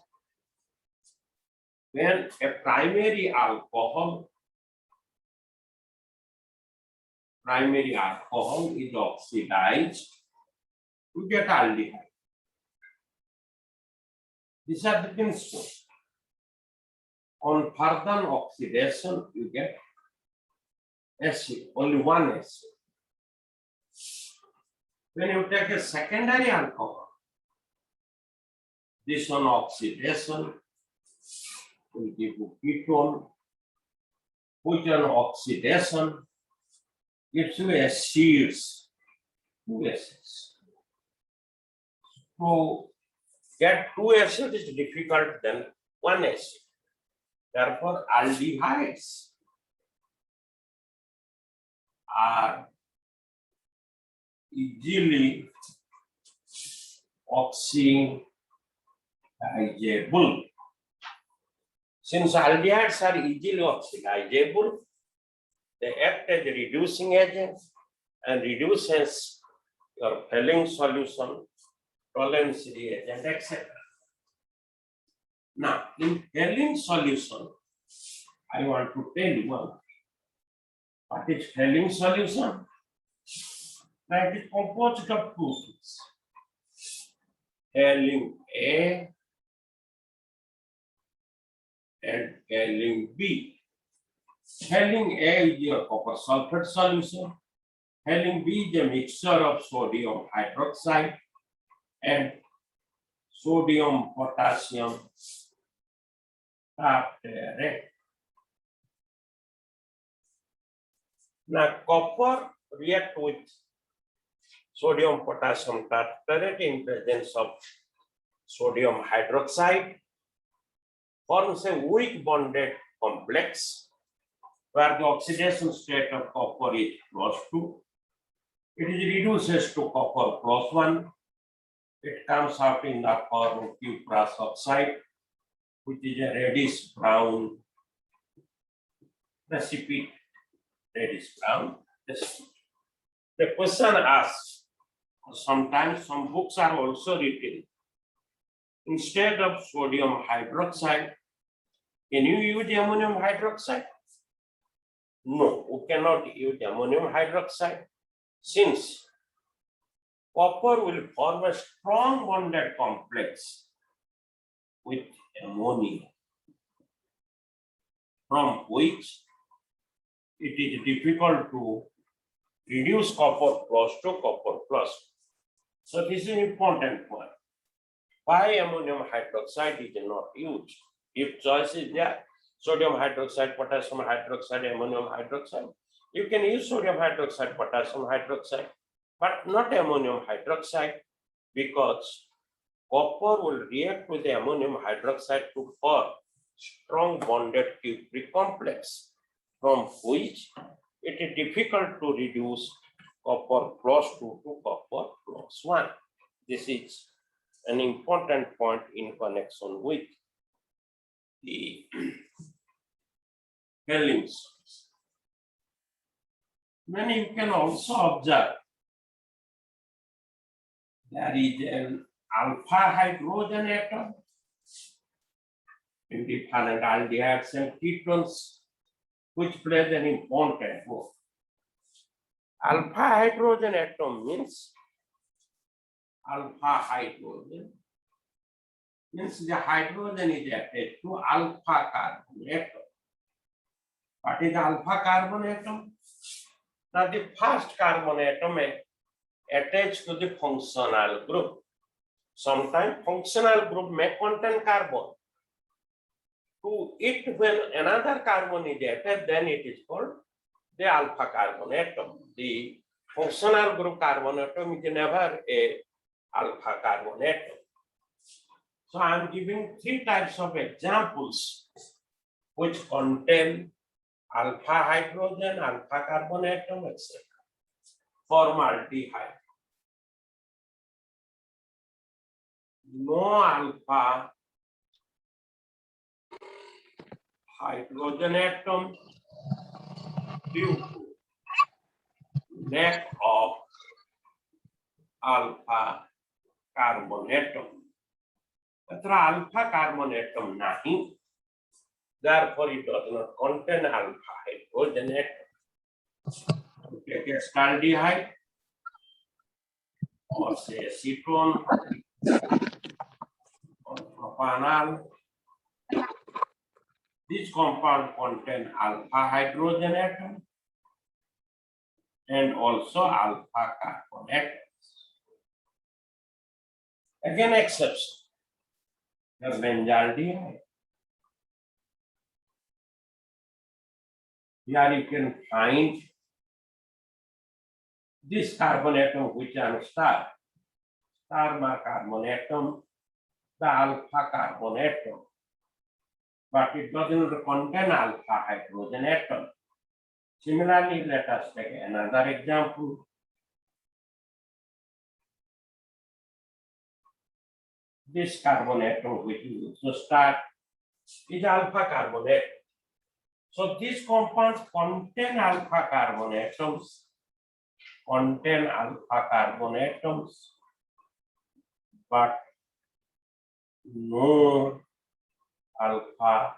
when a primary alcohol is oxidized, you get aldehyde. These are the principles. On further oxidation, you get acid, only one acid. When you take a secondary alcohol, this on oxidation will give you ketone, which on oxidation gives you acids, two acids. So get two acids is difficult than one acid. Therefore, aldehydes are easily oxidizable. Since aldehydes are easily oxidizable, they act as a reducing agent and reduces your Helling solution, Tollens reagent, etc. Now, in Helling solution, I want to tell you one. What is Helling solution? That is composed of two things. Helling A and Helling B. Helling A is a copper sulfate solution. Helling B is a mixture of sodium hydroxide and sodium potassium tartrate. Now, copper react with sodium potassium tartrate in presence of sodium hydroxide, forms a weak bonded complex where the oxidation state of copper is +2. It is reduces to copper +1. It comes out in the form of cuprous oxide, which is a reddish brown precipitate, reddish brown precipitate. The question asks, sometimes some books are also written, instead of sodium hydroxide, can you use ammonium hydroxide? No, we cannot use ammonium hydroxide since copper will form a strong bonded complex with ammonia, from which it is difficult to reduce copper plus to copper plus. So this is an important point. Why ammonium hydroxide is not used? If choice is there, sodium hydroxide, potassium hydroxide, ammonium hydroxide, you can use sodium hydroxide, potassium hydroxide, but not ammonium hydroxide, because copper will react with the ammonium hydroxide to form strong bonded cupric complex, from which it is difficult to reduce copper +2 to copper +1. This is an important point in connection with the Helms. Then you can also observe there is an alpha hydrogen atom in different aldehydes and ketones, which plays an important role. Alpha hydrogen atom means alpha hydrogen means the hydrogen is attached to alpha carbon atom. What is alpha carbon atom? Now the first carbon atom is attached to the functional group. Sometimes functional group may contain carbon. To it, when another carbon is added, then it is called the alpha carbon atom. The functional group carbon atom is never a alpha carbon atom. So I am giving three types of examples which contain alpha hydrogen, alpha carbon atom, etc. Formaldehyde. No alpha hydrogen atom due to lack of alpha carbon atom. अत्र alpha carbon atom nahi, therefore it does not contain alpha hydrogen atom. Take acetaldehyde or say acetone or propanol. This compound contain alpha hydrogen atom and also alpha carbon atoms. Again, exception. The benzaldehyde. Here you can find this carbon atom which are star mark carbon atom, the alpha carbon atom, but it doesn't contain alpha hydrogen atom. Similarly, let us take another example. This carbon atom which is also star is alpha carbon atom. So these compounds contain alpha carbon atoms, but no alpha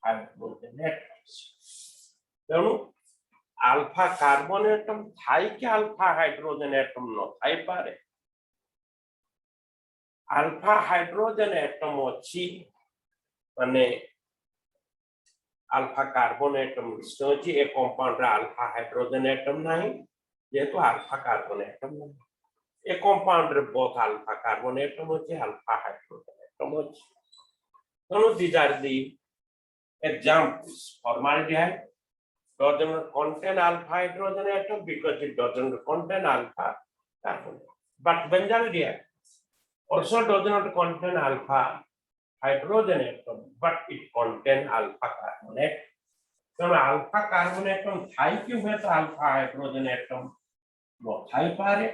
hydrogen atoms. So alpha carbon atom thai ke alpha hydrogen atom no thai pare. Alpha hydrogen atom ochi mane alpha carbon atom ochi a compound alpha hydrogen atom nahi jehetu alpha carbon atom nahi. A compound both alpha carbon atom ochi alpha hydrogen atom ochi. So these are the examples. Formaldehyde does not contain alpha hydrogen atom because it doesn't contain alpha carbon. But benzaldehyde also does not contain alpha hydrogen atom, but it contains alpha carbon atom. So alpha carbon atom thai क्यों है तो alpha hydrogen atom वो thai पारे,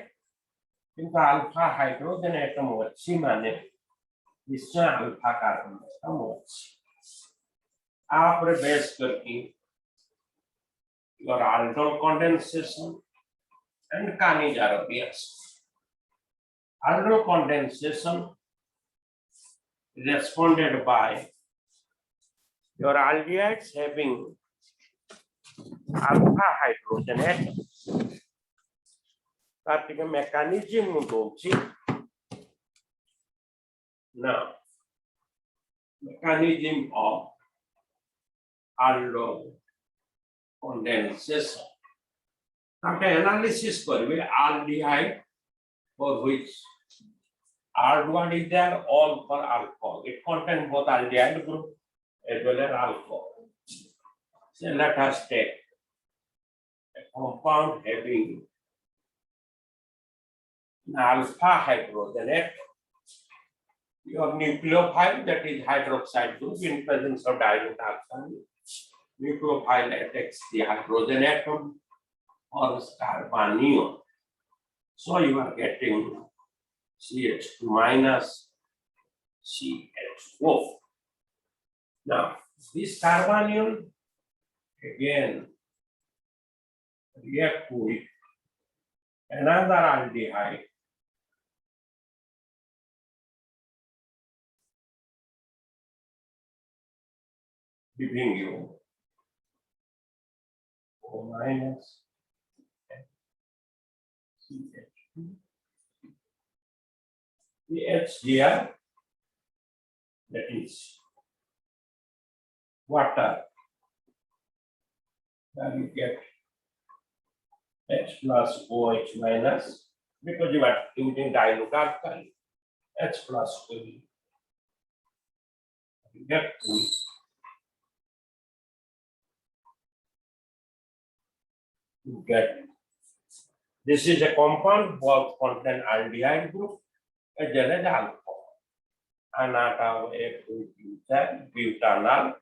किंतु alpha hydrogen atom अच्छी माने इससे alpha carbon atom अच्छी. आप बेस करके your aldol condensation and Cannizzaro reaction. Aldol condensation responded by your aldehydes having alpha hydrogen atoms. That is a mechanism now. Mechanism of aldol condensation. After analysis करवे aldehyde for which R1 is there, all for alcohol. It contains both aldehyde group as well as alcohol. So let us take a compound having an alpha hydrogen atom. Your nucleophile, that is hydroxide group, in presence of dilute alpha, nucleophile attacks the hydrogen atom or carbanion. So you are getting CH2 minus CH4. Now, this carbonyl again react with another aldehyde, giving you O minus CH2. The H here, that is water. Then you get H plus OH minus, because you are using dilute alkali, H plus OH. You get to you get. This is a compound both contain aldehyde group as well as alcohol. Another butanol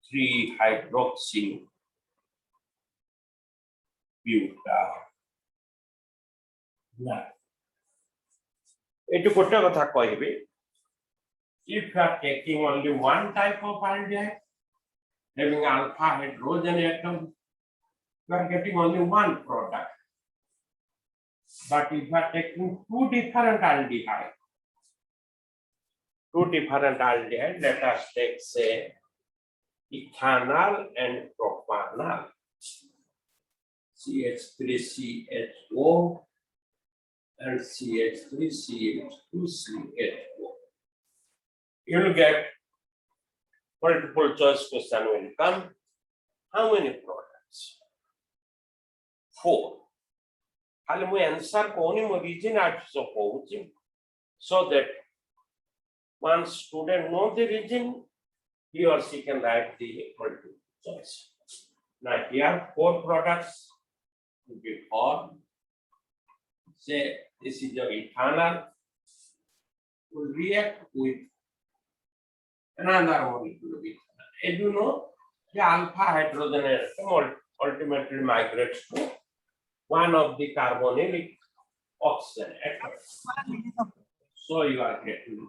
3-hydroxy butanol. Etu gote kotha kohibe, if you are taking only one type of aldehyde having alpha hydrogen atom, you are getting only one product. But if you are taking two different aldehyde, let us take say ethanol and propanol, CH3CHO and CH3CH2CHO. You will get multiple choice question will come. How many products? 4. I'll answer only origin so that once student know the region, he or she can write the multiple choice. Now here 4 products will be 4. Say this is your ethanol, will react with another molecule of ethanol. As you know, the alpha hydrogen atom ultimately migrates to one of the carbonylic oxygen atoms. So you are getting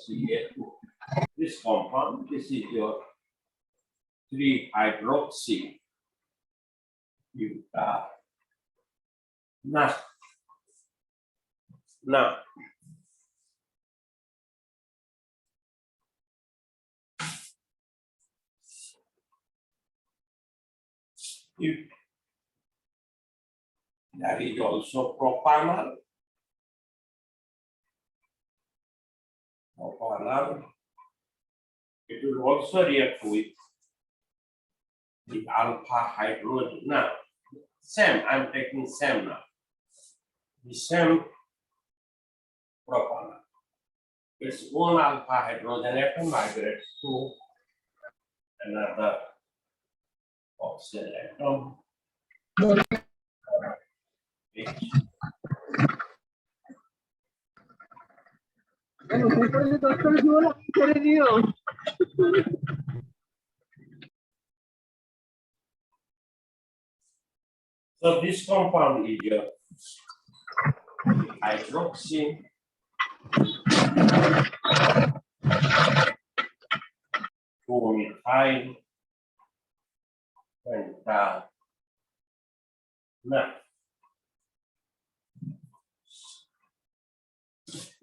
CH2. This compound, this is your 3-hydroxy butanol. Now, if there is also propanol, it will also react with the alpha hydrogen. Now, same, I'm taking same now. The same propanol. Its own alpha hydrogen atom migrates to another oxygen atom. So this compound is your hydroxy 2-methyl pentanol.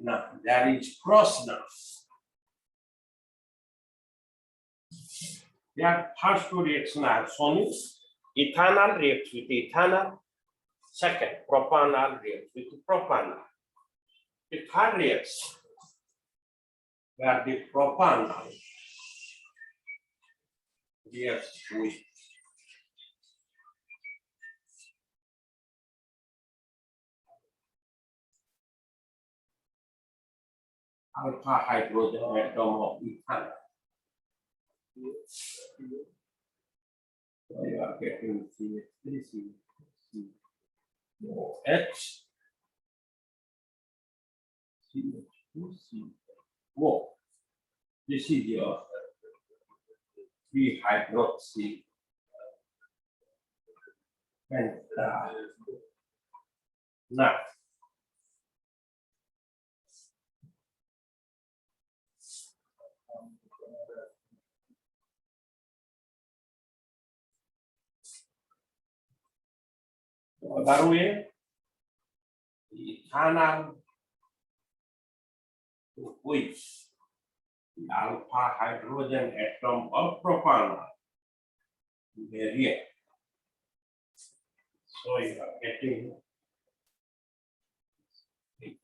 Now there is cross now. There first two reactions are shown. Ethanol reacts with ethanol. Second, propanol reacts with propanol. The third reaction where the propanol reacts with alpha hydrogen atom of ethanol. So you are getting CH3COH, CH2CO. This is your 3-hydroxy Now, other way, ethanol, to which the alpha hydrogen atom of propanol may react. So you are getting H.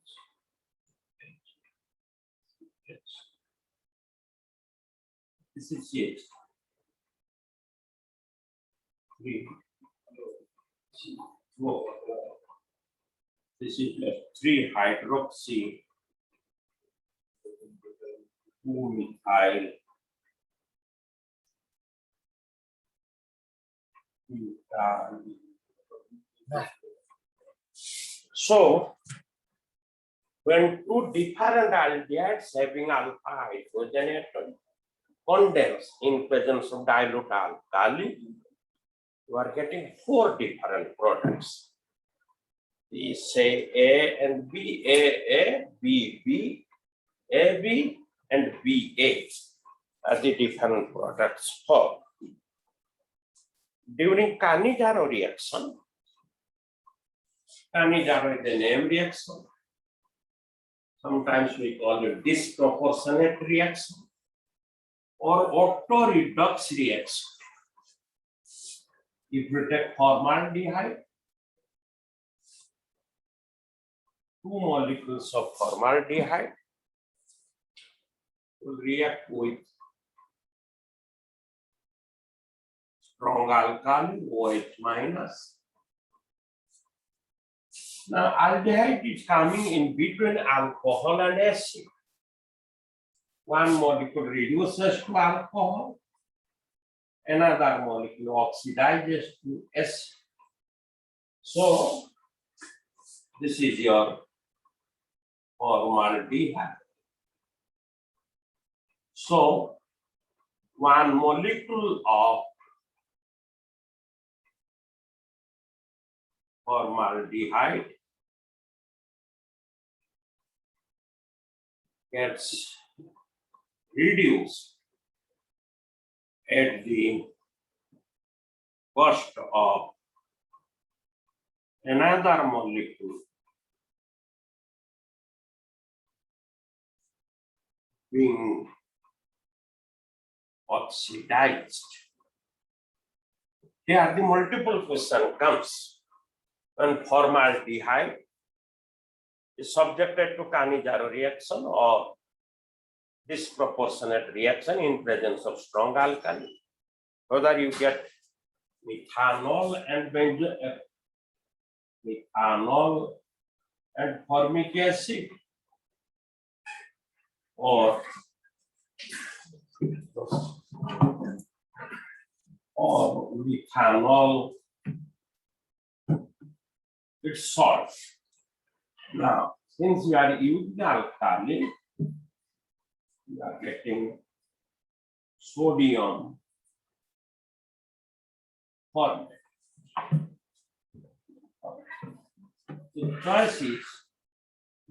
This is it. 3, 4. This is 3 hydroxy 2 methyl butane. So when two different aldehydes having alpha hydrogen atom condense in presence of dilute alkali, you are getting 4 different products. These say A and B, AA, BB, AB, and BA are the different products for. During Cannizzaro reaction, Cannizzaro is a name reaction. Sometimes we call it disproportionate reaction or auto-redox reaction. If you take formaldehyde, 2 molecules of formaldehyde will react with strong alkali, OH minus. Now, aldehyde is coming in between alcohol and acid. One molecule reduces to alcohol, another molecule oxidizes to acid. So, this is your formaldehyde. So, one molecule of formaldehyde gets reduced at the cost of another molecule being oxidized. Here the multiple question comes when formaldehyde is subjected to Cannizzaro reaction or disproportionate reaction in presence of strong alkali. Whether you get methanol and formic acid or methanol with salt. Now, since we are using alkali, we are getting sodium formate. The choice is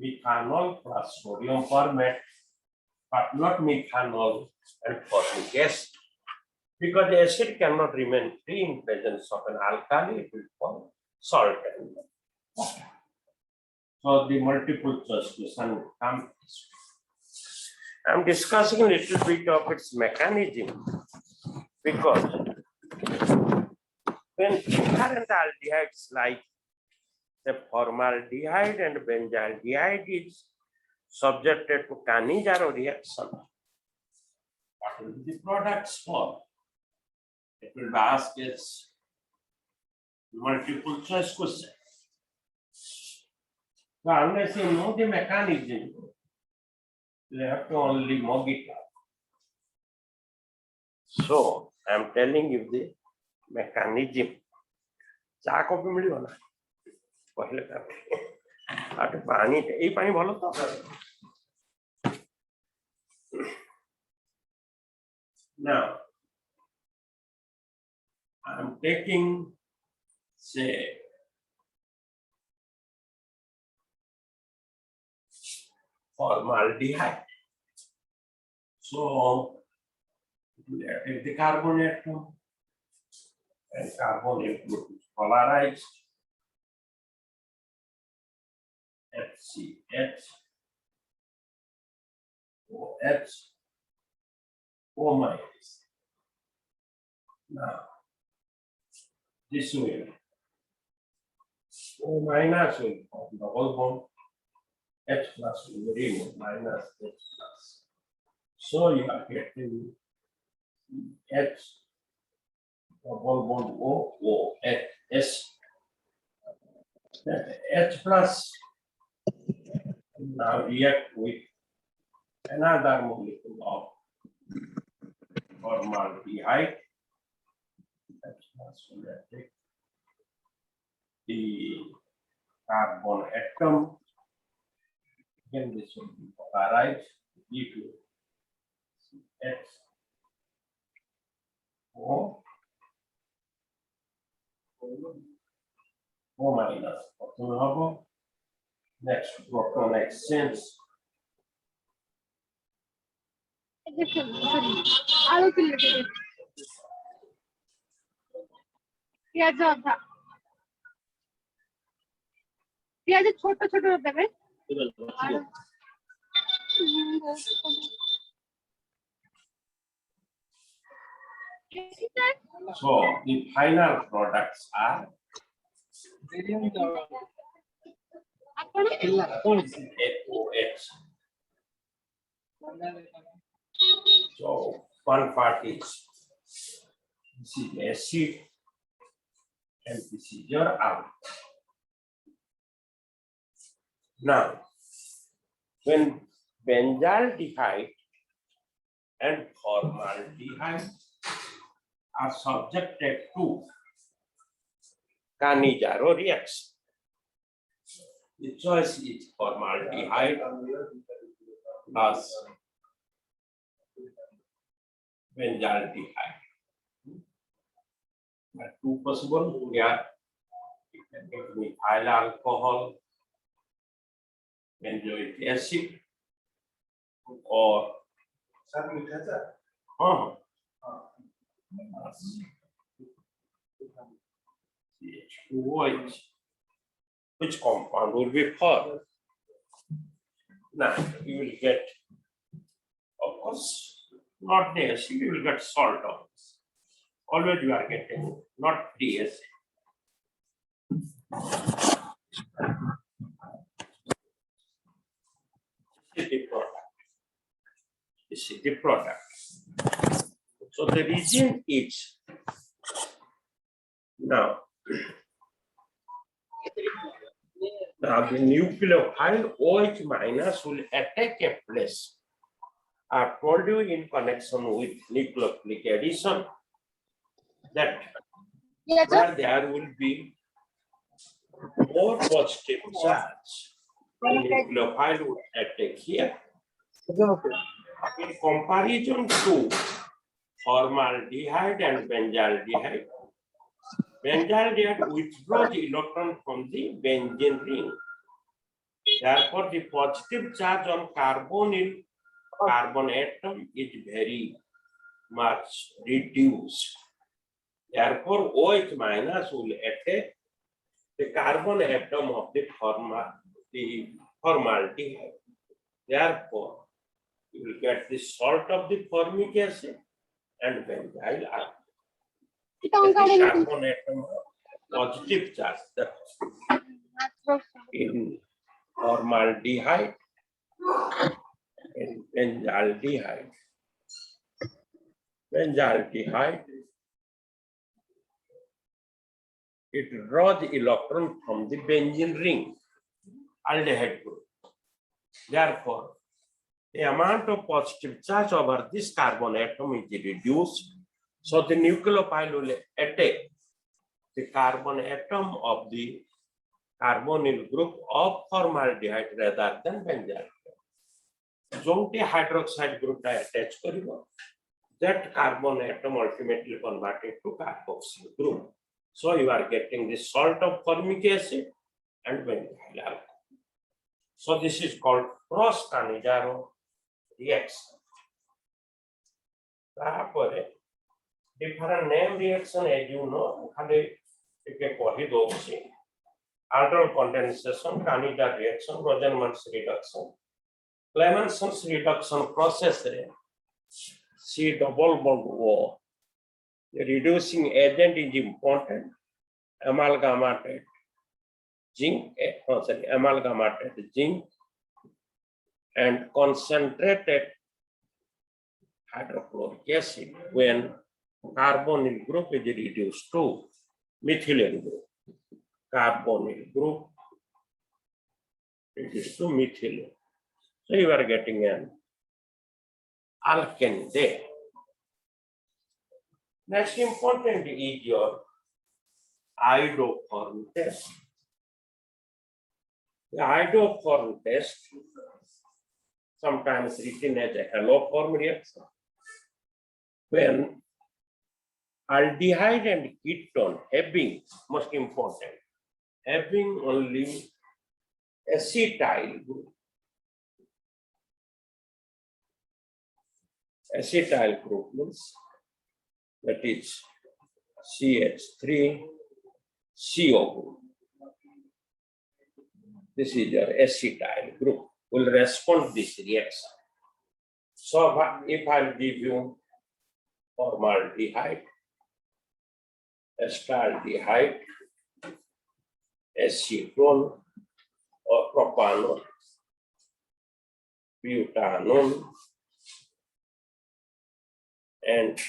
methanol plus sodium formate, but not methanol and formic acid, because the acid cannot remain free in presence of an alkali, it will form salt and water. So the multiple choice question will come. I'm discussing a little bit of its mechanism, because when different aldehydes like the formaldehyde and benzaldehyde is subjected to Cannizzaro reaction, what will be the products for? It will be asked as multiple choice question. So unless you know the mechanism, you have to only mug it up. So I'm telling you the mechanism. चा coffee मिलियो ना पहले आटे पानी ए पानी भलो तो now I'm taking say formaldehyde. So we add the carbon atom and carbon atom is polarized. HCH, OH, O minus. Now, this will O minus will form double bond, H plus will remove minus H plus. So you are getting H double bond O, S. That H plus now react with another molecule of formaldehyde. H plus will take the carbon atom. Again, this will be polarized due to H O minus proton হবে. Next proton exchange. আরো তুলে দেবে পেঁয়াজ আধা পেঁয়াজের ছোট ছোট দেবে আর So the final products are AOH. So one part is this is acid and this is your alcohol. Now, when benzaldehyde and formaldehyde are subjected to Cannizzaro reaction, the choice is formaldehyde plus benzaldehyde. There are two possible here. You can get methyl alcohol, benzoic acid, or sir মিঠা চা CH2OH. Which compound will be formed? Now you will get, of course, not the acid, you will get salt always. Always you are getting not the acid. This is the product. This is the product. So the reason is now the nucleophile OH minus will attack a place. I told you in connection with nucleophilic addition that where there will be more positive charge, the nucleophile would attack here. In comparison to formaldehyde and benzaldehyde, benzaldehyde withdraws the electron from the benzene ring. Therefore, the positive charge on carbon atom is very much reduced. Therefore, OH minus will attack the carbon atom of the formaldehyde. Therefore, you will get the salt of the formic acid and benzyl alcohol. The carbon atom positive charge in formaldehyde and benzaldehyde. Benzaldehyde, it draws the electron from the benzene ring, aldehyde group. Therefore, the amount of positive charge over this carbon atom is reduced, so the nucleophile will attack the carbon atom of the carbonyl group of formaldehyde rather than benzaldehyde. Jonti hydroxide group attach karibo, that carbon atom ultimately converted to carboxyl group. So you are getting the salt of formic acid and benzyl alcohol. So this is called cross Cannizzaro reaction. Different name reaction, as you know, aldol condensation, Cannizzaro reaction, Rosenmann's reduction, Clemenson's reduction process. C double bond O. The reducing agent is important. Amalgamated zinc and concentrated hydrochloric acid when carbonyl group is reduced to methylene group. Carbonyl group reduced to methylene. So you are getting an alkane there. Next important is your iodoform test. The iodoform test, sometimes written as a haloform reaction, when aldehyde and ketone having, most important, having only acetyl group. Acetyl group means that is CH3CO group. This is your acetyl group, will respond to this reaction. So if I'll give you formaldehyde, acetaldehyde, acetone, or propanol, butanol, and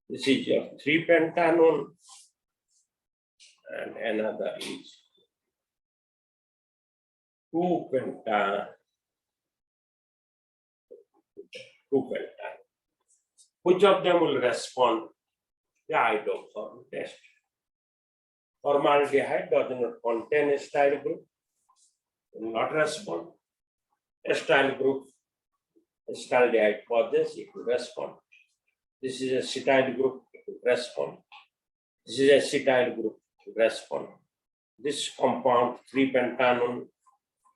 this is your 3-pentanol, and another is 2-pentanol. Which of them will respond? The iodoform test. Formaldehyde does not contain acetyl group, will not respond. Acetyl group, acetaldehyde possesses, it will respond. This is acetyl group, it will respond. This is acetyl group, it will respond. This compound 3-pentanol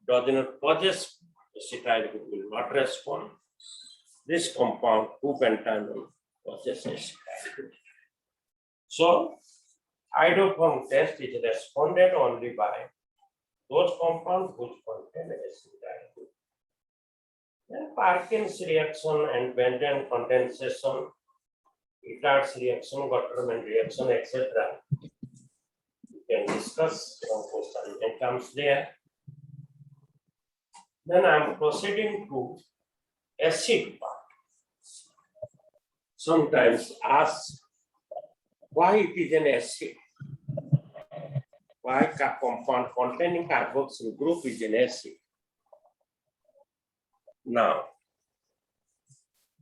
does not possess acetyl group, will not respond. This compound 2-pentanol possesses acetyl group. So iodoform test is responded only by those compounds which contain acetyl group. Then Parkin's reaction and benzene condensation, Itard's reaction, Gotterman reaction, etc. We can discuss some question that comes there. Then I am proceeding to acid part. Sometimes ask why it is an acid. Why a compound containing carboxyl group is an acid. Now,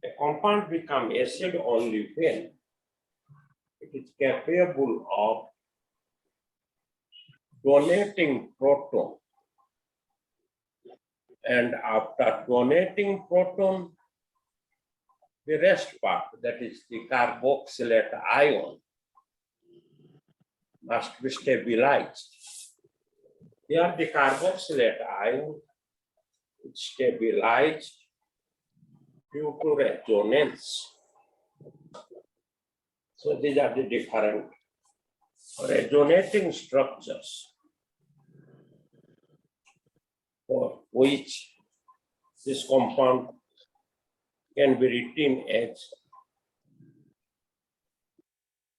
a compound becomes acid only when it is capable of donating proton, and after donating proton, the rest part, that is the carboxylate ion, must be stabilized. Here the carboxylate ion is stabilized due to resonance. So these are the different resonating structures for which this compound can be written as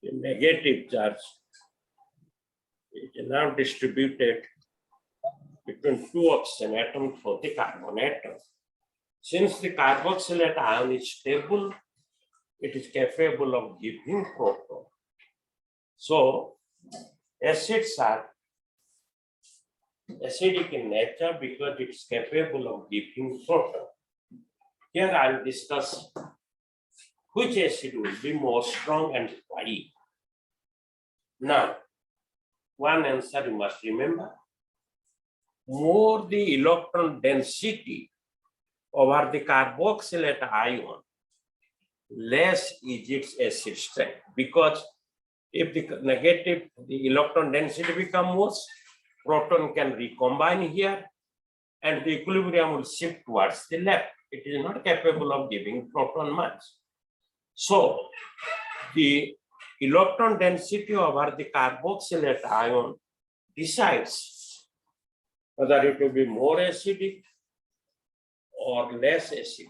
the negative charge is now distributed between two oxygen atoms for the carbon atom. Since the carboxylate ion is stable, it is capable of giving proton. So acids are acidic in nature because it is capable of giving proton. Here I will discuss which acid will be more strong and why. Now, one answer you must remember. More the electron density over the carboxylate ion, less is its acid strength. Because if the electron density becomes worse, proton can recombine here and the equilibrium will shift towards the left. It is not capable of giving proton much. So the electron density over the carboxylate ion decides whether it will be more acidic or less acidic.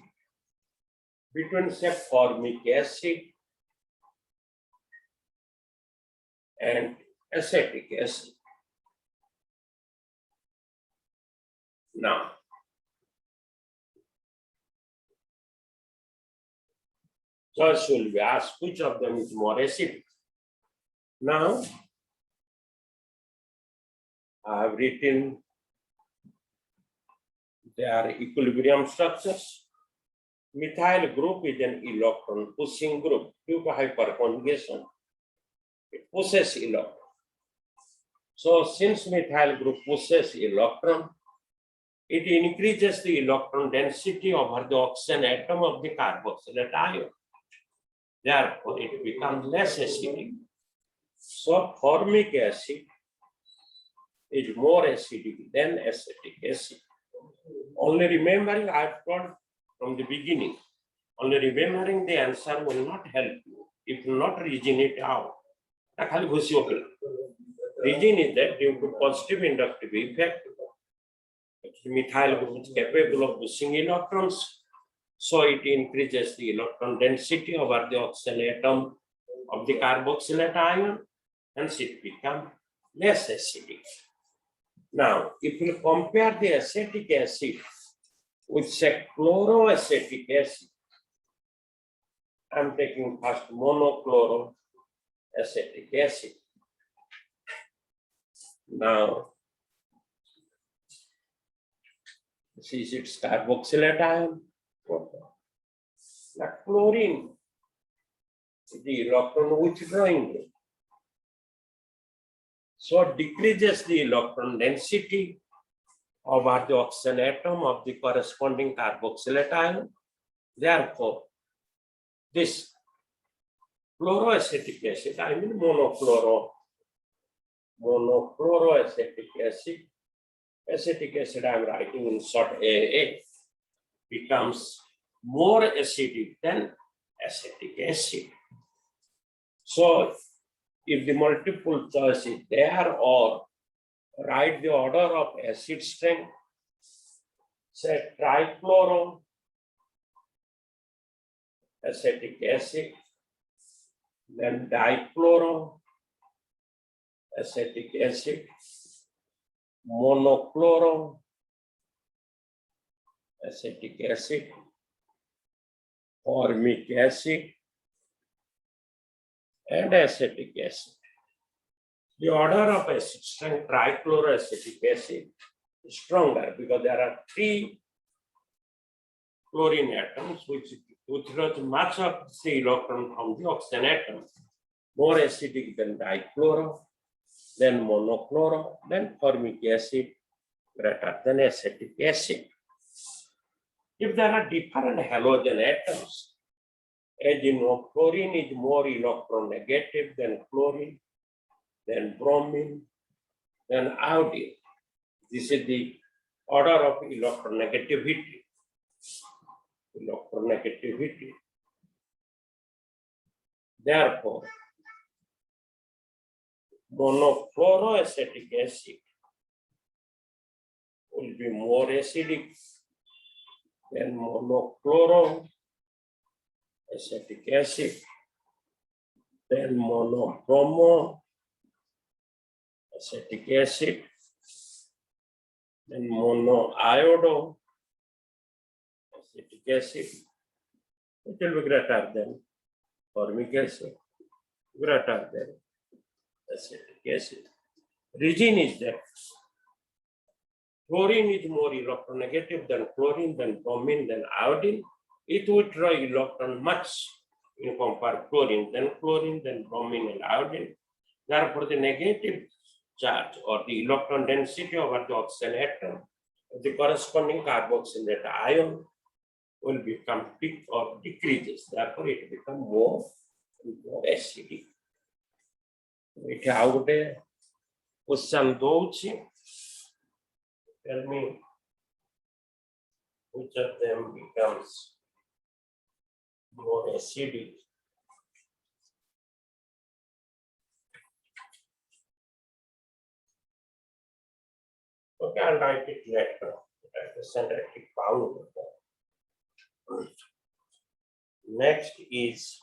Between say formic acid and acetic acid. Now, choice will be asked which of them is more acidic. Now, I have written their equilibrium structures. Methyl group is an electron pushing group due to hyperconjugation. It pushes electron. So since methyl group pushes electron, it increases the electron density over the oxygen atom of the carboxylate ion. Therefore, it becomes less acidic. So formic acid is more acidic than acetic acid. Only remembering, I've told from the beginning, only remembering the answer will not help you. It will not reason it out. Reason is that due to positive inductive effect, methyl group is capable of pushing electrons, so it increases the electron density over the oxygen atom of the carboxylate ion, and it becomes less acidic. Now, if you compare the acetic acid with say chloroacetic acid, I'm taking first monochloroacetic acid. Now, this is its carboxylate ion. Now, chlorine is the electron withdrawing group. So it decreases the electron density over the oxygen atom of the corresponding carboxylate ion. Therefore, this chloroacetic acid, I mean monochloroacetic acid, acetic acid I am writing in short AA, becomes more acidic than acetic acid. So if the multiple choice is there, or write the order of acid strength, say trichloro acetic acid, then dichloro acetic acid, monochloro acetic acid, formic acid, and acetic acid. The order of acid strength trichloroacetic acid is stronger because there are 3 chlorine atoms which withdraws much of the electron from the oxygen atom, more acidic than dichloro, then monochloro, then formic acid, greater than acetic acid. If there are different halogen atoms, as you know, chlorine is more electronegative than chlorine, then bromine, then iodine. This is the order of electronegativity. Therefore, monochloroacetic acid will be more acidic than monochloroacetic acid, then monobromoacetic acid, then monoiodoacetic acid, it will be greater than formic acid, greater than acetic acid. Reason is that chlorine is more electronegative than chlorine, than bromine, than iodine. It withdraw electron much in compare chlorine, then bromine and iodine. Therefore, the negative charge or the electron density over the oxygen atom of the corresponding carboxylate ion will become or decreases. Therefore, it become more and more acidic. It out a question dochi. Tell me which of them becomes more acidic. Okay, I'll write it later. At the synthetic bound. Next is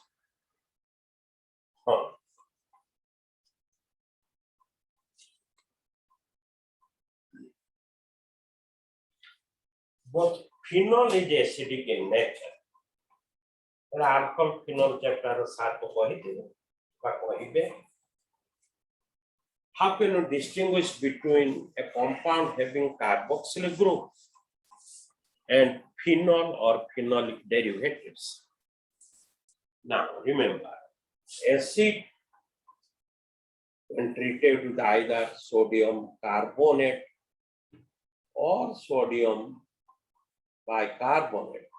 both phenol is acidic in nature. Alcohol phenol chapter how can you distinguish between a compound having carboxyl group and phenol or phenolic derivatives? Now remember, acid when treated with either sodium carbonate or sodium bicarbonate,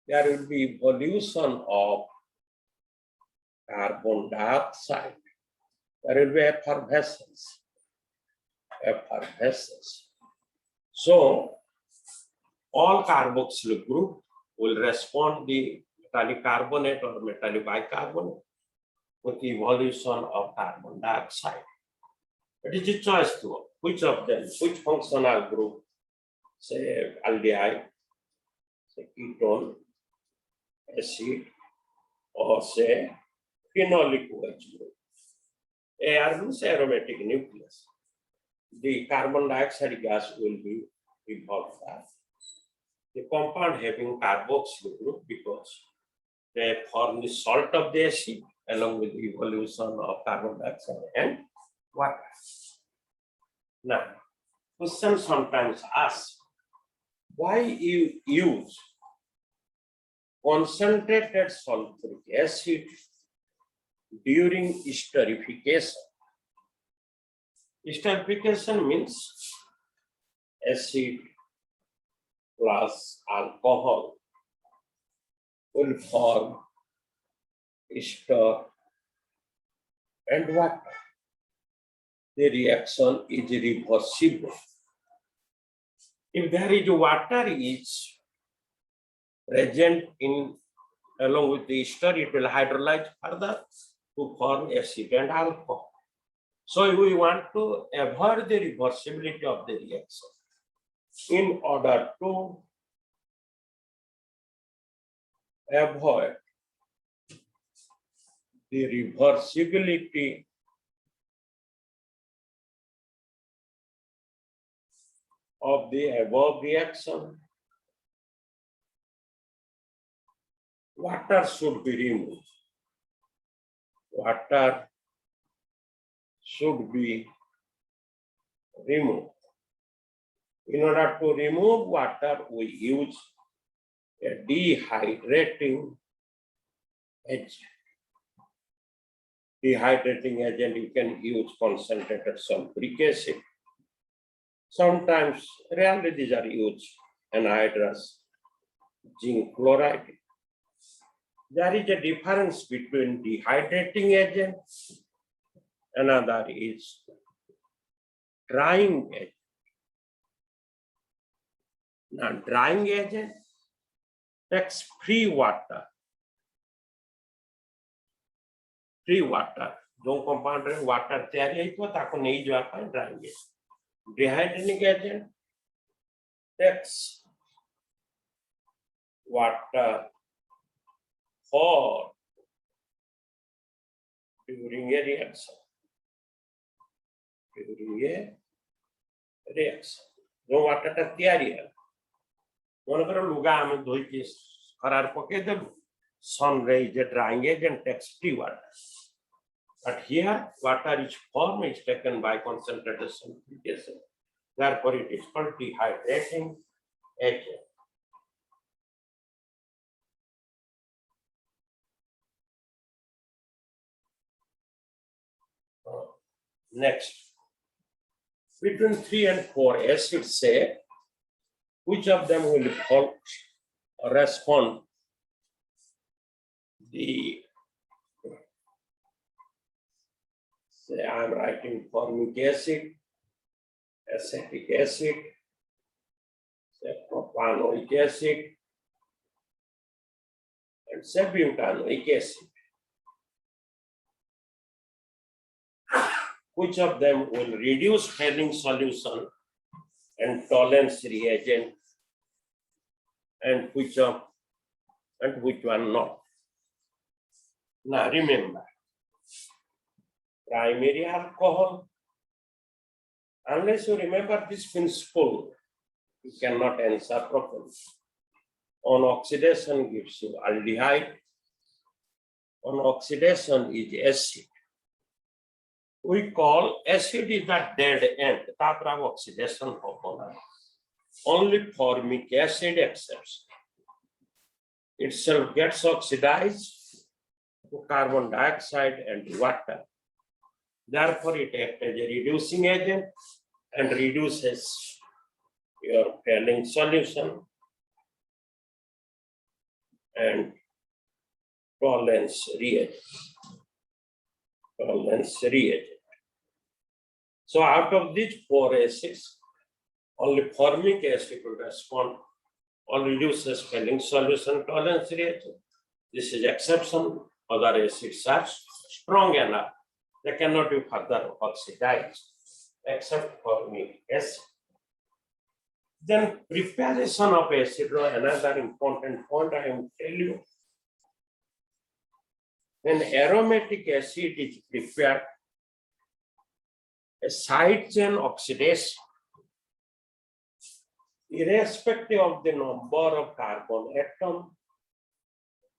there will be evolution of carbon dioxide. There will be effervescence. So all carboxyl group will respond the metallic carbonate or metallic bicarbonate with evolution of carbon dioxide. It is a choice to which of them, which functional group, say aldehyde, say ketone, acid, or say phenolic OH group. AR means aromatic nucleus. The carbon dioxide gas will be evolved as the compound having carboxyl group because they form the salt of the acid along with the evolution of carbon dioxide and water. Now, question sometimes ask, why you use concentrated sulfuric acid during esterification? Esterification means acid plus alcohol will form ester and water. The reaction is reversible. If there is water is present in along with the ester, it will hydrolyze further to form acid and alcohol. So we want to avoid the reversibility of the reaction. In order to avoid the reversibility of the above reaction, water should be removed. Water should be removed. In order to remove water, we use a dehydrating agent. Dehydrating agent, you can use concentrated sulfuric acid. Sometimes, rarely these are used, anhydrous zinc chloride. There is a difference between dehydrating agent, another is drying agent. Now, drying agent takes free water. जो compound रे water तैयारी होइतो ताको नै जवा पाए drying agent. Dehydrating agent takes water for during a reaction. जो water टा तैयारी है मनकर लुगा आमे धोई के खरार पके देलु sun rays a drying agent takes free water. But here water is formed is taken by concentrated sulfuric acid. Therefore it is called dehydrating agent. Next, between 3 and 4 acids, say which of them will respond the, say I'm writing formic acid, acetic acid, say propanoic acid, and say butanoic acid. Which of them will reduce failing solution and tolerance reagent, and which one not? Now remember, primary alcohol, unless you remember this principle, you cannot answer properly. On oxidation gives you aldehyde. On oxidation is acid. We call acid is the dead end. তারপর oxidation হবে না. Only formic acid accepts. Itself gets oxidized to carbon dioxide and water. Therefore, it acts as a reducing agent and reduces your failing solution and tolerance reagent. So out of these four acids, only formic acid will respond or reduces failing solution tolerance reagent. This is exception. Other acids are strong enough. They cannot be further oxidized except formic acid. Then preparation of acid, another important point I will tell you. When aromatic acid is prepared, a side chain oxidation, irrespective of the number of carbon atom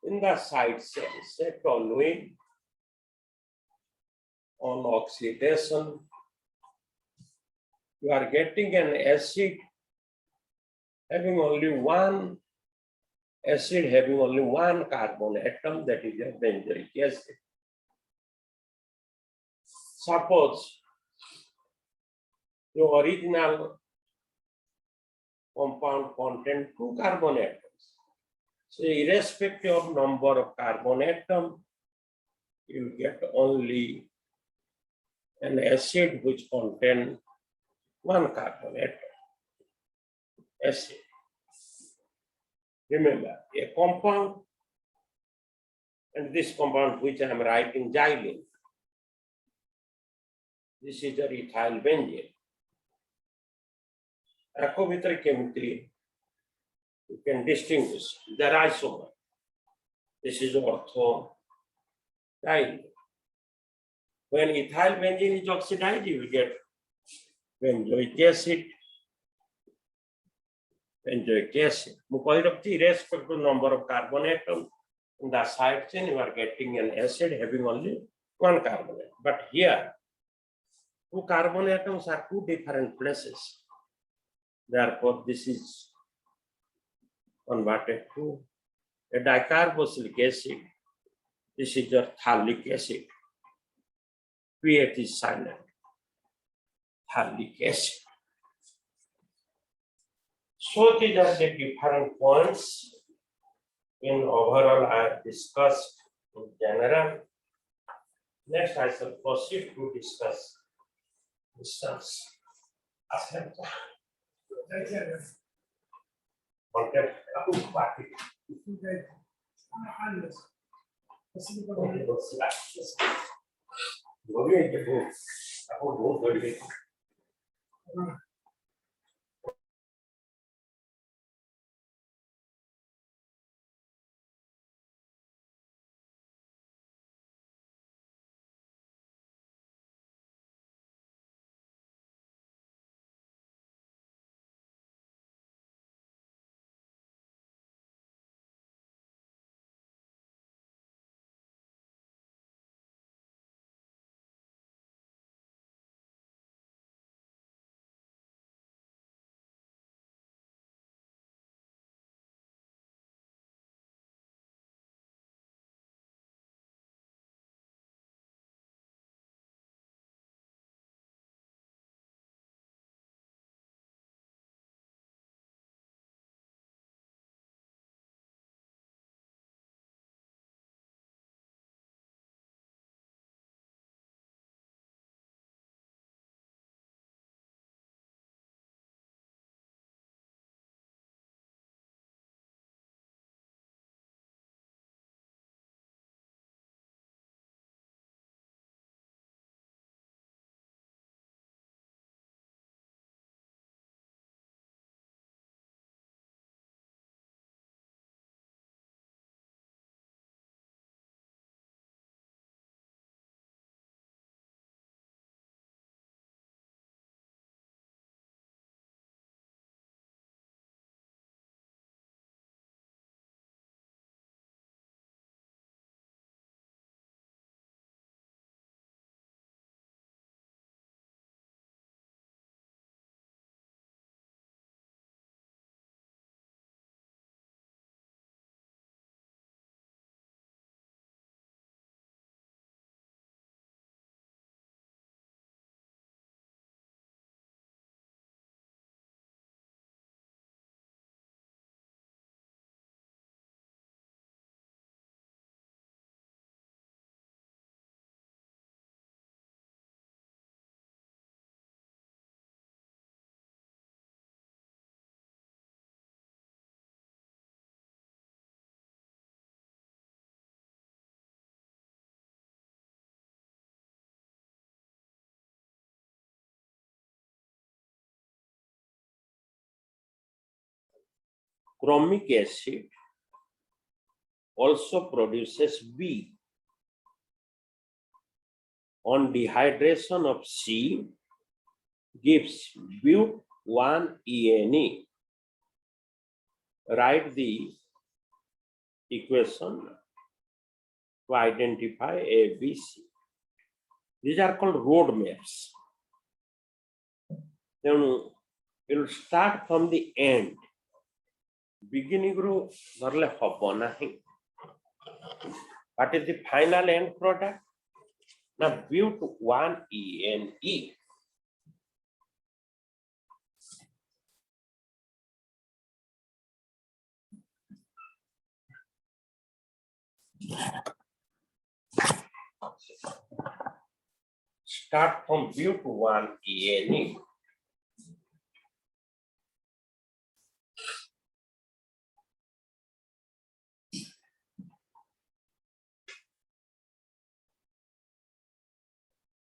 in the side chain, say toluene, on oxidation, you are getting an acid having only one carbon atom, that is a benzoic acid. Suppose the original compound contains 2 carbon atoms. So irrespective of number of carbon atom, you get only an acid which contains 1 carbon atom. Acid. Remember, a compound, and this compound which I am writing xylene, this is a ethyl benzene. Acovitric chemistry, you can distinguish the isomer. This is ortho xylene. When ethyl benzene is oxidized, you will get benzoic acid. Irrespective number of carbon atoms in the side chain, you are getting an acid having only 1 carbon atom. But here, 2 carbon atoms are 2 different places. Therefore, this is converted to a dicarboxylic acid. This is your thallic acid. pH is silent. Thallic acid. So these are the different points in overall I have discussed in general. Next, I shall proceed to discuss distance. Contact party. chromic acid also produces B. On dehydration of C gives but1-ene. Write the equation to identify A, B, C. These are called road maps. Then it will start from the end. Beginning ru dharle hobo nahi. What is the final end product? Now but1-ene. Start from but1-ene.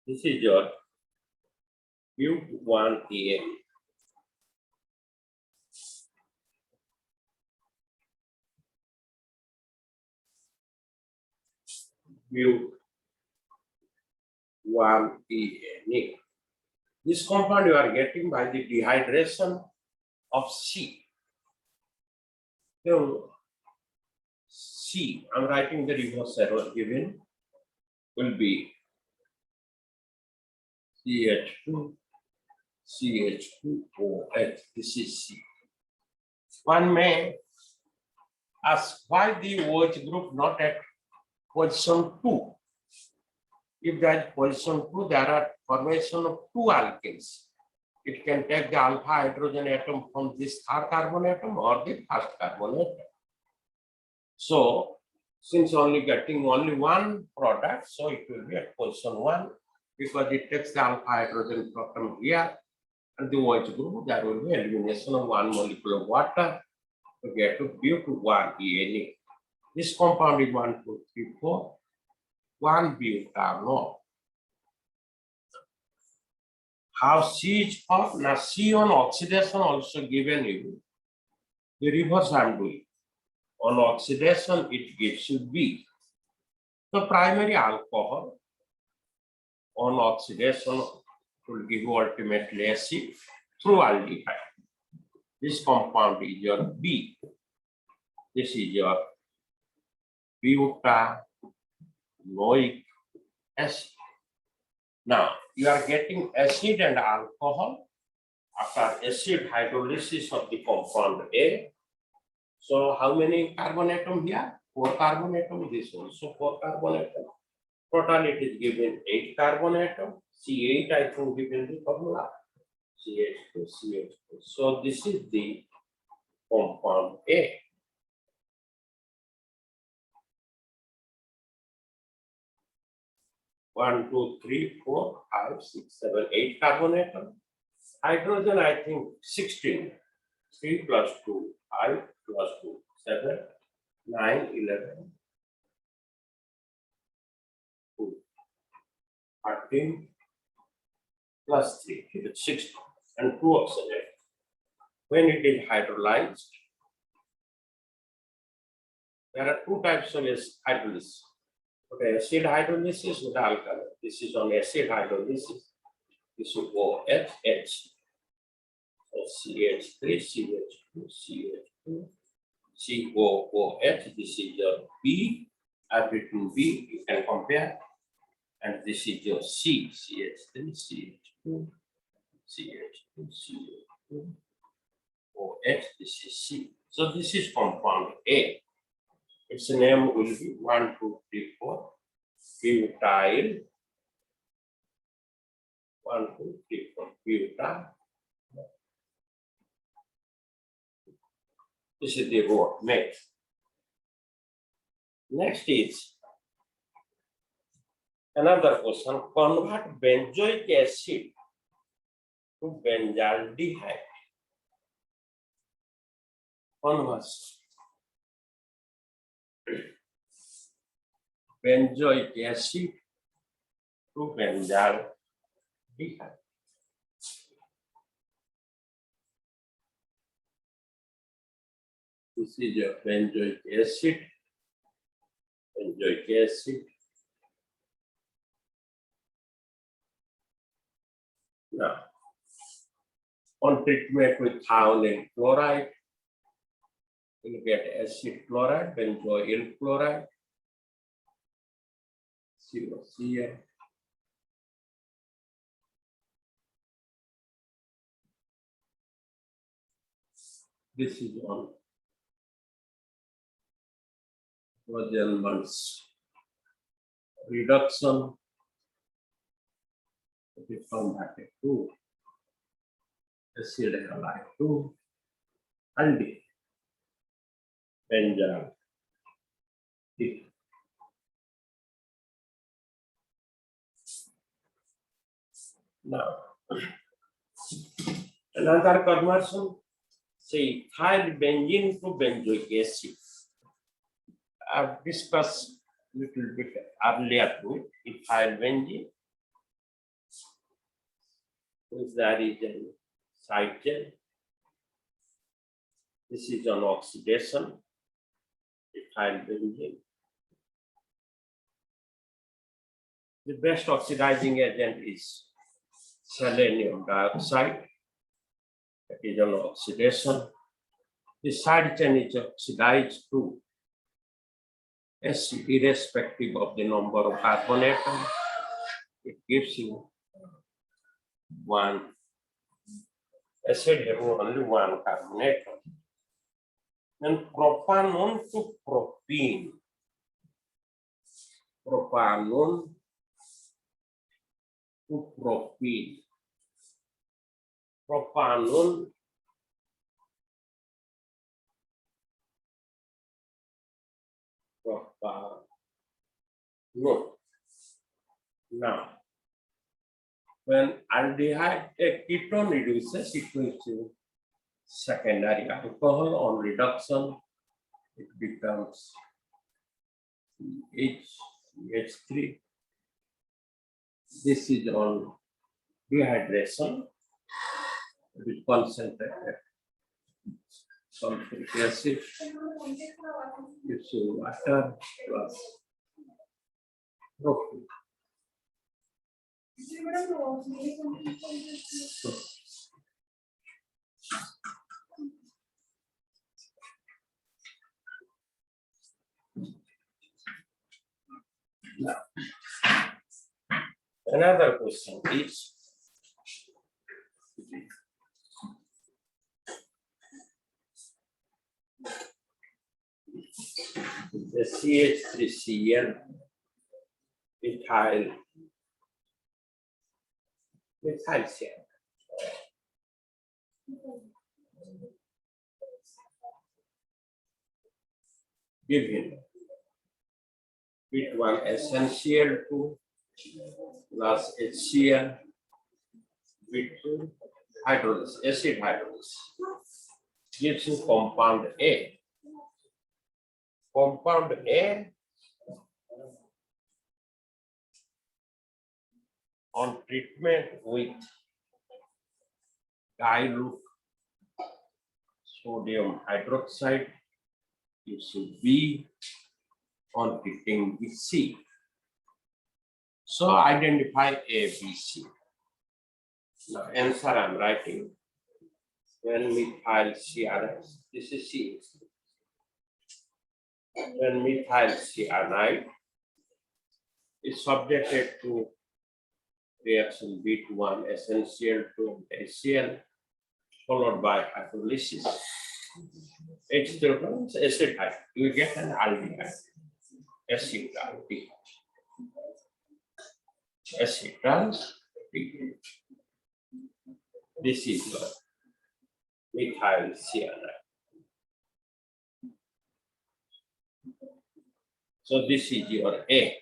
This is your but1-ene. but1-ene. This compound you are getting by the dehydration of C. So C, I'm writing the reverse arrow given, will be CH2, CH2OH. This is C. One may ask why the OH group not at position 2. If that position 2, there are formation of 2 alkanes. It can take the alpha hydrogen atom from this third carbon atom or the first carbon atom. So, since only getting only one product, so it will be at position 1 because it takes the alpha hydrogen from here and the OH group, there will be elimination of 1 molecule of water to get to but1-ene. This compound is 1, 2, 3, 4, 1-butanol. How C is formed? Now C on oxidation also given you. The reverse I am doing. On oxidation, it gives you B. So primary alcohol on oxidation will give you ultimately acid through aldehyde. This compound is your B. This is your butanoic acid. Now you are getting acid and alcohol after acid hydrolysis of the compound A. So how many carbon atom here? 4 carbon atom. This also 4 carbon atom. Total it is given 8 carbon atom. C8 I think given the formula. CH2, CH2. So this is the compound A. One, two, three, 4, 5, 6, 7, 8 carbon atom. Hydrogen I think 16. 3 plus 2, 5 plus 2, 7, 9, 11, 2, 13 plus 3, it is 16 and 2 oxygen. When it is hydrolyzed, there are 2 types of hydrolysis. Okay, acid hydrolysis with alkali. This is on acid hydrolysis. This is OH. So CH3, CH2, CH2, COOH. This is your B. I've written B. You can compare. And this is your C. CH3, CH2, CH2, CH2, OH. This is C. So this is compound A. Its name will be 1, 2, 3, 4. Butyl. 1, 2, 3, 4. Butyl. This is the road mate. Next is another question. Convert benzoic acid to benzaldehyde. Converse. Benzoic acid to benzaldehyde. This is a benzoic acid. Benzoic acid. Now, on treatment with thionyl chloride, you get acid chloride, benzoyl chloride, COCl. This is on Rosenmann's reduction. It is from that 2 acid halide 2 aldehyde benzyl. Now, another conversion, say ethyl benzene to benzoic acid. I've discussed a little bit earlier to ethyl benzene. Since that is a side chain. This is an oxidation, ethyl benzene. The best oxidizing agent is selenium dioxide. That is an oxidation. The side chain is oxidized to acid irrespective of the number of carbon atoms. It gives you one acid having only one carbon atom. Then propanone to propene. Propanone to propene. Propanone propanone. Now, when aldehyde, a ketone reduces, it will to secondary alcohol. On reduction, it becomes CH3. This is on dehydration. It is concentrated sulfuric acid. Gives you water plus propane. Now, another question is the CH3Cl ethyl cyan. Given with one essential 2 plus HCl with 2 hydrolysis, acid hydrolysis gives you compound A. Compound A on treatment with dilute sodium hydroxide gives you B. On treating with C. So identify A, B, C. Now answer I'm writing. When methyl CRS, this is C. When methyl cyanide is subjected to reaction B21 essential to HCl followed by hydrolysis. H3 becomes acid hydride. You get an aldehyde. Acid aldehyde. Acid aldehyde. This is methyl cyanide. So this is your A.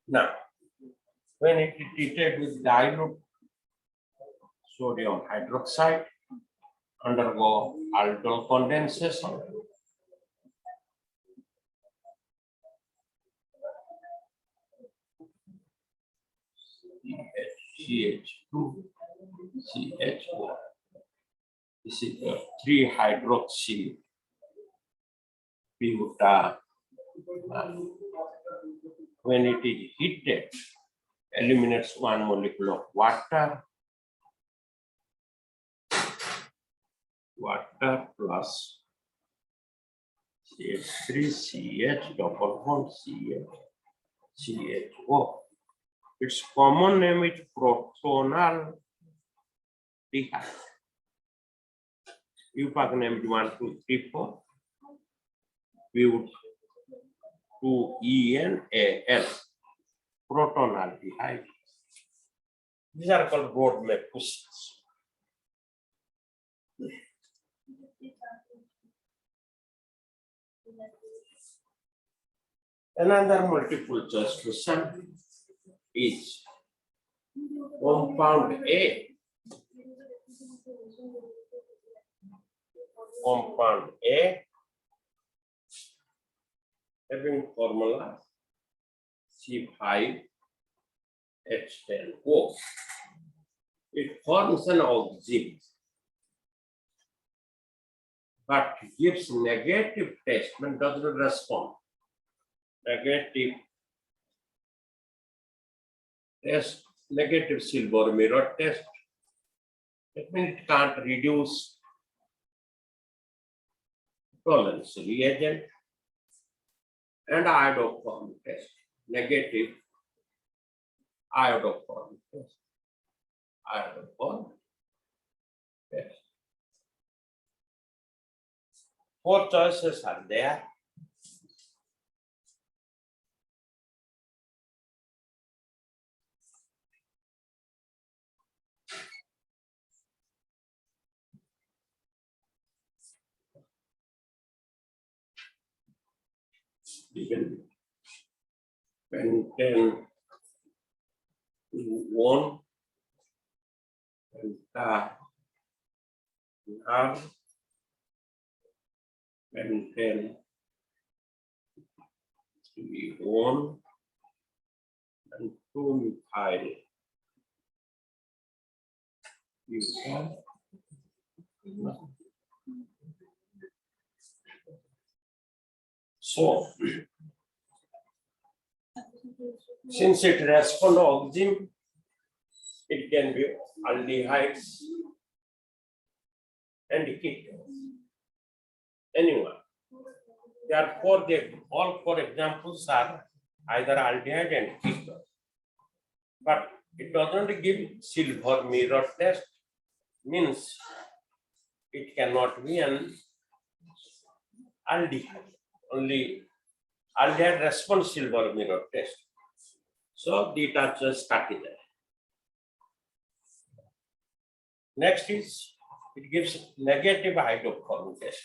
Now, when it is treated with dilute sodium hydroxide, undergo aldol condensation. CH2, CH4. This is 3-hydroxy buta. When it is heated, eliminates one molecule of water. Water plus CH3CH double bond CHO. Its common name is protonal dehyde. UPAC name is 1, 2, 3, 4. Build 2-ENAL. Protonal dehyde. These are called broad mechanisms. Another multiple choice question is compound A. Compound A having formula C5H10O. It forms an oxide but gives negative test but does not respond. Negative test, negative silver mirror test. That means it can't reduce tolerance reagent and iodoform test. Negative iodoform test. Iodoform test. 4 choices are there. Even pentane 1 pentane pentane 1 and 2-methyl butane. So, since it responds to oxime, it can be aldehydes and ketones. Anyway, therefore, all 4 examples are either aldehyde and ketone. But it doesn't give silver mirror test, means it cannot be an aldehyde. Only aldehyde responds silver mirror test. So the touches cut it. Next is it gives negative hydroform test.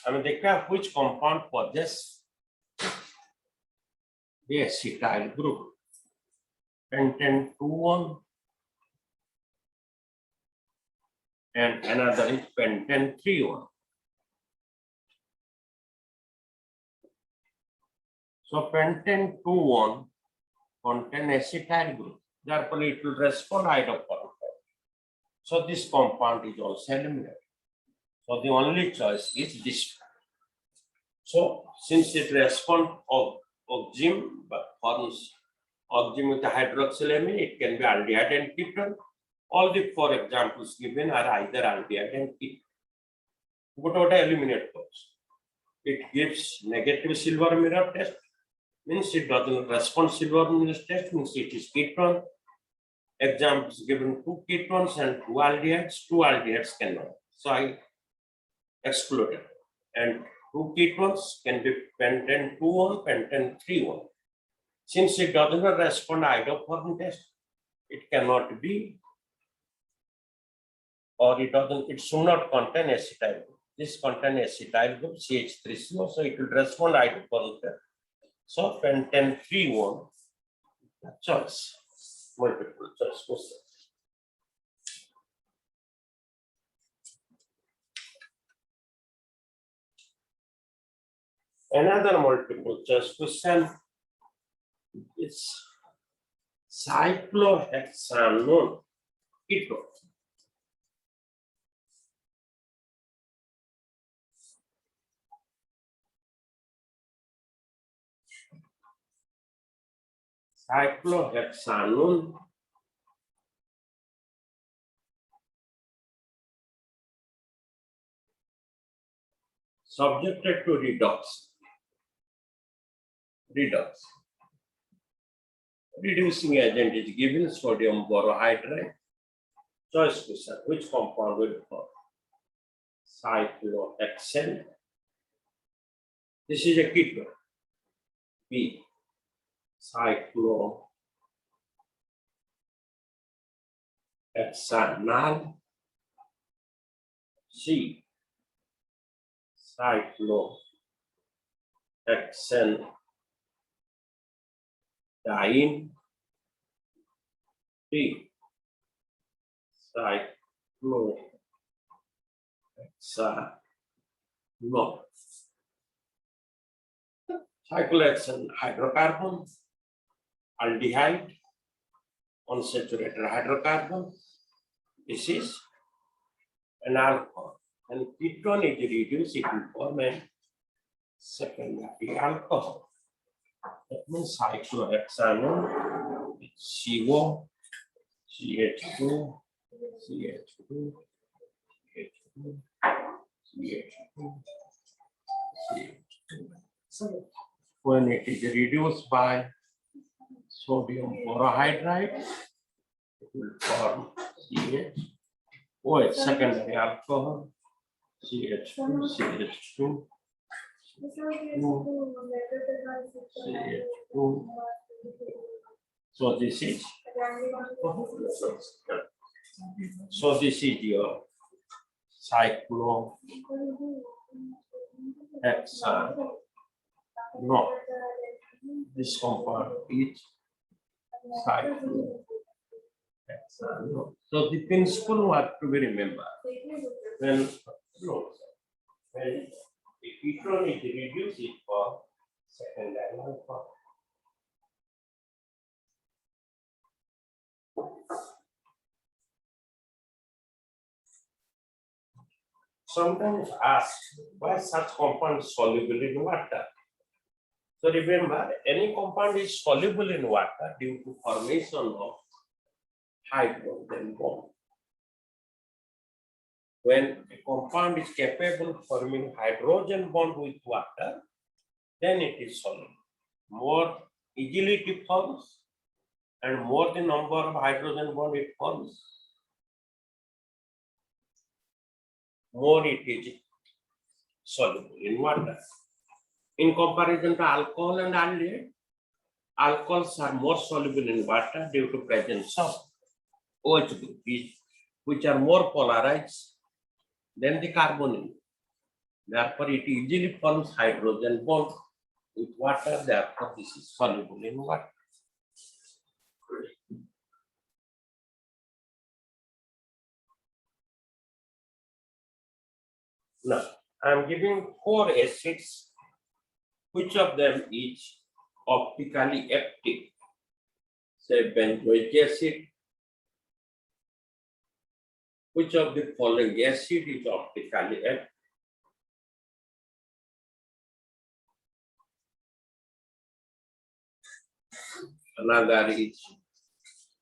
I mean, they have which compound possess the acetyl group. Pentane 2-1 and another is pentane 3-1. So pentane 2-1 contain acetyl group. Therefore, it will respond hydroform. So this compound is also eliminated. So the only choice is this. So since it responds of oxime but forms oxime with a hydroxylamine, it can be aldehyde and ketone. All the 4 examples given are either aldehyde and ketone. But what I eliminate those? It gives negative silver mirror test, means it doesn't respond silver mirror test, means it is ketone. Examples given 2 ketones and 2 aldehydes. 2 aldehydes cannot. So I excluded. And 2 ketones can be pentane 2-1, pentane 3-1. Since it does not respond iodoform test, it cannot be, or it should not contain acetyl group. This contains acetyl group CH3CO, so it will respond iodoform test. So pentane 3-1 choice. Multiple choice question. Another multiple choice question is cyclohexanone ketone. cyclohexanone, subjected to redox. Reducing agent is given sodium borohydride. Choice question, which compound will form? Cyclohexane. This is a ketone. B. Cyclohexanal. C. Cyclohexanediene. D. Cyclohexanol. Cyclohexane hydrocarbon, aldehyde, unsaturated hydrocarbon. This is an alcohol, and ketone is reduced, it will form a secondary alcohol. That means cyclohexanone, CO, CH2, CH2, CH2, CH2, CH2. When it is reduced by sodium borohydride, it will form CH, OH, secondary alcohol, CH2, CH2, CH2. So this is your cyclohexanone. No, this compound is cyclohexanone. So the principle what to be remembered when the ketone is reduced it for secondary alcohol. Sometimes ask why such compound is soluble in water. So remember, any compound is soluble in water due to formation of hydrogen bond. When a compound is capable of forming hydrogen bond with water, then it is soluble. More easily it forms, and more the number of hydrogen bond it forms, more it is soluble in water. In comparison to alcohol and aldehyde, alcohols are more soluble in water due to presence of OH group, which are more polarized than the carbonyl. Therefore, it easily forms hydrogen bond with water. Therefore, this is soluble in water. Now, I am giving 4 acids. Which of them is optically active? Say benzoic acid. Which of the following acid is optically active? Another is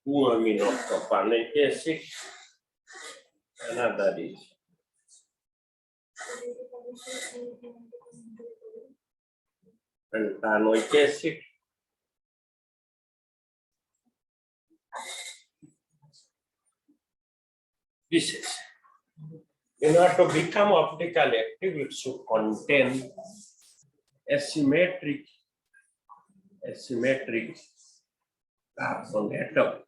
2-aminopropanoic acid. Another is pentanoic acid. This is, in order to become optically active, it should contain asymmetric carbon atom.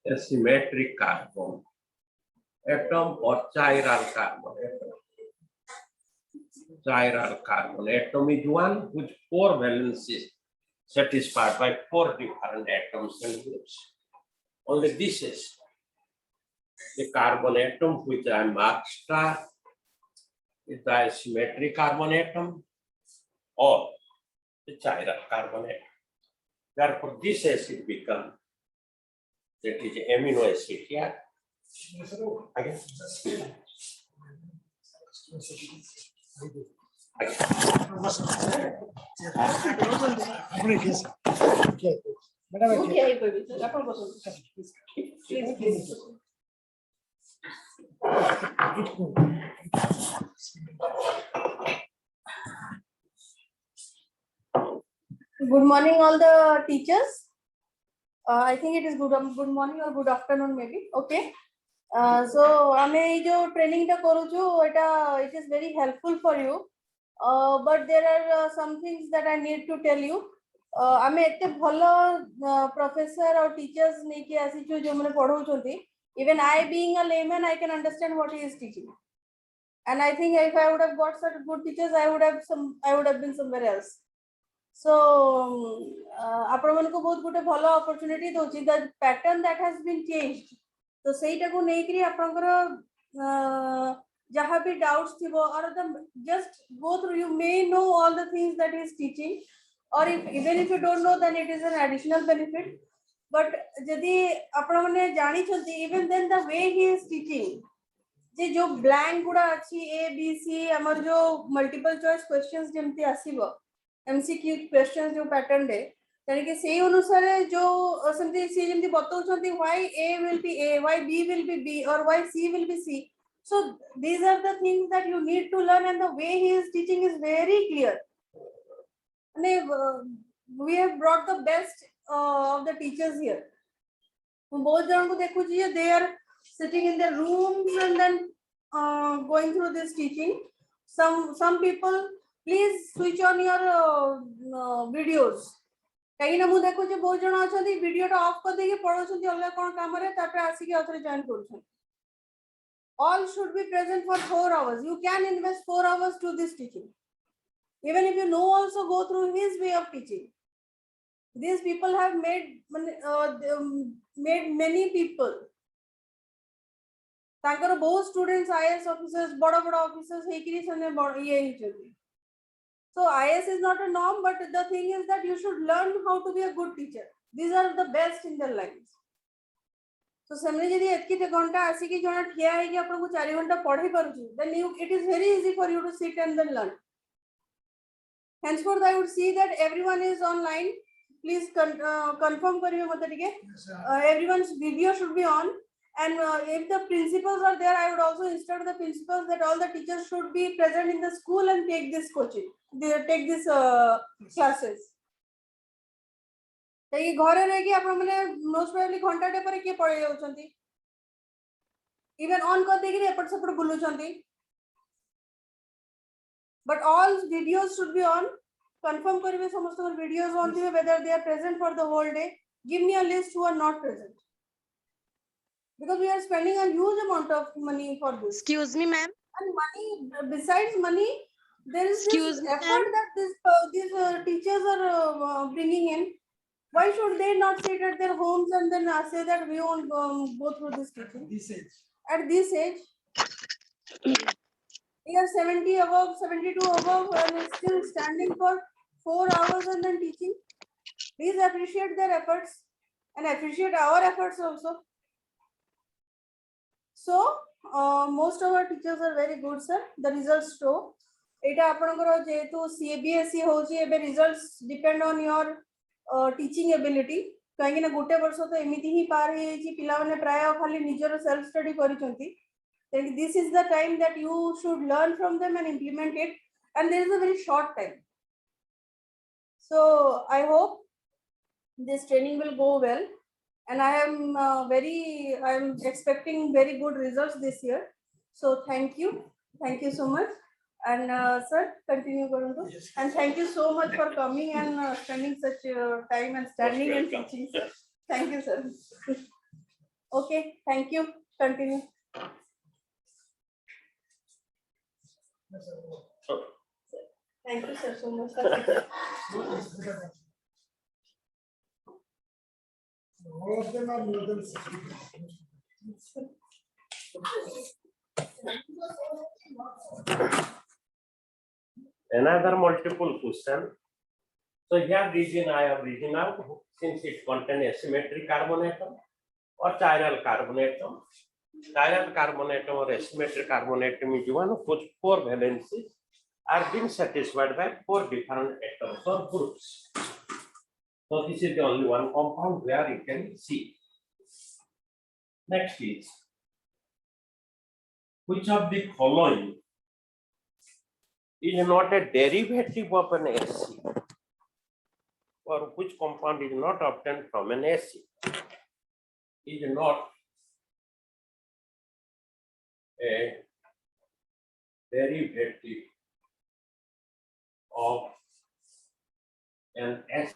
Asymmetric carbon atom or chiral carbon atom. Chiral carbon atom is one with 4 valencies satisfied by 4 different atoms and groups. Only this is the carbon atom which I marked star is the asymmetric carbon atom or the chiral carbon atom. Therefore, this acid becomes, that is amino acid here. Again. Okay. Madam, okay. Okay, I will. ଆପଣ ବସନ୍ତୁ। Please, please. Good morning, all the teachers. I think it is good morning or good afternoon, maybe. Okay. So, ame jo training ta koruchu, it is very helpful for you. But there are some things that I need to tell you. ame ete bhalo professor or teachers neki asichu jo mane padhauchନ୍ତି. Even I, being a layman, I can understand what he is teaching. And I think if I would have got such good teachers, I would have been somewhere else. So आपण मन को बहुत गुटे भलो opportunity Dochi, the pattern that has been changed. तो सेटा को नहीं करी आपनकर जहाँ भी doubts थी वो, or just go through, you may know all the things that he is teaching, or even if you don't know, then it is an additional benefit. But यदि आपण मने जानी चलती, even then the way he is teaching, जे जो blank गुड़ा अच्छी A B C हमर जो multiple choice questions जमती आसीबो, MCQ questions जो pattern है, यानी कि सही अनुसार जो समझे सी जमती बताऊँ why A will be A, why B will be B, or why C will be C. So these are the things that you need to learn, and the way he is teaching is very clear. And we have brought the best of the teachers here. बहुत जन को देखो जी, they are sitting in their rooms and then going through this teaching. Some people, please switch on your videos. कहीं ना मुझे देखो जी बहुत जन आछंती वीडियो टा ऑफ कर देके पढौछंती अलग कोन काम रे, तापर आसी के अथरे join करछन. All should be present for 4 hours. You can invest 4 hours to this teaching. Even if you know, also go through his way of teaching. These people have made many people. तांकर बहुत students IAS officers, बड़ा बड़ा officers है कि सने ये ही चलती. So IAS is not a norm, but the thing is that you should learn how to be a good teacher. These are the best in their lives. So semne jodi etki te ghanta asi ki jona thiya hai ki apan ko 4 ghanta padhi paruchi, then it is very easy for you to sit and then learn. Henceforth I would see that everyone is online. Please confirm kariye mate tike. Everyone's video should be on. And if the principals are there, I would also instruct the principals that all the teachers should be present in the school and take this coaching. Take this classes. तो ये घरे रह के आपण माने most probably घंटाटे पर के पळे जाउछंती, इवन ऑन कर देकी एपट सेपट बुलुछंती. But all videos should be on. Confirm करिवे समस्त videos on थिबे, whether they are present for the whole day. Give me a list who are not present, because we are spending a huge amount of money for this. Excuse me, ma'am. And money, besides money, there is Excuse this me, effort that these teachers are bringing in. Why should they not sit at their homes and then say that we won't go through this teaching? At this age, they are 70 above, 72 above, and still standing for 4 hours and then teaching. Please appreciate their efforts and appreciate our efforts also. So most of our teachers are very good, sir. The results show. एटा आपनकर जेतु CBSE होची, एबे results depend on your teaching ability. कहीं ना गोटे वर्ष तो एमिति ही पार हे जी, पिला माने प्राय खाली निजर सेल्फ स्टडी करिसंती. This is the time that you should learn from them and implement it, and there is a very short time. So I hope this training will go well, and I am expecting very good results this year. So thank you so much. And sir, continue Garundu. Yes. And thank you so much for coming and spending such time and standing and teaching, sir. Thank you, sir. Okay, thank you. Continue. Thank you, sir, so much. All of them are more than 60. Another multiple question. So here region I have written out, since it contains asymmetric carbon atom or chiral carbon atom. Chiral carbon atom or asymmetric carbon atom is one of 4 valencies are being satisfied by 4 different atoms or groups. So this is the only one compound where you can see. Next is, which of the following is not a derivative of an acid, or which compound is not obtained from an acid, is not a derivative of an acid.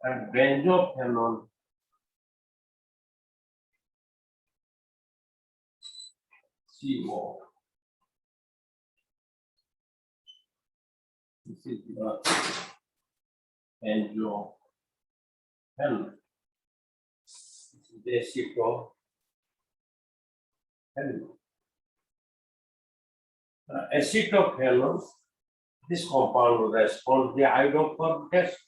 And benzophenone CO. This is the benzophenone. This is the acetophenone. Acetophenone, this compound will respond to the iodoform test.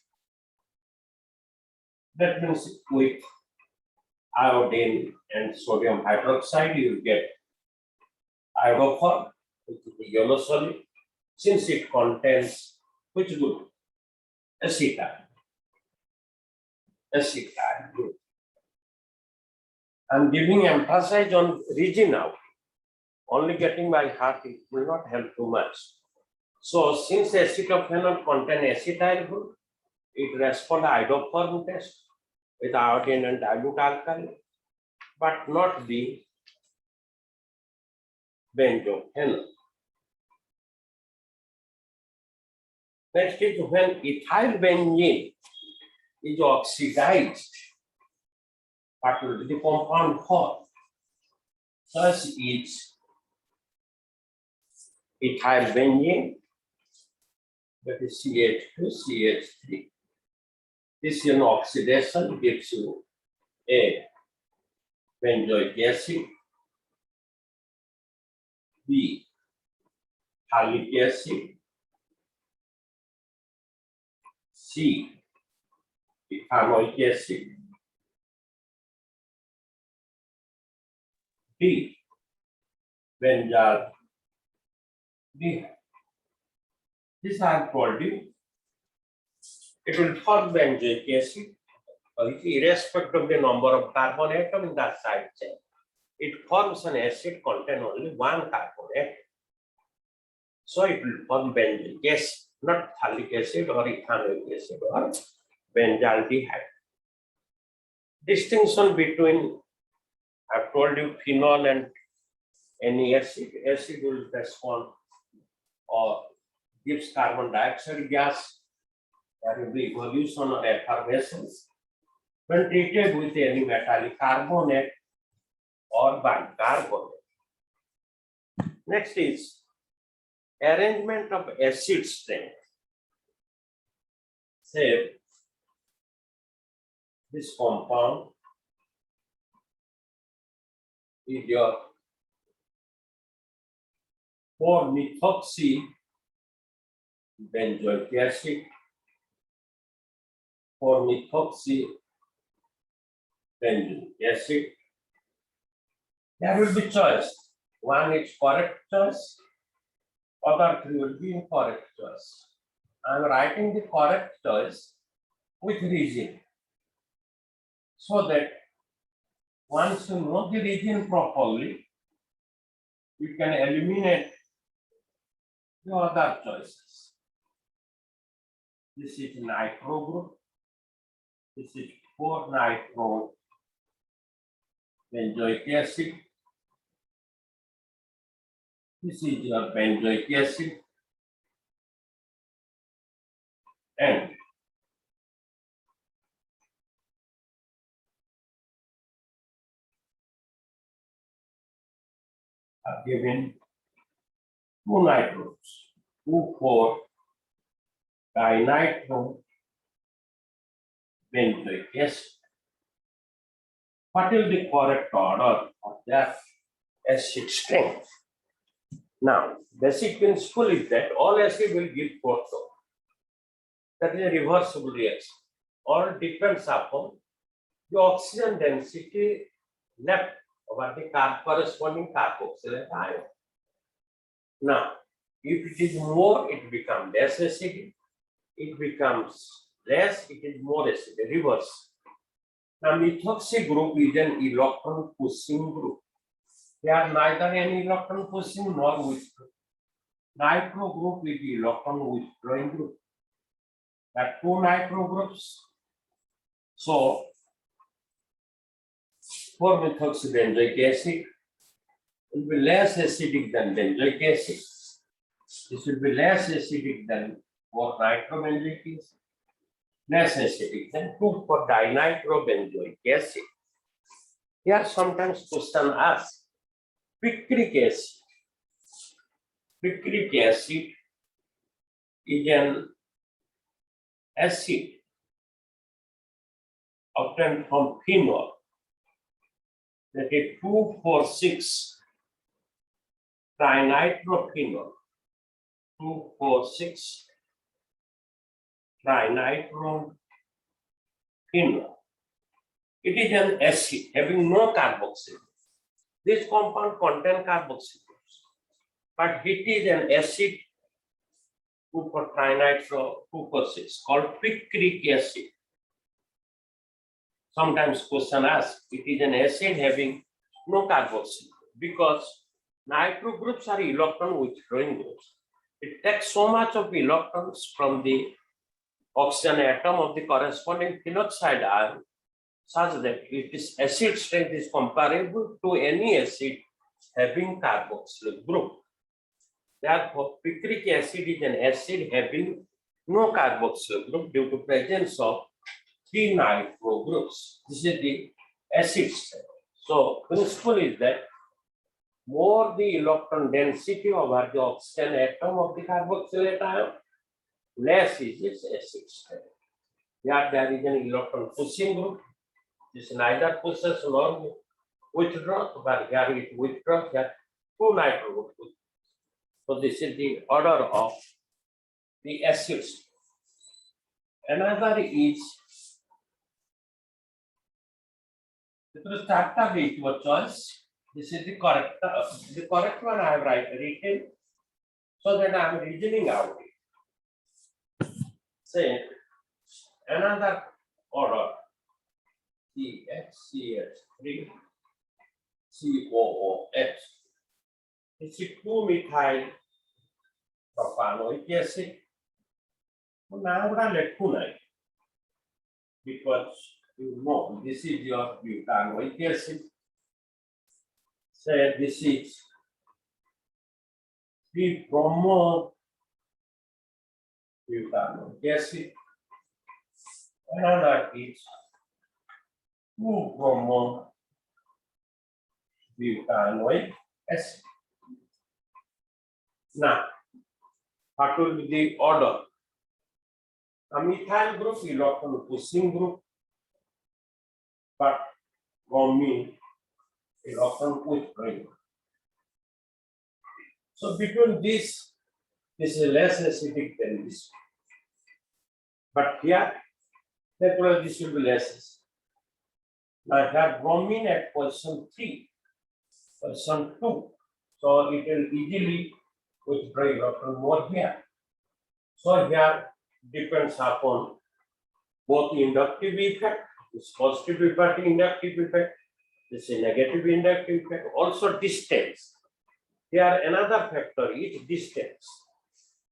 That means with iodine and sodium hydroxide, you get iodoform, which is the yellow solid, since it contains which group? Acetyl. Acetyl group. I'm giving emphasis on region now. Only getting by heart, it will not help too much. So since acetophenone contains acetyl group, it responds iodoform test with iodine and dilute alkali, but not the benzophenone. Next is when ethyl benzene is oxidized, what will be the compound form? Thus is ethyl benzene, that is CH2, CH3. This in oxidation gives you A, benzoic acid, B, phthalic acid, C, ethanoic acid, D, benzyl. D. This I have told you. It will form benzoic acid, irrespective of the number of carbon atom in that side chain. It forms an acid contain only one carbon atom. So it will form benzoic acid, not phthalic acid or ethanoic acid or benzaldehyde. Distinction between, I've told you, phenol and any acid. Acid will respond or gives carbon dioxide gas. There will be evolution or effervescence. When treated with any metallic carbonate or bicarbonate. Next is arrangement of acid strength. Say this compound is your 4-methoxy benzoic acid, 4-methoxy benzoic acid. There will be choice. One is correct choice, other three will be incorrect choice. I am writing the correct choice with reason, so that once you know the reason properly, you can eliminate the other choices. This is nitro group. This is 4-nitro benzoic acid. This is your benzoic acid. And are given 2 nitros, 2,4-dinitro benzoic acid. What is the correct order of that acid strength? Now, basic principle is that all acid will give proton. That is a reversible reaction. All depends upon the oxygen density left over the corresponding carboxylate ion. Now, if it is more, it becomes less acidic. It becomes less, it is more acidic. Reverse. Now, methoxy group is an electron pushing group. They are neither an electron pushing nor withdrawing. Nitro group is the electron withdrawing group. There are 2 nitro groups. So, 4-methoxybenzoic acid will be less acidic than benzoic acid. This will be less acidic than 4-nitrobenzoic acid. Less acidic than 2,4-dinitrobenzoic acid. Here sometimes question asks, picric acid. Picric acid is an acid obtained from phenol. That is 2,4,6-trinitrophenol. 2,4,6-trinitrophenol. It is an acid having no carboxyl. This compound contains carboxyl groups, but it is an acid 2,4-trinitro-2,4,6 called picric acid. Sometimes question asked, it is an acid having no carboxyl because nitro groups are electron withdrawing groups. It takes so much of electrons from the oxygen atom of the corresponding phenoxide ion such that its acid strength is comparable to any acid having carboxyl group. Therefore, picric acid is an acid having no carboxyl group due to presence of 3 nitro groups. This is the acid strength. So, principle is that more the electron density over the oxygen atom of the carboxylate ion, less is its acid strength. Here there is an electron pushing group. This neither pushes nor withdraws, but here it withdraws, here 2 nitro groups. So this is the order of the acids. Another is to start with your choice. This is the correct one I have written so that I am reasoning out it. Say another order CHCH3 COOH. It's a 2-methyl propanoic acid. Now let's because you know this is your butanoic acid. Say this is 3-bromo-butanoic acid. Another is 2-bromo butanoic acid. Now, what will be the order? A methyl group, electron pushing group, but bromine electron withdrawing. So between this is less acidic than this. But here, naturally this will be less acidic. Now I have bromine at position 3, position 2. So it will easily withdraw electron more here. So here depends upon both inductive effect, this positive effect, inductive effect, this is negative inductive effect, also distance. Here another factor is distance.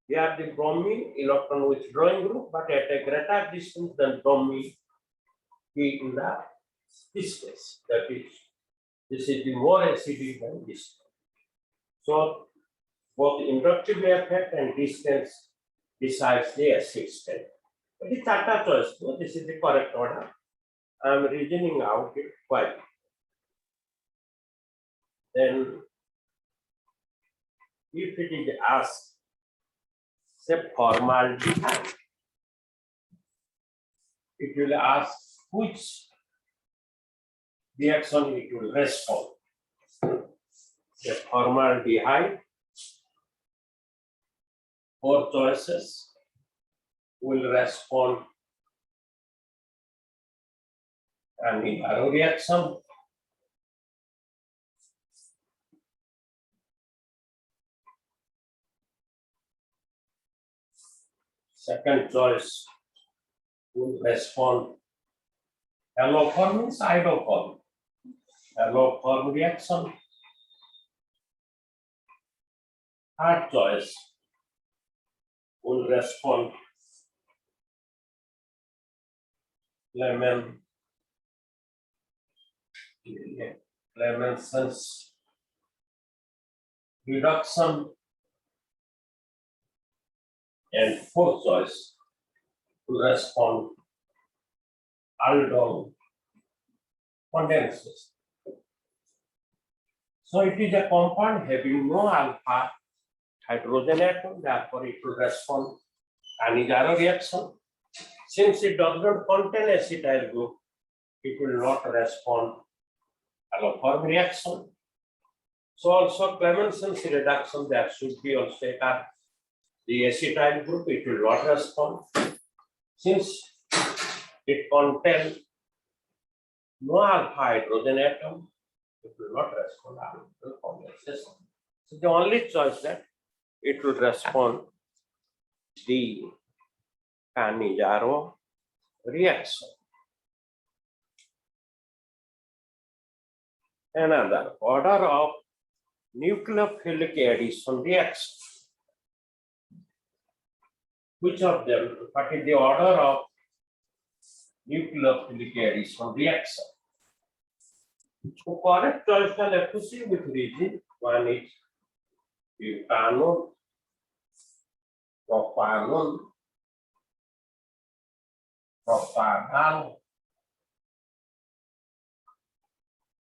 Here the bromine electron withdrawing group, but at a greater distance than bromine be in the distance. That is, this is the more acidic than this. So both inductive effect and distance decides the acid state. It is third choice. So this is the correct order. I am reasoning out it why. Then, if it is asked, say formaldehyde, it will ask which reaction it will respond. The formaldehyde, 4 choices will respond an arrow reaction. Second choice will respond alloform means iodoform. Alloform reaction. Third choice will respond Clemenson's reduction, and fourth choice will respond aldol condensation. So it is a compound having no alpha hydrogen atom, therefore it will respond Anigaro reaction. Since it does not contain acetyl group, it will not respond alloform reaction. So also Clemenson's reduction, there should be also the acetyl group, it will not respond. Since it contains no alpha hydrogen atom, it will not respond to condensation. So the only choice that it will respond the Cannizzaro reaction. Another order of nucleophilic addition reaction. Which of them? What is the order of nucleophilic addition reaction? So correct choice shall have to see with reason. One is butanol, propanol, propanol,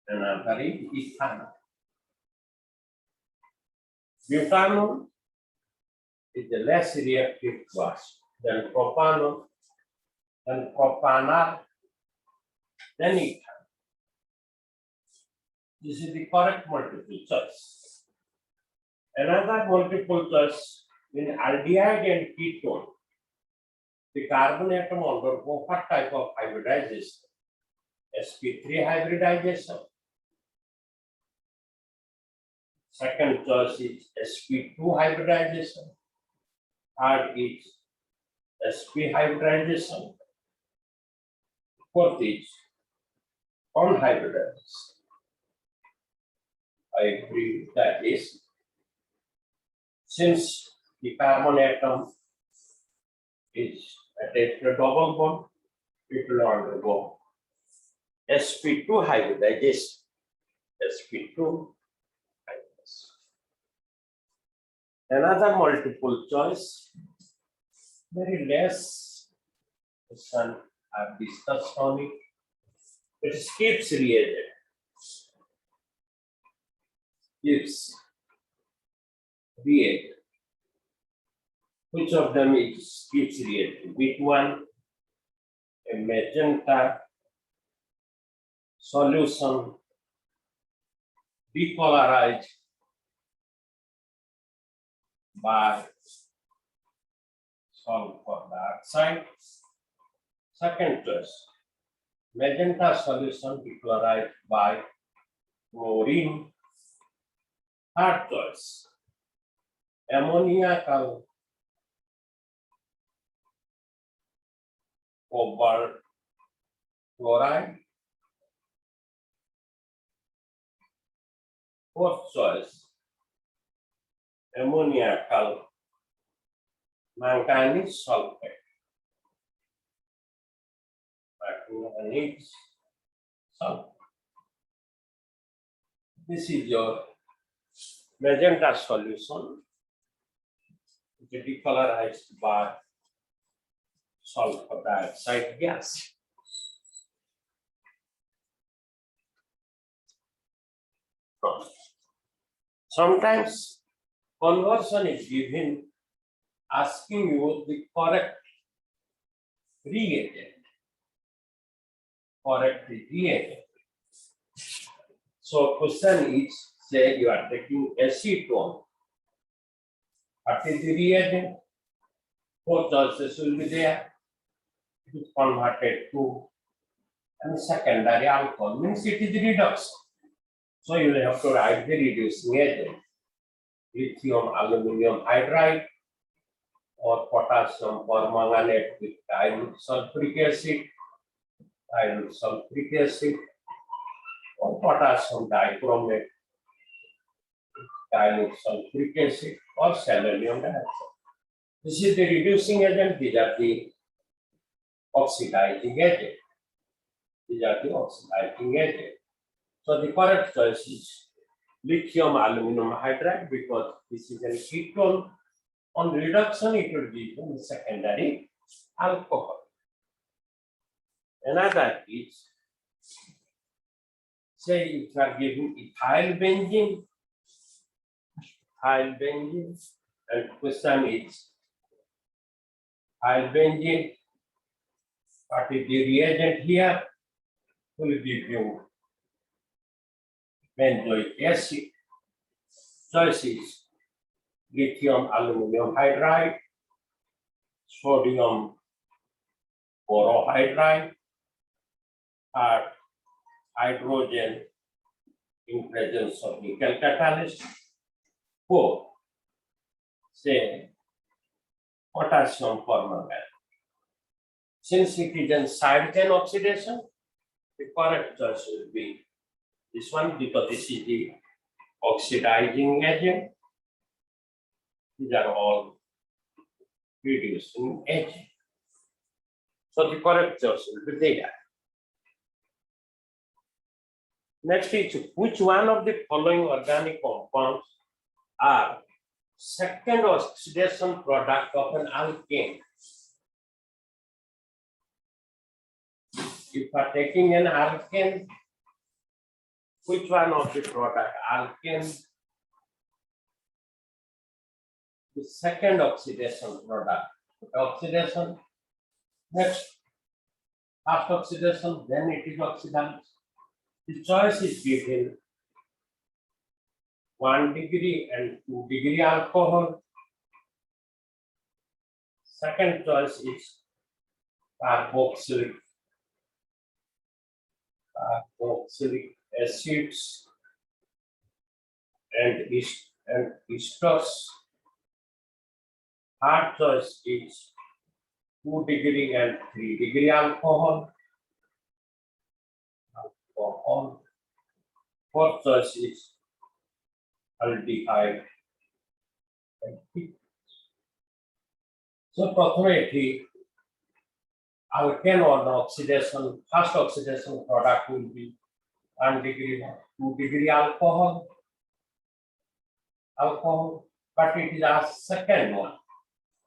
another is ethanol. Butanol is the less reactive gas than propanol, then propanol, then ethanol. This is the correct multiple choice. Another multiple choice in aldehyde and ketone, the carbon atom undergo what type of hybridization? sp3 hybridization. Second choice is sp2 hybridization. Third is sp hybridization. Fourth is unhybridization. I agree with that is since the carbon atom is attached to a double bond, it will undergo sp2 hybridization. sp2 hybridization. Another multiple choice, very less question I've discussed on it. It skips reagent. gives reagent. Which of them gives reagent? Which one? A magenta solution depolarized by sulfur dioxide. Second choice, magenta solution depolarized by chlorine. Third choice, ammoniacal cobalt chloride. Fourth choice, ammoniacal manganese sulfate. Manganese sulfate. This is your magenta solution, which is depolarized by sulfur dioxide gas. Sometimes conversion is given asking you the correct reagent. Correct reagent. So question is, say you are taking acetone. What is the reagent? Four choices will be there. It is converted to and secondary alcohol, means it is reduction. So you will have to write the reducing agent. Lithium aluminum hydride or potassium permanganate with dilute sulfuric acid, or potassium dichromate, dilute sulfuric acid, or selenium dioxide. This is the reducing agent. These are the oxidizing agent. These are the oxidizing agent. So the correct choice is lithium aluminum hydride, because this is an ketone. On reduction, it will be the secondary alcohol. Another is, say if you are giving ethyl benzene, and question is ethyl benzene, what is the reagent here? Will give you benzoic acid. Choice is lithium aluminum hydride, sodium borohydride, or hydrogen in presence of nickel catalyst. Four, say potassium permanganate. Since it is a side chain oxidation, the correct choice will be this one, because this is the oxidizing agent. These are all reducing agent. So the correct choice will be there. Next is, which one of the following organic compounds are second oxidation product of an alkane? If you are taking an alkane, which one of the product alkane, the second oxidation product? Oxidation, next first oxidation, then it is oxidized. The choice is given 1 degree and 2 degree alcohol. Second choice is carboxylic acids and esters. Third choice is 2 degree and 3 degree alcohol. Fourth choice is aldehyde. So prothome alkane or oxidation, first oxidation product will be 1 degree, 2 degree alcohol, but it is our second one.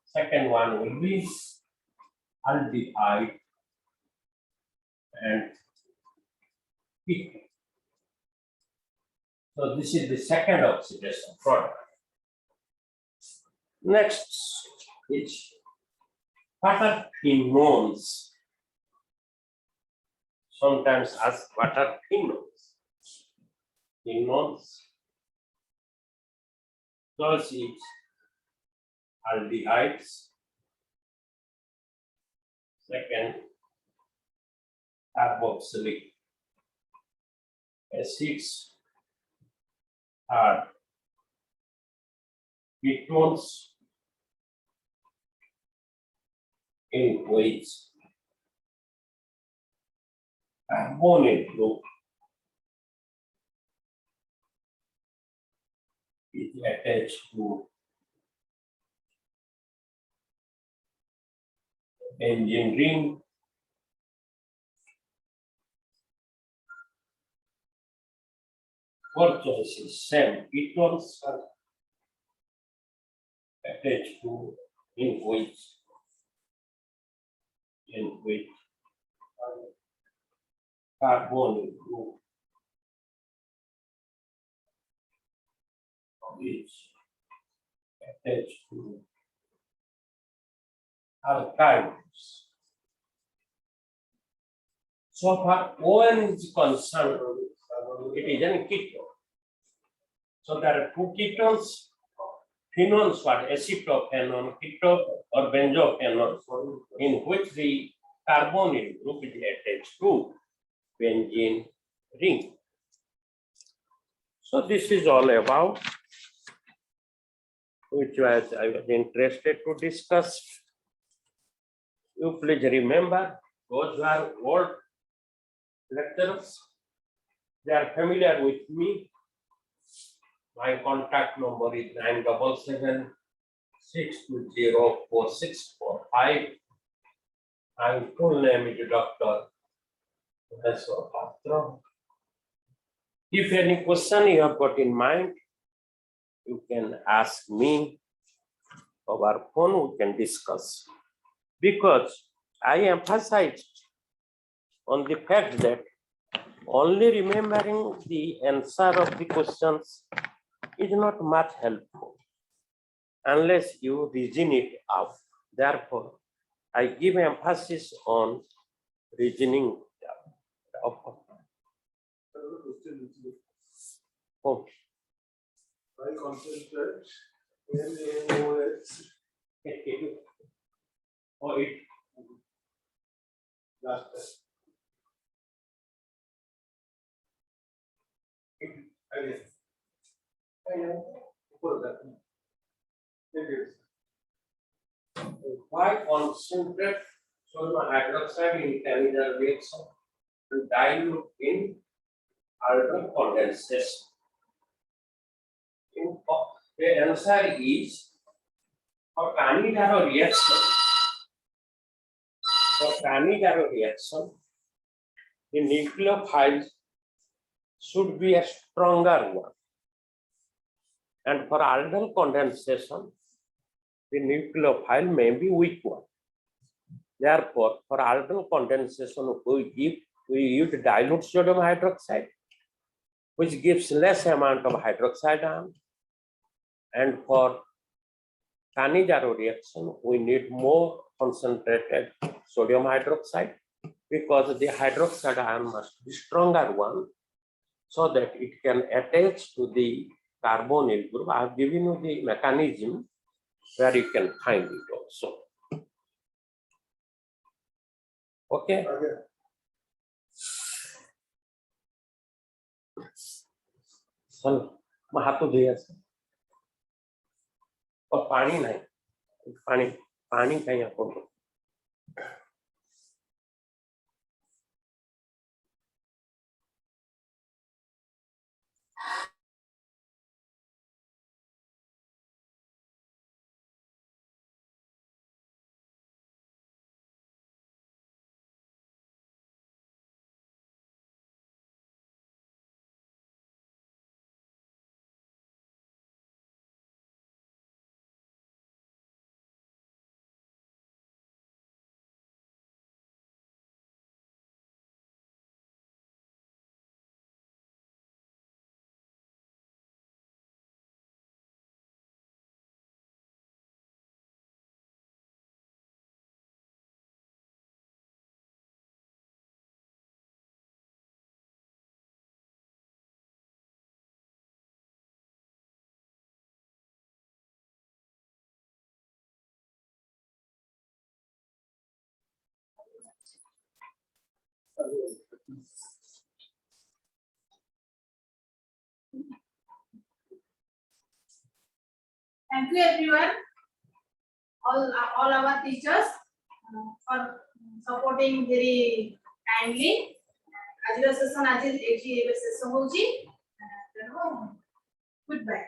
Second one will be aldehyde and ketone. So this is the second oxidation product. Next is what are phenols? Sometimes ask what are phenols? Phenols. First is aldehydes. Second, carboxylic acids. Third, ketones, in which carbonyl group is attached to benzene ring. Fourth choice is same ketones are attached to in which carbonyl group is attached to alkynes. So far, ON is concerned, it is an ketone. So there are two ketones, phenols, what acetophenone, ketone, or benzophenone, in which the carbonyl group is attached to benzene ring. So this is all about which I was interested to discuss. You please remember, those who are old lecturers, they are familiar with me. My contact number is 977-620-4645. My full name is Dr. Patra. If any question you have got in mind, you can ask me over phone, we can discuss. Because I emphasized on the fact that only remembering the answer of the questions is not much helpful unless you reason it out. Therefore, I give emphasis on reasoning. Oh, I concentrate NaOH oh, it last time. why concentrate sodium hydroxide in chemical reaction and dilute in aldol condensation? The answer is for Cannizzaro reaction, the nucleophile should be a stronger one. And for aldol condensation, the nucleophile may be weak one. Therefore, for aldol condensation, we use dilute sodium hydroxide, which gives less amount of hydroxide ion. And for Cannizzaro reaction, we need more concentrated sodium hydroxide because the hydroxide ion must be stronger one so that it can attach to the carbonyl group. I have given you the mechanism where you can find it also. Okay. चलो मैं हाथ तो धोया और पानी नहीं पानी कहीं आपको Thank you everyone, all our teachers for supporting very kindly. As your session, as is, session, goodbye.